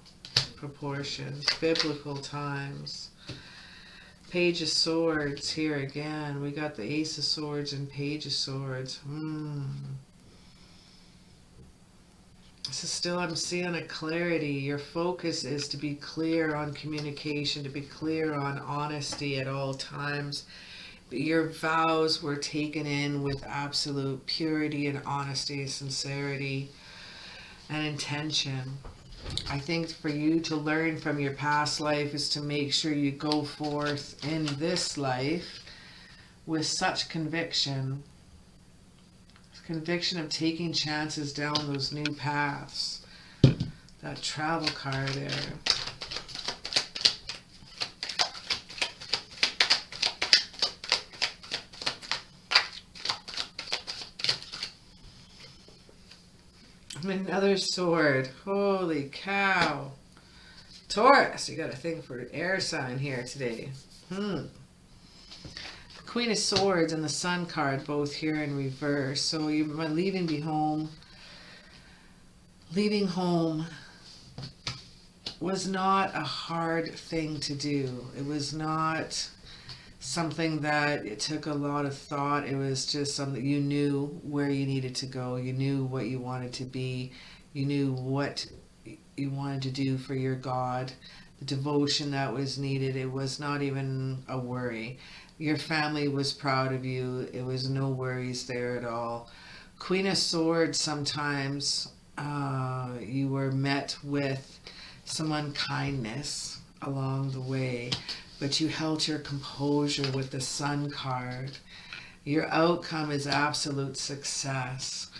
proportions, biblical times. Page of Swords here again. We got the Ace of Swords and Page of Swords. This is still, I'm seeing a clarity. Your focus is to be clear on communication, to be clear on honesty at all times. Your vows were taken in with absolute purity and honesty, sincerity, and intention. I think for you to learn from your past life is to make sure you go forth in this life with such conviction of taking chances down those new paths. That travel card there. Another sword. Holy cow. Taurus, you got a thing for air sign here today. The Queen of Swords and the Sun card both here in reverse. So you're leaving home. Leaving home was not a hard thing to do. It was not something that it took a lot of thought. It was just something you knew where you needed to go. You knew what you wanted to be. You knew what you wanted to do for your God. The devotion that was needed. It was not even a worry. Your family was proud of you. It was no worries there at all. Queen of Swords, sometimes you were met with some unkindness along the way, but you held your composure with the Sun card. Your outcome is absolute success.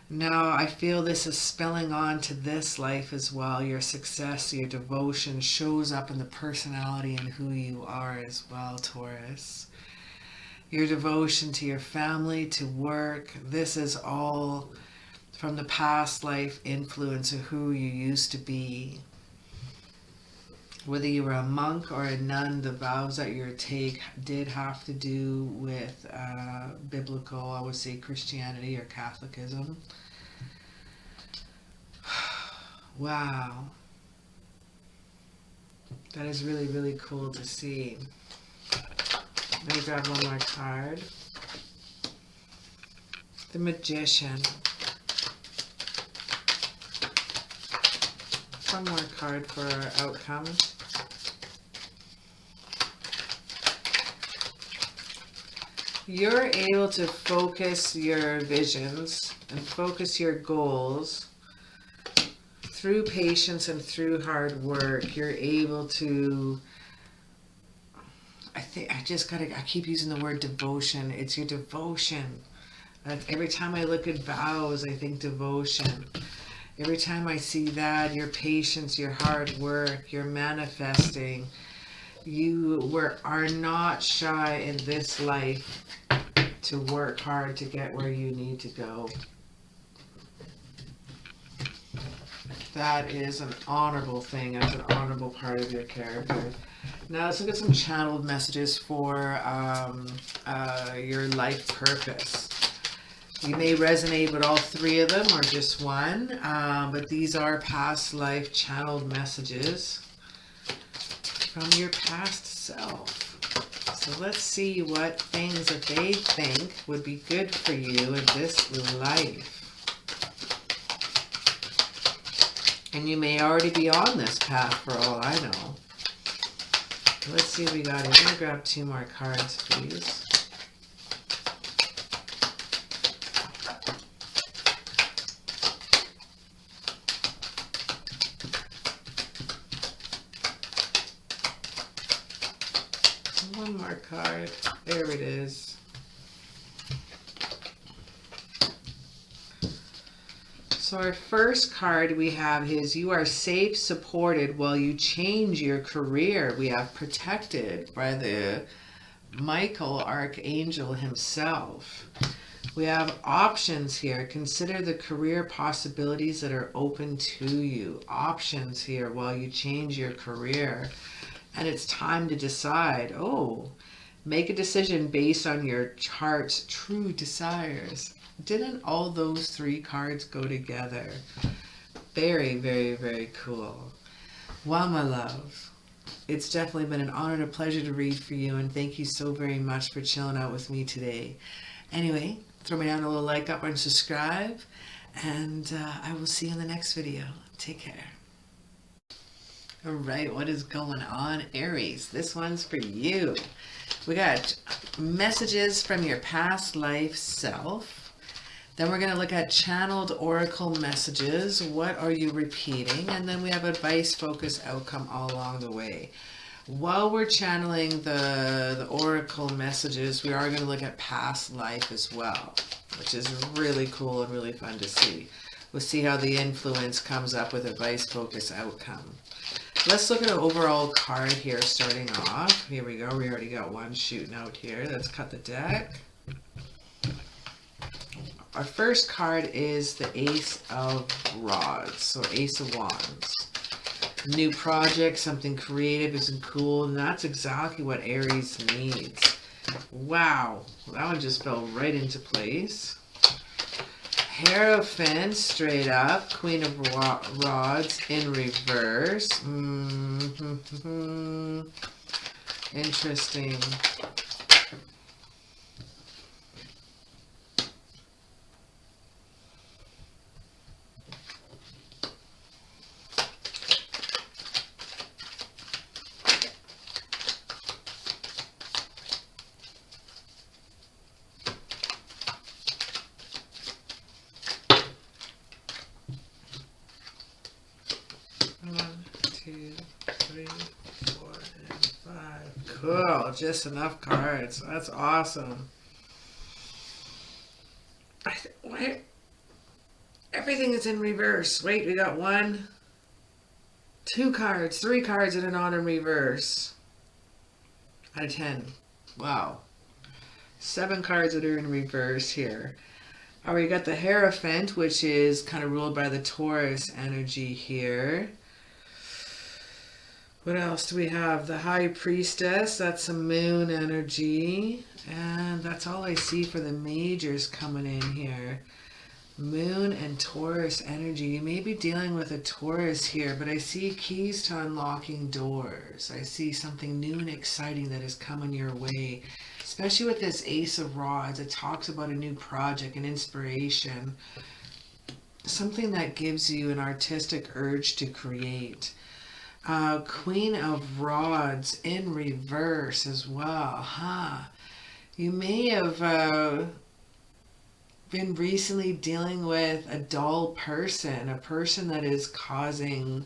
Now, I feel this is spilling on to this life as well. Your success, your devotion shows up in the personality and who you are as well, Taurus. Your devotion to your family, to work, this is all from the past life influence of who you used to be. Whether you were a monk or a nun, the vows that you take did have to do with biblical, I would say Christianity or Catholicism. Wow. That is really, really cool to see. Let me grab one more card. The Magician. One more card for our outcome. You're able to focus your visions and focus your goals through patience and through hard work. You're able to, I keep using the word devotion. It's your devotion. Every time I look at vows, I think devotion. Every time I see that, your patience, your hard work, your manifesting, you are not shy in this life to work hard to get where you need to go. That is an honorable thing. That's an honorable part of your character. Now let's look at some channeled messages for your life purpose. You may resonate with all three of them or just one, but these are past life channeled messages from your past self. So let's see what things that they think would be good for you in this life. And you may already be on this path for all I know. Let's see what we got here. I'm going to grab two more cards, please. One more card. There it is. So our first card we have is you are safe, supported while you change your career. We have protected by the Michael Archangel himself. We have options here. Consider the career possibilities that are open to you. Options here while you change your career. And it's time to decide. Oh, make a decision based on your chart's true desires. Didn't all those three cards go together? Very, very, very cool. Well, my love, it's definitely been an honor and a pleasure to read for you. And thank you so very much for chilling out with me today. Anyway, throw me down a little like up and subscribe. And I will see you in the next video. Take care. All right, what is going on, Aries? This one's for you. We got messages from your past life self. Then we're going to look at channeled oracle messages. What are you repeating? And then we have advice, focus, outcome all along the way. While we're channeling the oracle messages, we are going to look at past life as well, which is really cool and really fun to see. We'll see how the influence comes up with advice, focus, outcome. Let's look at an overall card here starting off. Here we go. We already got one shooting out here. Let's cut the deck. Our first card is the Ace of Rods, so Ace of Wands. New project, something creative, isn't cool, and that's exactly what Aries needs. Wow, that one just fell right into place. Hierophant, straight up. Queen of Rods in reverse. Interesting. Cool, just enough cards. That's awesome. Everything is in reverse. Wait, we got 1, 2 cards, 3 cards that are not in reverse. Out of 10. Wow. 7 cards that are in reverse here. All right, we got the Hierophant, which is kind of ruled by the Taurus energy here. What else do we have? The High Priestess, that's some moon energy. And that's all I see for the majors coming in here. Moon and Taurus energy. You may be dealing with a Taurus here, but I see keys to unlocking doors. I see something new and exciting that is coming your way. Especially with this Ace of Rods, it talks about a new project, an inspiration. Something that gives you an artistic urge to create. Queen of Rods in reverse as well, huh? You may have been recently dealing with a dull person, a person that is causing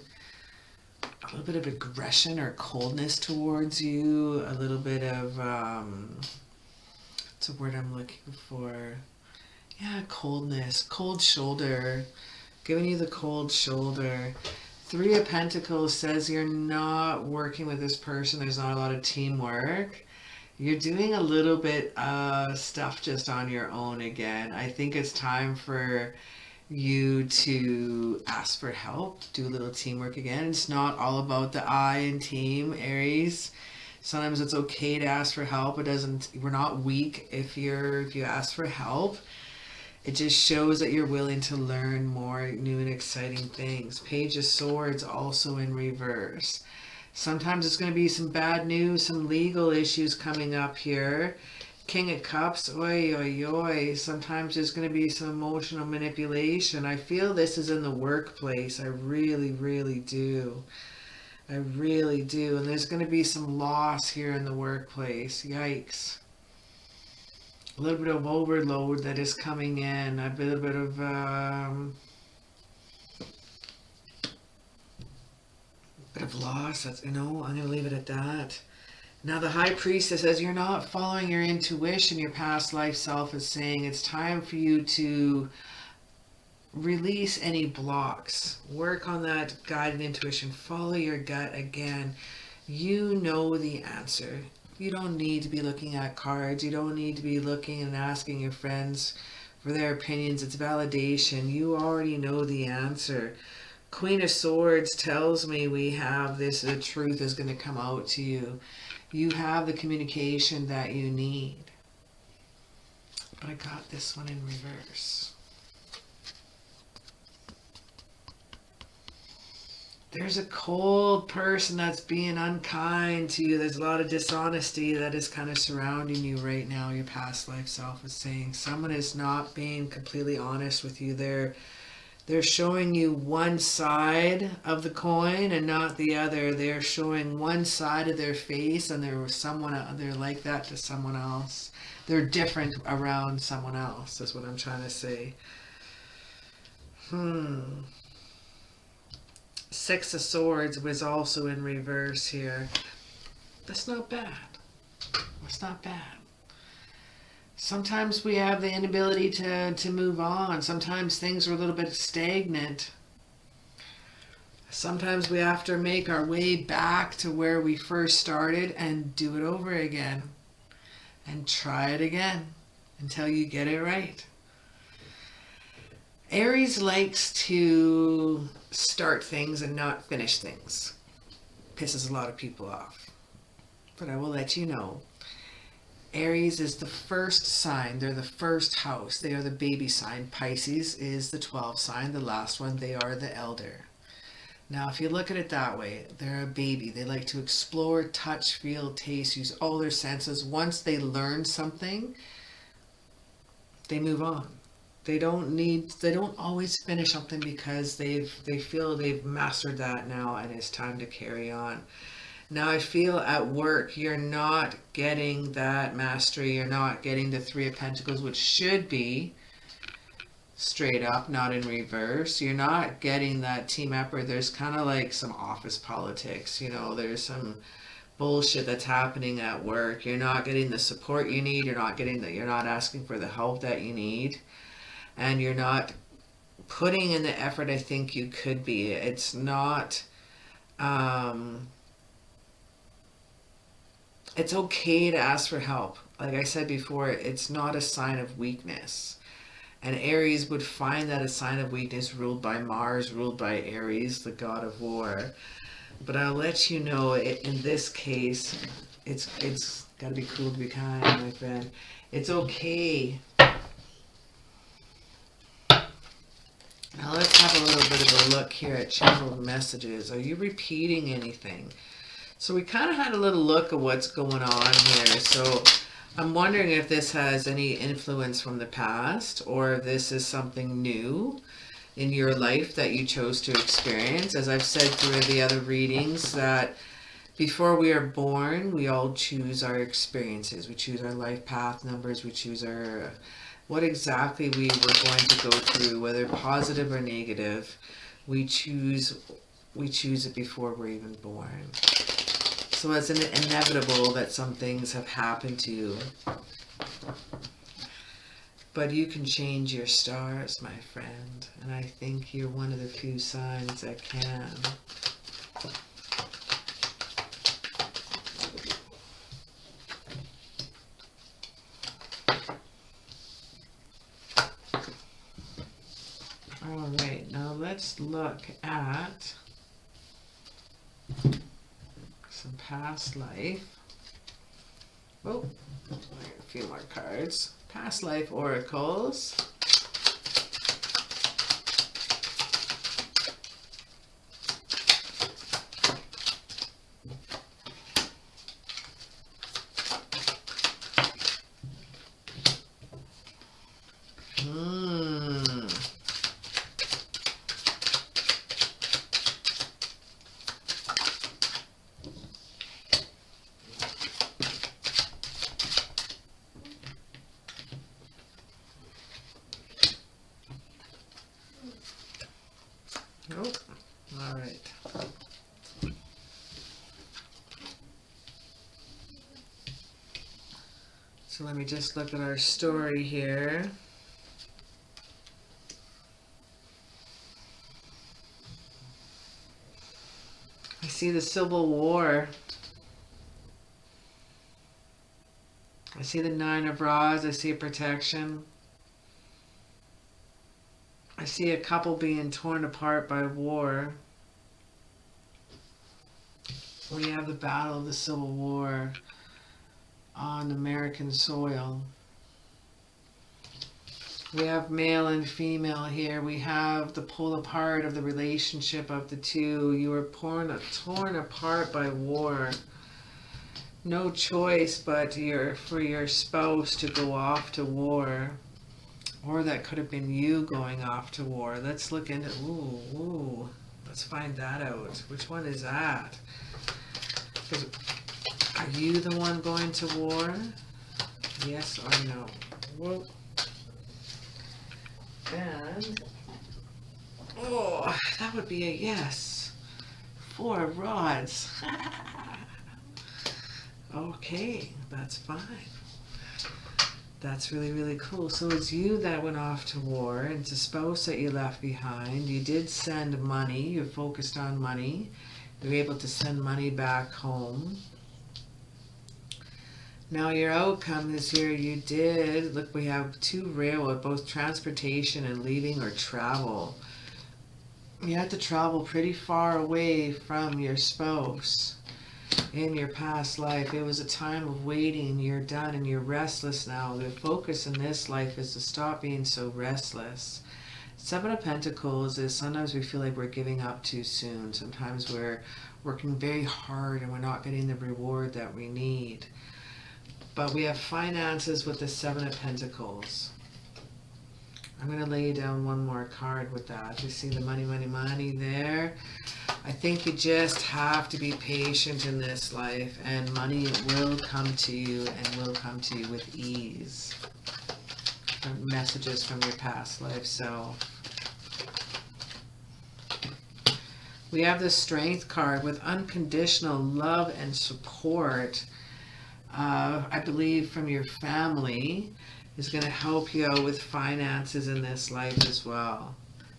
a little bit of aggression or coldness towards you, a little bit of, what's a word I'm looking for? Yeah, coldness, cold shoulder, giving you the cold shoulder. 3 of Pentacles says you're not working with this person. There's not a lot of teamwork. You're doing a little bit of stuff just on your own again. I think it's time for you to ask for help, do a little teamwork again. It's not all about the I in team, Aries. Sometimes it's okay to ask for help. It doesn't, we're not weak if you ask for help. It just shows that you're willing to learn more new and exciting things. Page of Swords also in reverse. Sometimes it's going to be some bad news, some legal issues coming up here. King of Cups, oi, oi, oi. Sometimes there's going to be some emotional manipulation. I feel this is in the workplace. I really, really do. I really do. And there's going to be some loss here in the workplace. Yikes. A little bit of overload that is coming in, a little bit of loss. That's, I'm going to leave it at that. Now the High Priestess says you're not following your intuition. Your past life self is saying it's time for you to release any blocks. Work on that guided intuition. Follow your gut again. You know the answer. You don't need to be looking at cards. You don't need to be looking and asking your friends for their opinions. It's validation. You already know the answer. Queen of Swords tells me we have this, the truth is going to come out to you. You have the communication that you need. But I got this one in reverse. There's a cold person that's being unkind to you. There's a lot of dishonesty that is kind of surrounding you right now. Your past life self is saying someone is not being completely honest with you. They're showing you one side of the coin and not the other. They're showing one side of their face, and they're like that to someone else. They're different around someone else. That's what I'm trying to say. Six of Swords was also in reverse here. That's not bad. That's not bad. Sometimes we have the inability to move on. Sometimes things are a little bit stagnant. Sometimes we have to make our way back to where we first started and do it over again. And try it again until you get it right. Aries likes to start things and not finish things. Pisses a lot of people off. But I will let you know, Aries is the first sign. They're the first house. They are the baby sign. Pisces is the 12th sign, the last one. They are the elder. Now, if you look at it that way, they're a baby. They like to explore, touch, feel, taste, use all their senses. Once they learn something, they move on. They don't always finish something because they feel they've mastered that now and it's time to carry on. Now, I feel at work, you're not getting that mastery. You're not getting the Three of Pentacles, which should be straight up, not in reverse. You're not getting that team effort. There's kind of like some office politics. You know, there's some bullshit that's happening at work. You're not getting the support you need. You're not asking for the help that you need. And you're not putting in the effort I think you could be. It's not... It's okay to ask for help. Like I said before, it's not a sign of weakness. And Aries would find that a sign of weakness, ruled by Mars, ruled by Aries, the god of war. But I'll let you know, in this case, it's got to be cool to be kind, my friend. It's okay. Now let's have a little bit of a look here at channeled messages. Are you repeating anything? So we kind of had a little look at what's going on here. So I'm wondering if this has any influence from the past, or if this is something new in your life that you chose to experience. As I've said through the other readings, that before we are born, we all choose our experiences. We choose our life path numbers. We choose our what exactly we were going to go through, whether positive or negative. We choose it before we're even born. So it's inevitable that some things have happened to you. But you can change your stars, my friend. And I think you're one of the few signs that can. All right, now let's look at some past life. Oh, a few more cards. Past life oracles. Nope. All right. So let me just look at our story here. I see the Civil War. I see the Nine of Rods. I see protection. I see a couple being torn apart by war. We have the battle of the Civil War on American soil. We have male and female here. We have the pull apart of the relationship of the two. You were torn apart by war. No choice but for your spouse to go off to war. Or that could have been you going off to war. Let's look into... Ooh. Let's find that out. Which one is that? Are you the one going to war? Yes or no? Whoa. And... oh, that would be a yes. 4 rods. Okay, that's fine. That's really, really cool. So it's you that went off to war, and it's a spouse that you left behind. You did send money. You're focused on money. You're able to send money back home. Now your outcome this year, you did, look, we have 2 railroad, both transportation and leaving or travel. You had to travel pretty far away from your spouse in your past life. It was a time of waiting. You're done and you're restless now. The focus in this life is to stop being so restless. 7 of Pentacles is sometimes we feel like we're giving up too soon. Sometimes we're working very hard and we're not getting the reward that we need. But we have finances with the 7 of Pentacles. I'm going to lay down one more card with that. You see the money, money, money there. I think you just have to be patient in this life, and money will come to you and will come to you with ease. Messages from your past life self. We have the Strength card with unconditional love and support. I believe from your family is going to help you out with finances in this life as well.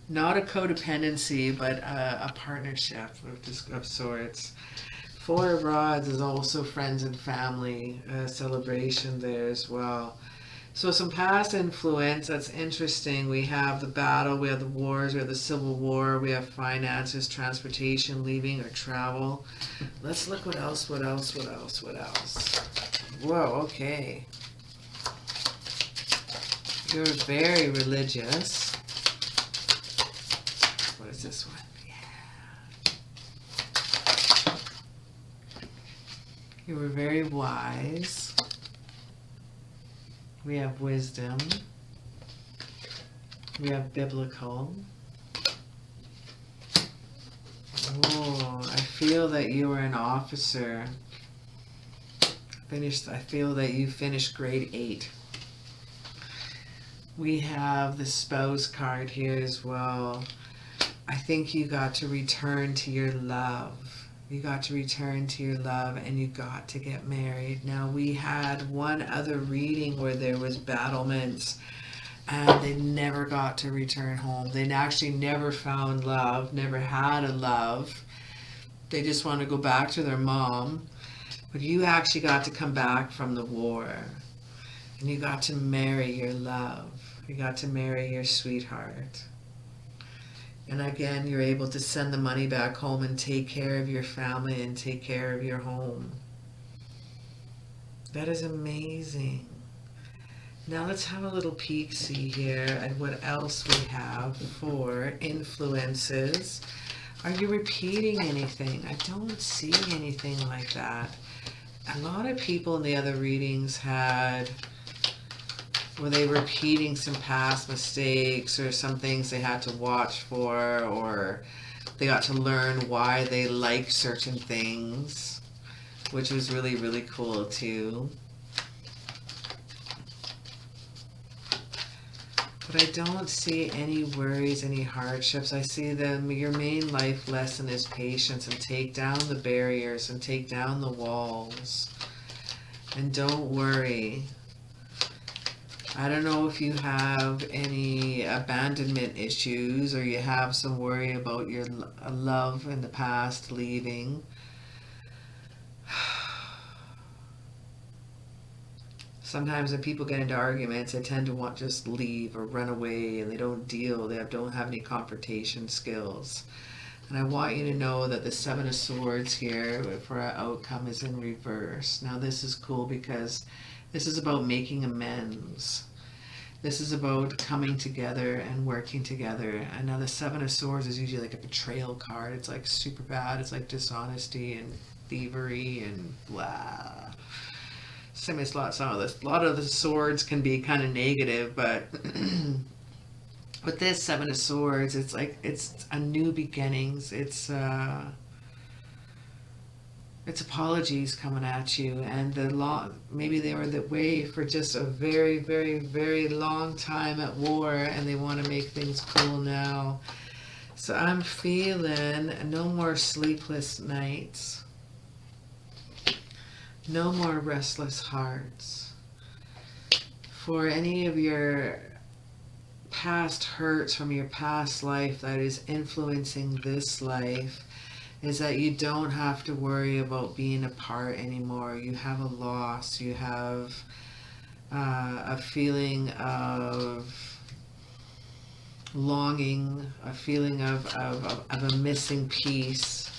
Not a codependency, but a partnership of sorts. 4 of Rods is also friends and family celebration there as well. So some past influence, that's interesting. We have the battle, we have the wars, we have the Civil War, we have finances, transportation, leaving or travel. Let's look what else, what else, what else, what else. Whoa, okay. You're very religious. What is this one? Yeah. You were very wise. We have wisdom. We have biblical. Oh, I feel that you were an officer. I feel that you finished grade 8. We have the spouse card here as well. I think you got to return to your love. You got to return to your love and you got to get married. Now we had one other reading where there was battlements and they never got to return home. They actually never found love, never had a love. They just wanted to go back to their mom. But you actually got to come back from the war and you got to marry your love. You got to marry your sweetheart. And again, you're able to send the money back home and take care of your family and take care of your home. That is amazing. Now let's have a little peek-see here at what else we have for influences. Are you repeating anything? I don't see anything like that. A lot of people in the other readings were they repeating some past mistakes or some things they had to watch for, or they got to learn why they like certain things, which was really, really cool too. But I don't see any worries, any hardships. I see them. Your main life lesson is patience, and take down the barriers and take down the walls. And don't worry. I don't know if you have any abandonment issues or you have some worry about your love in the past leaving. Sometimes when people get into arguments, they tend to want to just leave or run away, and they don't deal. They don't have any confrontation skills. And I want you to know that the 7 of Swords here for our outcome is in reverse. Now this is cool because this is about making amends. This is about coming together and working together. And now the 7 of Swords is usually like a betrayal card. It's like super bad. It's like dishonesty and thievery and blah. A lot of the swords can be kind of negative, but with this 7 of Swords, it's like it's a new beginnings. It's apologies coming at you, and maybe they were away for just a very, very, very long time at war, and they want to make things cool now. So I'm feeling no more sleepless nights. No more restless hearts. for any of your past hurts from your past life that is influencing this life, is that you don't have to worry about being apart anymore. You have a loss. You have a feeling of longing, a feeling of a missing piece.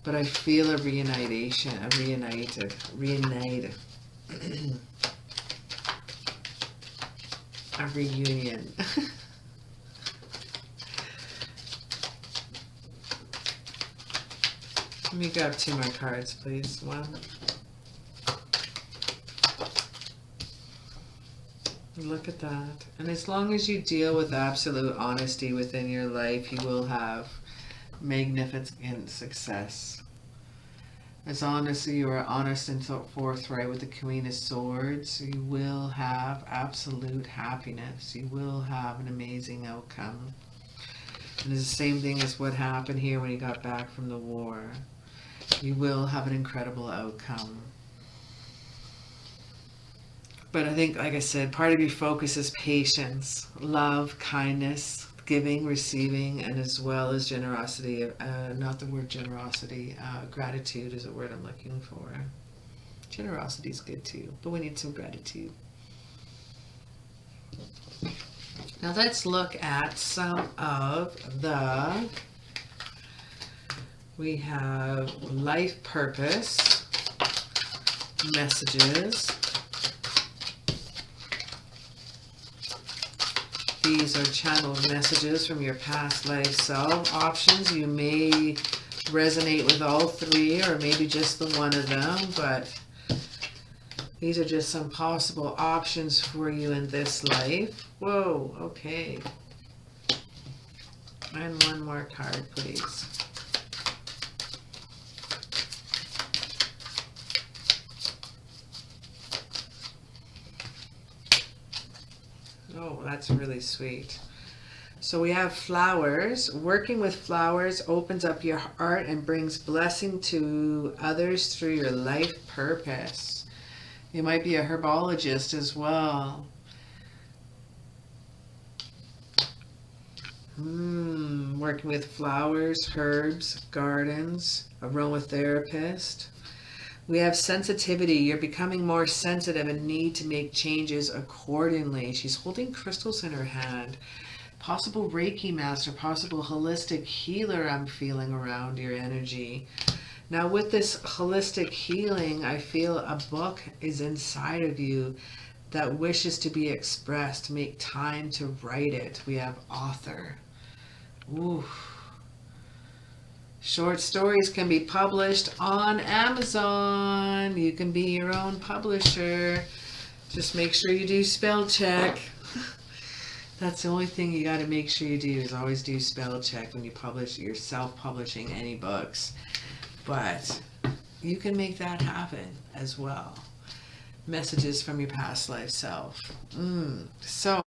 But I feel a reunited. A reunion. Let me grab 2 more cards, please. 1. Look at that. And as long as you deal with absolute honesty within your life, you will have magnificent success. As honestly you are honest and forthright with the Queen of Swords, you will have absolute happiness. You will have an amazing outcome. And it's the same thing as what happened here when he got back from the war. You will have an incredible outcome. But I think, like I said, part of your focus is patience, love, kindness, giving, receiving, and as well as generosity. Not the word generosity, gratitude is the word I'm looking for. Generosity is good too, but we need some gratitude. Now let's look at some of the, we have life purpose messages. These are channeled messages from your past life self. Options, you may resonate with all 3 or maybe just the one of them, but these are just some possible options for you in this life. Whoa, okay. And 1 more card, please. Oh, that's really sweet. So we have flowers. Working with flowers opens up your heart and brings blessing to others through your life purpose. You might be a herbologist as well. Working with flowers, herbs, gardens, aromatherapist. We have sensitivity. You're becoming more sensitive and need to make changes accordingly. She's holding crystals in her hand. Possible Reiki master, possible holistic healer I'm feeling around your energy. Now with this holistic healing, I feel a book is inside of you that wishes to be expressed. Make time to write it. We have author. Ooh. Short stories can be published on Amazon. You can be your own publisher. Just make sure you do spell check. That's the only thing you got to make sure you do, is always do spell check when you publish. You're self-publishing any books. But you can make that happen as well. Messages from your past life self. So